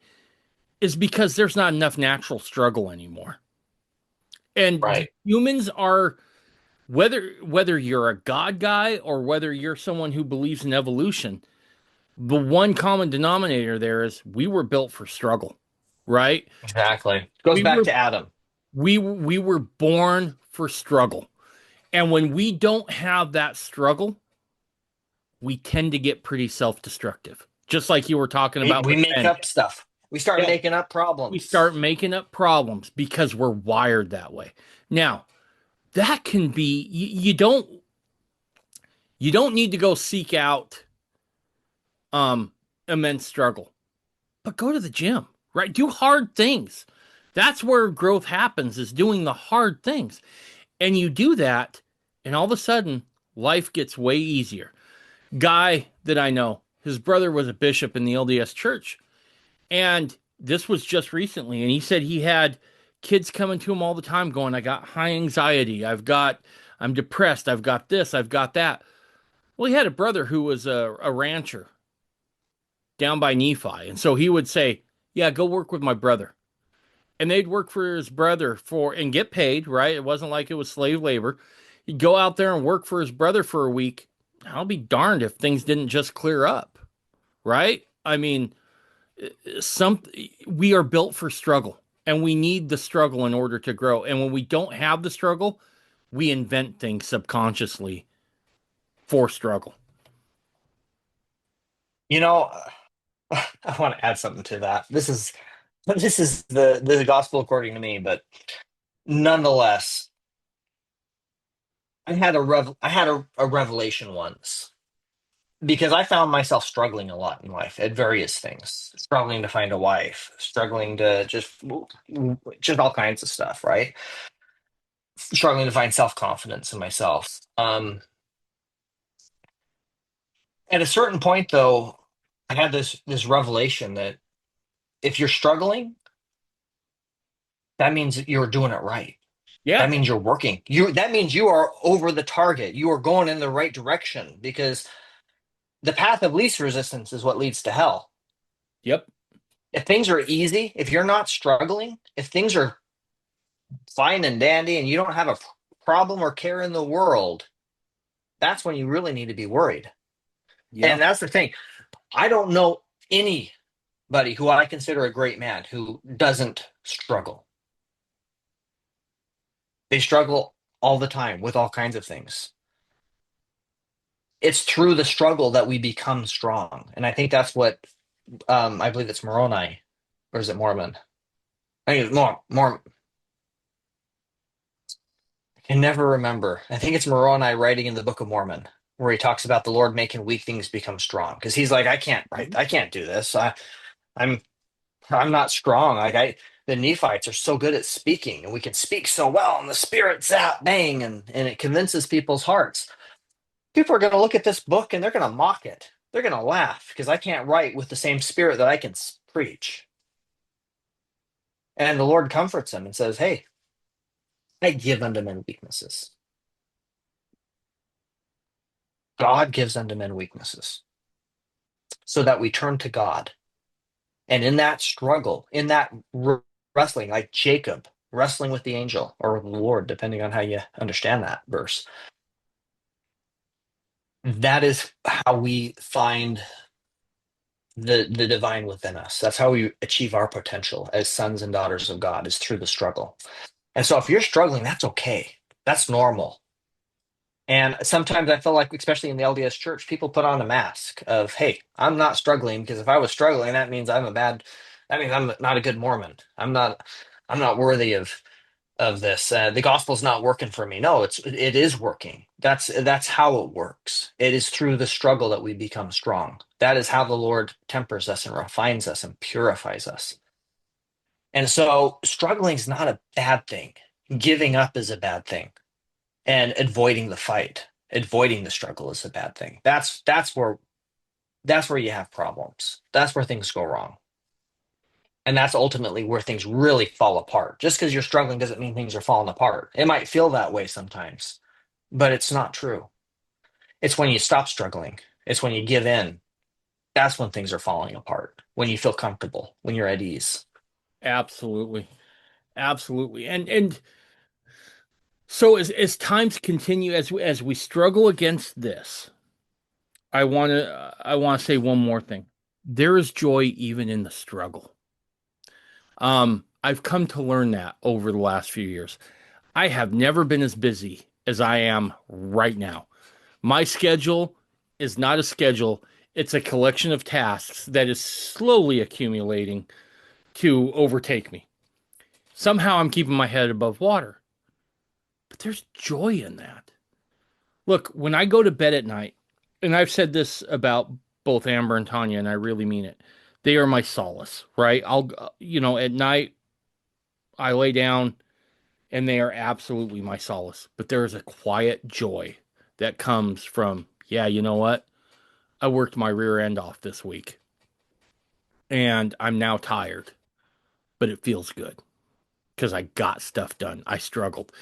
is because there's not enough natural struggle anymore. And Right. humans are whether you're a god guy or whether you're someone who believes in evolution, the one common denominator there is we were built for struggle, right? Exactly. Goes We back were to Adam. we were born for struggle. And when we don't have that struggle, we tend to get pretty self-destructive. Just like you were talking about We with make men. up stuff. We start Yeah, making up we problems. start making up problems because we're wired that way. Now, that can be you don't need to go seek out um immense struggle, but go to the gym, right? Do hard things. That's where growth happens, is doing the hard things. And you do that, and all of a sudden, life gets way easier. Guy that I know, his brother was a bishop in the LDS Church, and this was just recently, and he said he had kids coming to him all the time going, I got high anxiety, I'm depressed, I've got this, I've got that. Well, he had a brother who was a rancher down by Nephi. And so he would say, yeah, go work with my brother. And they'd work for his brother and get paid, right? It wasn't like it was slave labor. He'd go out there and work for his brother for a week. I'll be darned if things didn't just clear up, right? I mean, some we are built for struggle, and we need the struggle in order to grow. And when we don't have the struggle, we invent things subconsciously for struggle. You know, I want to add something to that. This is the gospel according to me, but nonetheless, I had a revelation once because I found myself struggling a lot in life at various things, struggling to find a wife, struggling to just all kinds of stuff, right? Struggling to find self-confidence in myself. At a certain point, though, I had this revelation that if you're struggling, that means that you're doing it right. Yeah. That means you're working. That means you are over the target. You are going in the right direction because the path of least resistance is what leads to hell. Yep. If things are easy, if you're not struggling, if things are fine and dandy and you don't have a problem or care in the world, that's when you really need to be worried. Yeah. And that's the thing. I don't know anybody who I consider a great man who doesn't struggle. They struggle all the time with all kinds of things. It's through the struggle that we become strong. And I think that's what I believe it's Moroni, or is it Mormon? I think it's more. I can never remember. I think it's Moroni writing in the Book of Mormon, where he talks about the Lord making weak things become strong. Because he's like, I can't write, I can't do this. I'm I'm not strong. The Nephites are so good at speaking, and we can speak so well, and the spirit zap bang, and it convinces people's hearts. People are going to look at this book and they're going to mock it. They're going to laugh because I can't write with the same spirit that I can preach. And the Lord comforts him and says, Hey, I give unto men weaknesses. God gives unto men weaknesses so that we turn to God. And in that struggle, in that wrestling, like Jacob wrestling with the angel or with the Lord, depending on how you understand that verse, that is how we find the divine within us. That's how we achieve our potential as sons and daughters of God, is through the struggle. And so if you're struggling, that's okay. That's normal. And sometimes I feel like, especially in the LDS church, people put on a mask of, hey, I'm not struggling because if I was struggling, that means I'm not a good Mormon. I'm not worthy of this. The gospel's not working for me. No, it is working. That's how it works. It is through the struggle that we become strong. That is how the Lord tempers us and refines us and purifies us. And so struggling is not a bad thing. Giving up is a bad thing. And avoiding the fight, avoiding the struggle is a bad thing. That's where you have problems. That's where things go wrong. And that's ultimately where things really fall apart. Just because you're struggling doesn't mean things are falling apart. It might feel that way sometimes, but it's not true. It's when you stop struggling, it's when you give in. That's when things are falling apart. When you feel comfortable, when you're at ease. Absolutely. Absolutely. And so as times continue, as we struggle against this, I want to say one more thing. There is joy even in the struggle. I've come to learn that over the last few years. I have never been as busy as I am right now. My schedule is not a schedule, it's a collection of tasks that is slowly accumulating to overtake me. Somehow I'm keeping my head above water, but there's joy in that. Look, when I go to bed at night, and I've said this about both Amber and Tanya, and I really mean it, they are my solace, right? At night, I lay down and they are absolutely my solace. But there is a quiet joy that comes from, yeah, you know what? I worked my rear end off this week and I'm now tired, but it feels good because I got stuff done. I struggled.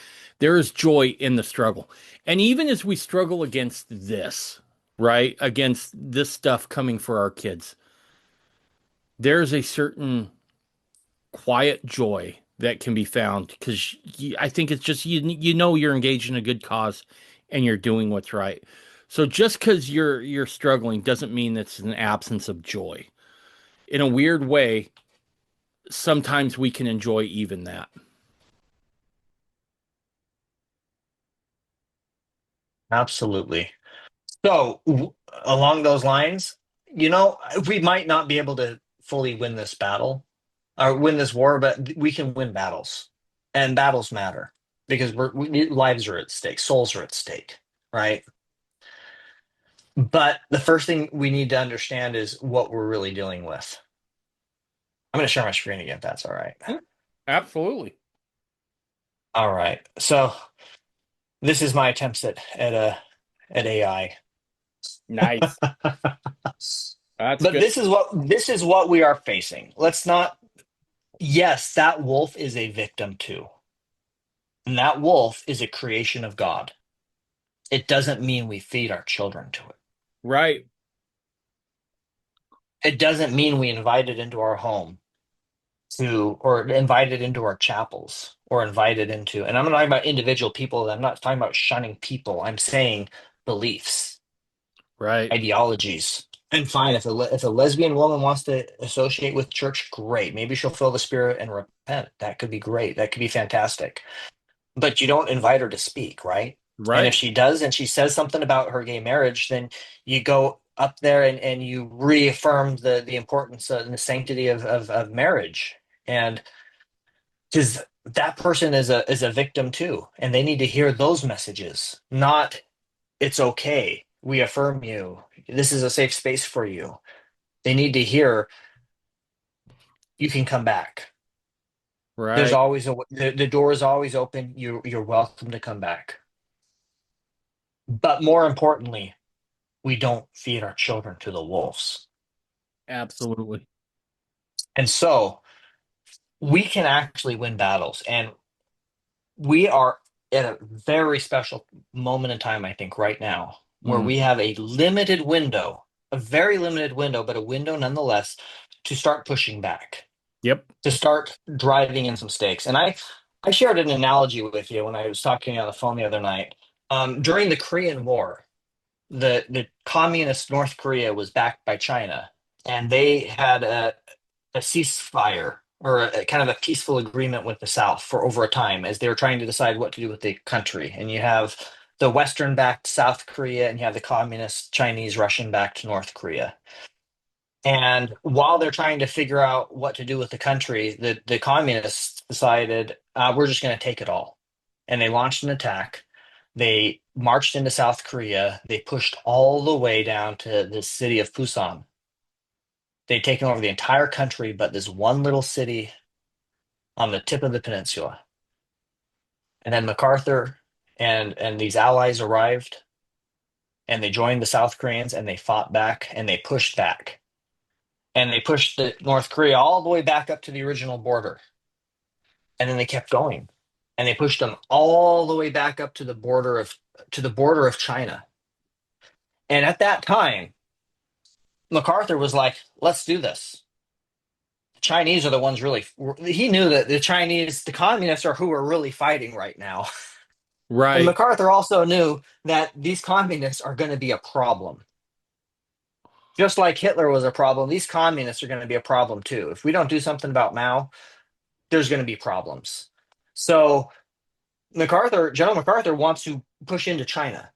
There is joy in the struggle. And even as we struggle against this, right, against this stuff coming for our kids, there's a certain quiet joy that can be found because I think it's just you know you're engaged in a good cause and you're doing what's right. So just because you're struggling doesn't mean it's an absence of joy. in a weird way, sometimes we can enjoy even that. Absolutely. So, along those lines, we might not be able to fully win this battle or win this war, but we can win battles, and battles matter because lives are at stake, souls are at stake, right? But the first thing we need to understand is what we're really dealing with. I'm going to share my screen again, if that's all right. Mm, absolutely. All right. So this is my attempts at AI. Nice. That's But good. this is what we are facing. Let's not. Yes, that wolf is a victim too. And that wolf is a creation of God. It doesn't mean we feed our children to it. Right. It doesn't mean we invite it into our home or invite it into our chapels or invite it into, and I'm not talking about individual people. I'm not talking about shunning people. I'm saying beliefs, Right. ideologies. And fine, if a lesbian woman wants to associate with church, great. Maybe she'll feel the spirit and repent. That could be great. That could be fantastic. But you don't invite her to speak, right? And if Right. she does and she says something about her gay marriage, then you go up there and you reaffirm the importance and the sanctity of marriage. And because that person is a victim too, and they need to hear those messages, not it's okay. We affirm you. This is a safe space for you. They need to hear you can come back. There's Right. always the door is always open. You're welcome to come back. But more importantly, we don't feed our children to the wolves. Absolutely. And so we can actually win battles. And we are at a very special moment in time, I think, right now, where Mm. we have a limited window, a very limited window, but a window nonetheless, to start pushing back, Yep. to start driving in some stakes. And I shared an analogy with you when I was talking on the phone the other night. During the Korean War, the communist North Korea was backed by China, and they had a ceasefire or kind of a peaceful agreement with the South for over a time as they were trying to decide what to do with the country. And you have the Western backed South Korea, and you have the communist Chinese Russian backed North Korea. And while they're trying to figure out what to do with the country, the communists decided we're just going to take it all. And they launched an attack. They marched into South Korea. They pushed all the way down to the city of Busan. They'd taken over the entire country, but this one little city on the tip of the peninsula. And then MacArthur and these allies arrived, and they joined the South Koreans, and they fought back and they pushed back. And they pushed the North Korea all the way back up to the original border. And then they kept going. And they pushed them all the way back up to the border of China. And at that time, MacArthur was like, let's do this. The Chinese are the ones really, he knew that the communists are who are really fighting right now. And Right. MacArthur also knew that these communists are going to be a problem. Just like Hitler was a problem, these communists are going to be a problem too. If we don't do something about Mao, there's going to be problems. So General MacArthur wants to push into China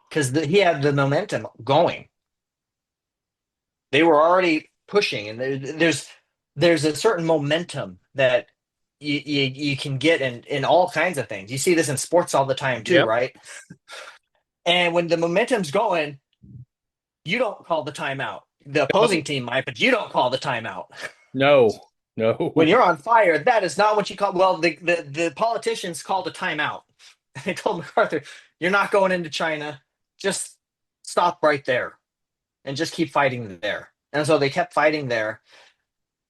because he had the momentum going. They were already pushing, and there's a certain momentum that you can get in all kinds of things. You see this in sports all the time too, Yep. right? And when the momentum's going, you don't call the timeout. The No. opposing team might, but you don't call the timeout. No. No. When you're on fire, that is not what you call. Well, the politicians called a timeout. They told MacArthur, "You're not going into China. Just stop right there and just keep fighting there." And so they kept fighting there,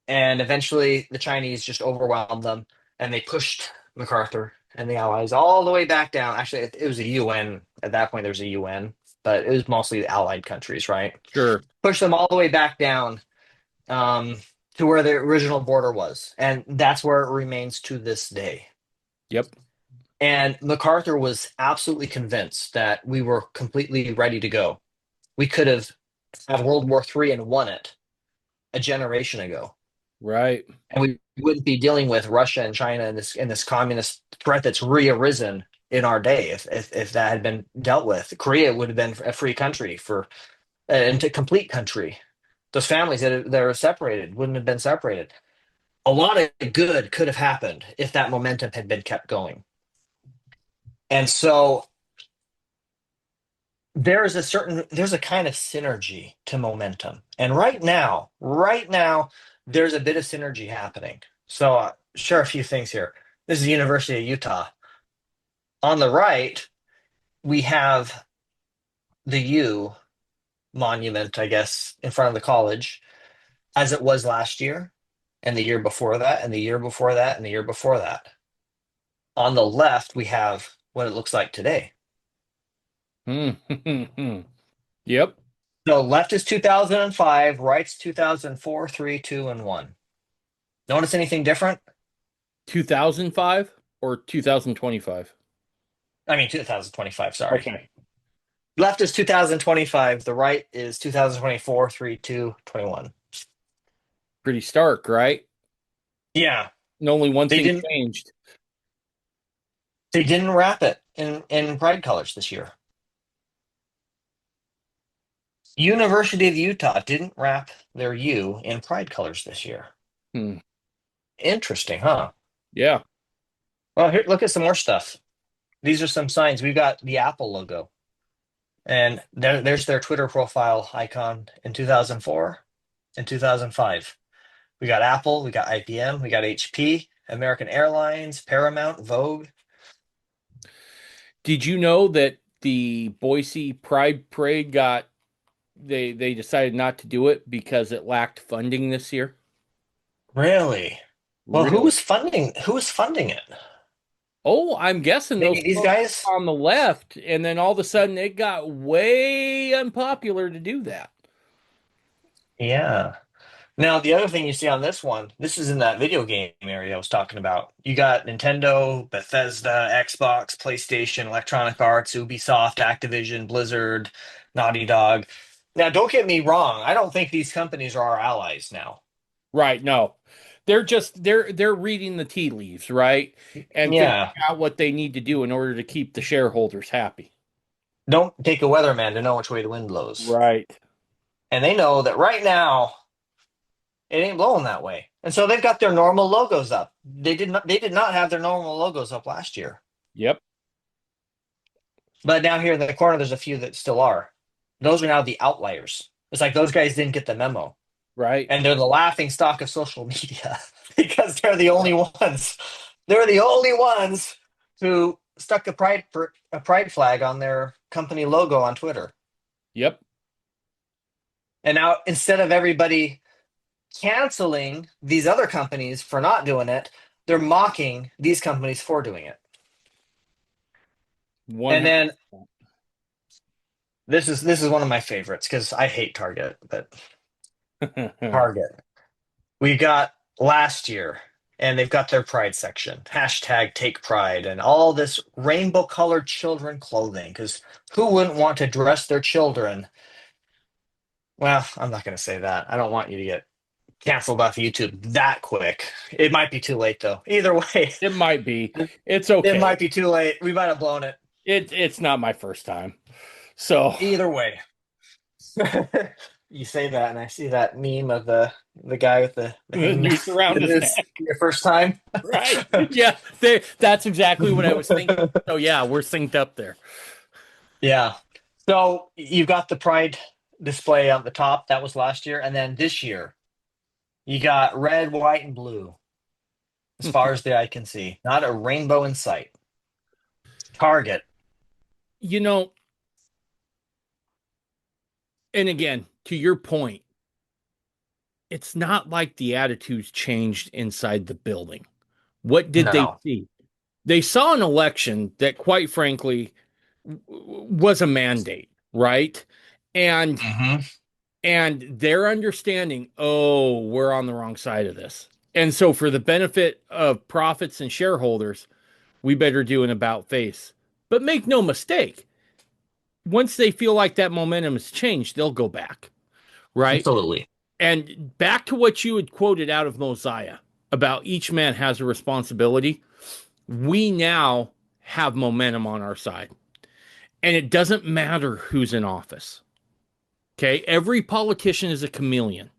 and eventually the Chinese just overwhelmed them, and they pushed MacArthur and the Allies all the way back down. Actually, it was a UN at that point. There was a UN, but it was mostly the Allied countries, right? Sure. Pushed them all the way back down um, to where the original border was, and that's where it remains to this day. Yep. And MacArthur was absolutely convinced that we were completely ready to go. We could have had World War III and won it, a generation ago. Right. And we wouldn't be dealing with Russia and China and this communist threat that's rearisen in our day if that had been dealt with. Korea would have been a free country for and a complete country. Those families that are separated wouldn't have been separated. A lot of good could have happened if that momentum had been kept going. And so there's a kind of synergy to momentum. And right now, there's a bit of synergy happening. So share a few things here. This is the University of Utah. On the right, we have the U monument, I guess, in front of the college, as it was last year, and the year before that, and the year before that, and the year before that. On the left, we have what it looks like today. Yep. So left is 2005, right's 2004, 3, 2, and 1. Notice anything different? 2005 or 2025? I mean, 2025, sorry. Okay. Left is 2025, the right is 2024, 3, 2, 21. Pretty stark, right? Yeah, And only one they thing didn't changed. they didn't wrap it in pride colors this year. University of Utah didn't wrap their U in pride colors this year. Hmm. Interesting, huh? Yeah. Well, here, look at some more stuff. These are some signs. We've got the Apple logo, and there's their Twitter profile icon in 2004 and 2005. We got Apple, we got IBM, we got HP, American Airlines, Paramount, Vogue. Did you know that the Boise Pride Parade got they decided not to do it because it lacked funding this year? Really? Well, Really? who was funding it? Oh, I'm guessing those Maybe these folks guys? on the left, and then all of a sudden it got way unpopular to do that. Yeah. Now, the other thing you see on this one, this is in that video game area I was talking about. You got Nintendo, Bethesda, Xbox, PlayStation, Electronic Arts, Ubisoft, Activision, Blizzard, Naughty Dog. Now, don't get me wrong. I don't think these companies are our allies now. Right, no. They're reading the tea leaves, right? And figuring Yeah. out what they need to do in order to keep the shareholders happy. Don't take a weatherman to know which way the wind blows. Right. And they know that right now it ain't blowing that way. And so they've got their normal logos up. They did not have their normal logos up last year. Yep. But now here in the corner there's a few that still are. Those are now the outliers. It's like those guys didn't get the memo. Right. And they're the laughing stock of social media because they're the only ones. They're the only ones who stuck a pride flag on their company logo on Twitter. Yep. And now instead of everybody canceling these other companies for not doing it, they're mocking these companies for doing it. And then 100%. this is one of my favorites because I hate Target, but Target. We got last year, and they've got their pride section. Hashtag take pride and all this rainbow colored children clothing. Because who wouldn't want to dress their children? Well, I'm not going to say that. I don't want you to get canceled off YouTube that quick. It might be too late, though. Either way, It might be. It's it okay. might be too late. We might have blown it. It's not my first time. So Either way. You say that, and I see that meme of the guy with the the hangnail. noose around It his is neck. your first time. Right. Yeah. That's exactly what I was thinking. So yeah, we're synced up there. Yeah. So you've got the pride display on the top. That was last year. And then this year, you got red, white, and blue, as far as the eye can see. Not a rainbow in sight. Target. You know, and again, to your point, it's not like the attitudes changed inside the building. What did they No. see? They saw an election that, quite frankly, was a mandate, right? And Hmm. their understanding, oh, we're on the wrong side of this. And so for the benefit of profits and shareholders, we better do an about face. But make no mistake, once they feel like that momentum has changed, they'll go back, right? Absolutely. And back to what you had quoted out of Mosiah about each man has a responsibility. We now have momentum on our side. And it doesn't matter who's in office. Okay. Every politician is a chameleon.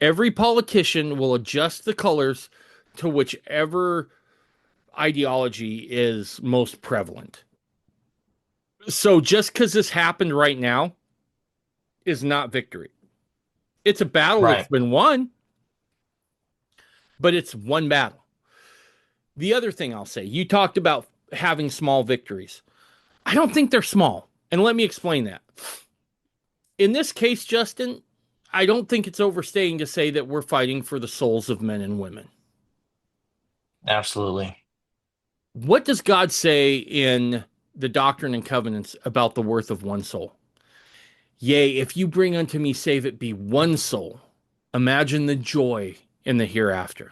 Every politician will adjust the colors to whichever ideology is most prevalent. So just because this happened right now is not victory. It's a battle that's Right. been won, but it's one battle. The other thing I'll say, you talked about having small victories. I don't think they're small. And let me explain that. In this case, Justin, I don't think it's overstating to say that we're fighting for the souls of men and women. Absolutely. What does God say in the Doctrine and Covenants about the worth of one soul? Yea, if you bring unto me, save it be one soul, imagine the joy in the hereafter.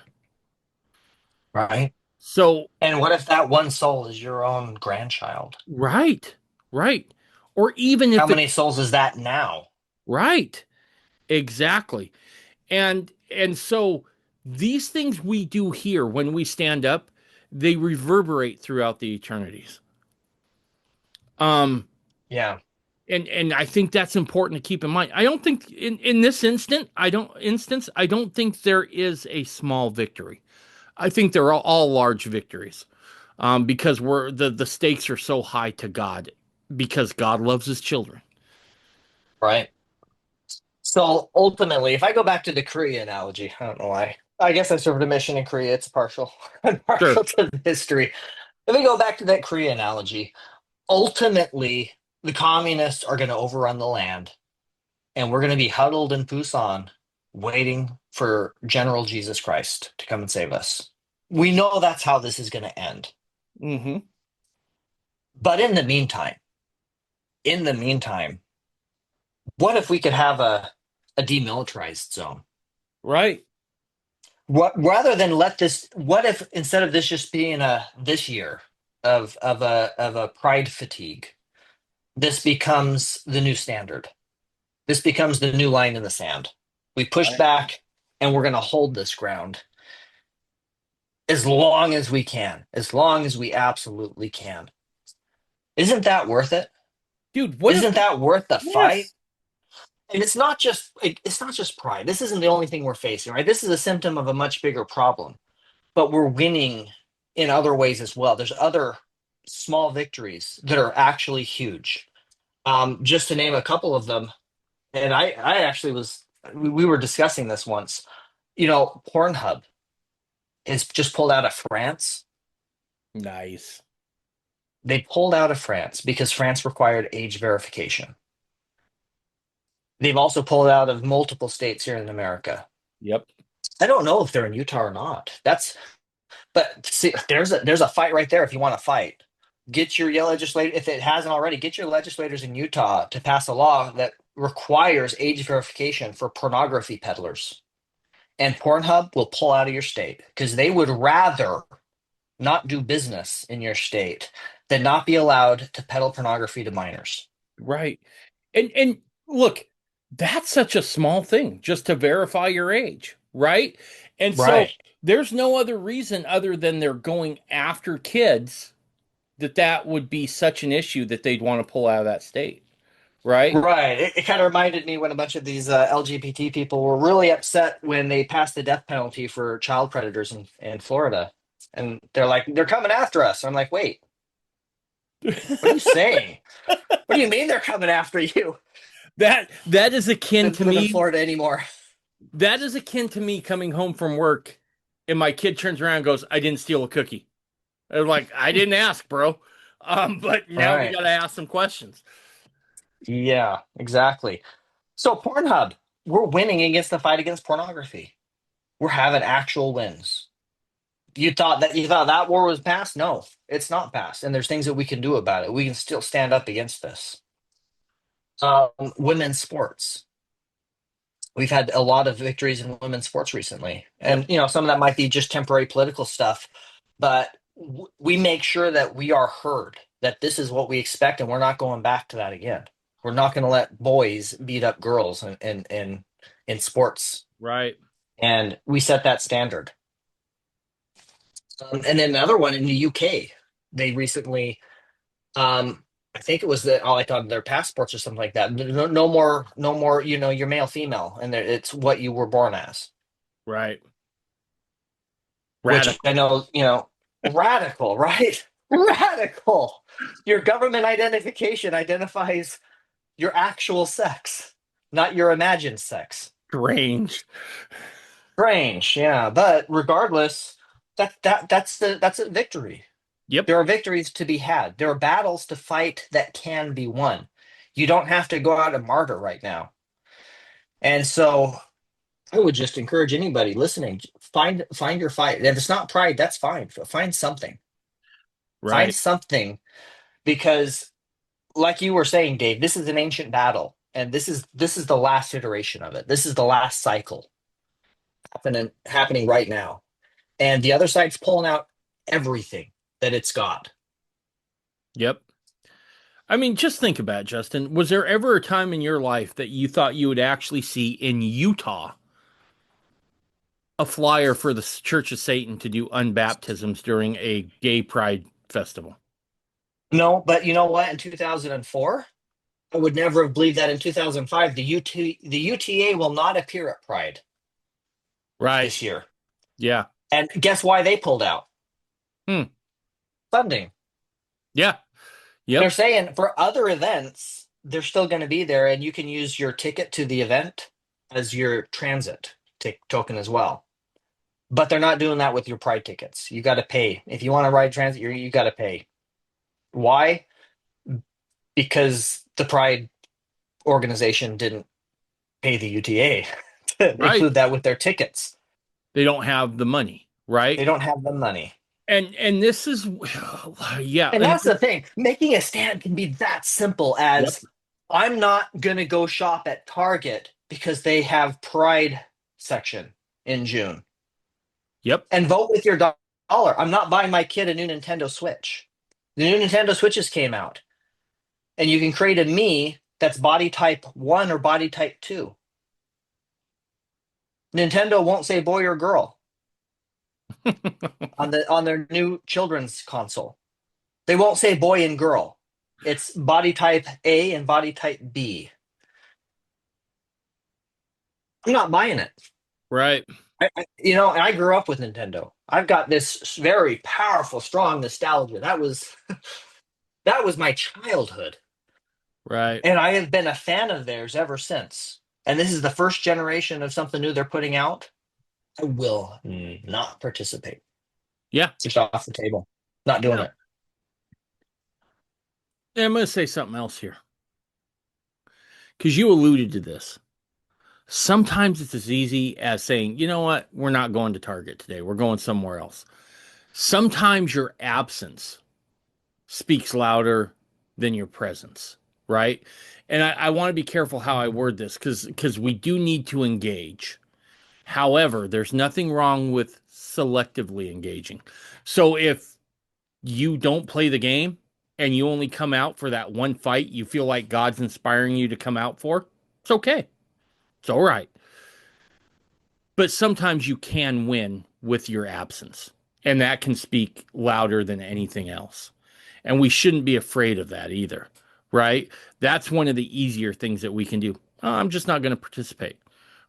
Right. So, And what if that one soul is your own grandchild? right, right. Or even How if many it's souls is that now? right, exactly. And so these things we do here when we stand up, they reverberate throughout the eternities. Um, Yeah. and I think that's important to keep in mind. I don't think in this instance, I don't think there is a small victory. I think they're all large victories. Because we're the stakes are so high to God because God loves his children. Right. So ultimately, if I go back to the Korea analogy, I don't know why. I guess I served a mission in Korea. It's partial. I'm Sure. partial to the history. If we go back to that Korea analogy, ultimately, the communists are going to overrun the land, and we're going to be huddled in Busan waiting for General Jesus Christ to come and save us. We know that's how this is going to end. Mm-hmm. But in the meantime, what if we could have a demilitarized zone? Right. What rather than let this, what if instead of this just being a this year of a pride fatigue, this becomes the new standard. This becomes the new line in the sand. We push Right. back and we're going to hold this ground as long as we can, as long as we absolutely can. Isn't that worth it? Dude, what if Isn't that worth the fight? yes. And it's not just pride. This isn't the only thing we're facing, right? This is a symptom of a much bigger problem. But we're winning in other ways as well. There's other small victories that are actually huge. Just to name a couple of them, and I actually was, we were discussing this once. You know, Pornhub is just pulled out of France. Nice. They pulled out of France because France required age verification. They've also pulled out of multiple states here in America. Yep. I don't know if they're in Utah or not. But see, there's a fight right there if you want to fight. Get your legislator, if it hasn't already, get your legislators in Utah to pass a law that requires age verification for pornography peddlers. And Pornhub will pull out of your state because they would rather not do business in your state than not be allowed to peddle pornography to minors. Right. And look, that's such a small thing just to verify your age, right? And so Right. there's no other reason other than they're going after kids that would be such an issue that they'd want to pull out of that state, right? Right. It kind of reminded me when a bunch of these LGBT people were really upset when they passed the death penalty for child predators in Florida. And they're like, they're coming after us. I'm like, wait, what are you saying? What do you mean they're coming after you? That is akin Didn't to live in me. Florida anymore. That is akin to me coming home from work and my kid turns around and goes, I didn't steal a cookie. I'm like, I didn't ask, bro. But now we Right. gotta ask some questions. Yeah, exactly. So Pornhub, we're winning against the fight against pornography. We're having actual wins. You thought that war was past? No, it's not past. And there's things that we can do about it. We can still stand up against this. Women's sports. We've had a lot of victories in women's sports recently, Yep. and some of that might be just temporary political stuff, but we make sure that we are heard. That this is what we expect, and we're not going back to that again. We're not going to let boys beat up girls, and in sports. Right. And we set that standard. And then another one in the UK, they recently, I think it was like on their passports or something like that. No, no more, you're male, female, and it's what you were born as, Right. which Radical. I know, radical, right? Radical. Your government identification identifies your actual sex, not your imagined sex. Strange. Strange, yeah. But regardless, that's a victory. Yep. There are victories to be had. There are battles to fight that can be won. You don't have to go out and martyr right now. And so I would just encourage anybody listening, find your fight. If it's not pride, that's fine. Find something. Find Right. something because like you were saying, Dave, this is an ancient battle. And this is the last iteration of it. This is the last cycle happening right now. And the other side's pulling out everything that it's got. Yep. I mean, just think about it, Justin. Was there ever a time in your life that you thought you would actually see in Utah a flyer for the Church of Satan to do unbaptisms during a gay pride festival? No, but you know what? In 2004, I would never have believed that in 2005. The UTA will not appear at Pride Right. this year. Yeah. And guess why they pulled out? Hmm. Funding. Yeah. They're Yep. saying for other events, they're still going to be there, and you can use your ticket to the event as your transit token as well. But they're not doing that with your Pride tickets. You got to pay. If you want to ride transit, you got to pay. Why? Because the Pride organization didn't pay the UTA to Right. include that with their tickets. They don't have the money, They right? don't have the money. And this is yeah, And and that's the thing. Making a stand can be that simple yep. as I'm not going to go shop at Target because they have Pride section in June Yep. and vote with your dollar. I'm not buying my kid a new Nintendo Switch. The new Nintendo Switches came out and you can create a me that's body type 1 or body type 2. Nintendo won't say boy or girl on their new children's console. They won't say boy and girl. It's body type A and body type B. I'm not buying it. Right. And I grew up with Nintendo. I've got this very powerful, strong nostalgia. That was my childhood, Right. and I have been a fan of theirs ever since. And this is the first generation of something new they're putting out. I will not participate. Yeah. Just off the table. Not doing Yeah. it. And I'm going to say something else here because you alluded to this. Sometimes it's as easy as saying, you know what, we're not going to Target today. We're going somewhere else. Sometimes your absence speaks louder than your presence, right? And I want to be careful how I word this because we do need to engage. However, there's nothing wrong with selectively engaging. So if you don't play the game and you only come out for that one fight you feel like God's inspiring you to come out for, it's okay. It's all right. But sometimes you can win with your absence, and that can speak louder than anything else. And we shouldn't be afraid of that either, right? That's one of the easier things that we can do. Oh, I'm just not going to participate,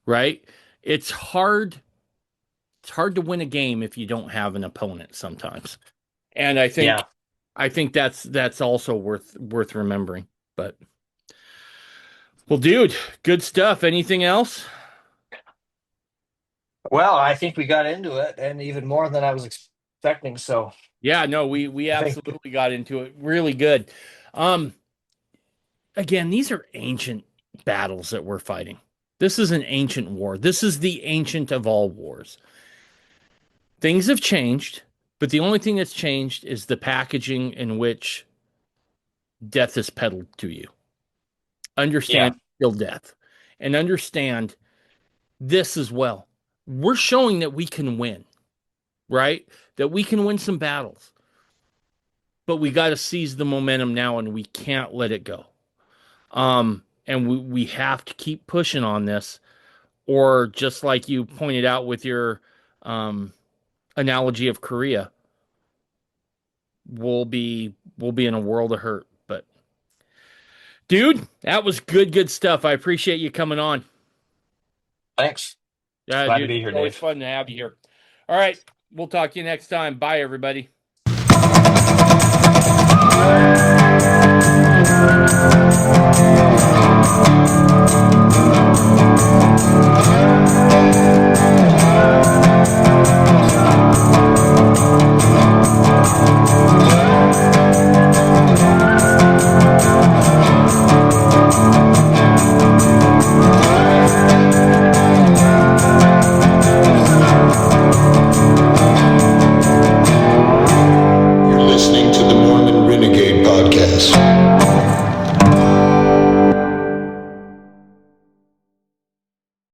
right? It's hard. It's hard to win a game if you don't have an opponent sometimes. And Yeah. I think that's also worth remembering. But well, dude, good stuff. Anything else? Well, I think we got into it, and even more than I was expecting. So Yeah, no, we I think, absolutely got into it. Really good. Um, again, these are ancient battles that we're fighting. This is an ancient war. This is the ancient of all wars. Things have changed, but the only thing that's changed is the packaging in which death is peddled to you. yeah, Understand real death and understand this as well. We're showing that we can win, right? That we can win some battles, but we got to seize the momentum now and we can't let it go. And we have to keep pushing on this or just like you pointed out with your um, analogy of Korea, we'll be in a world of hurt. But dude, that was good stuff. I appreciate you coming on. Thanks. Yeah, Glad to dude, be it's here, always Dave. fun to have you here. All right, we'll talk to you next time. Bye, everybody.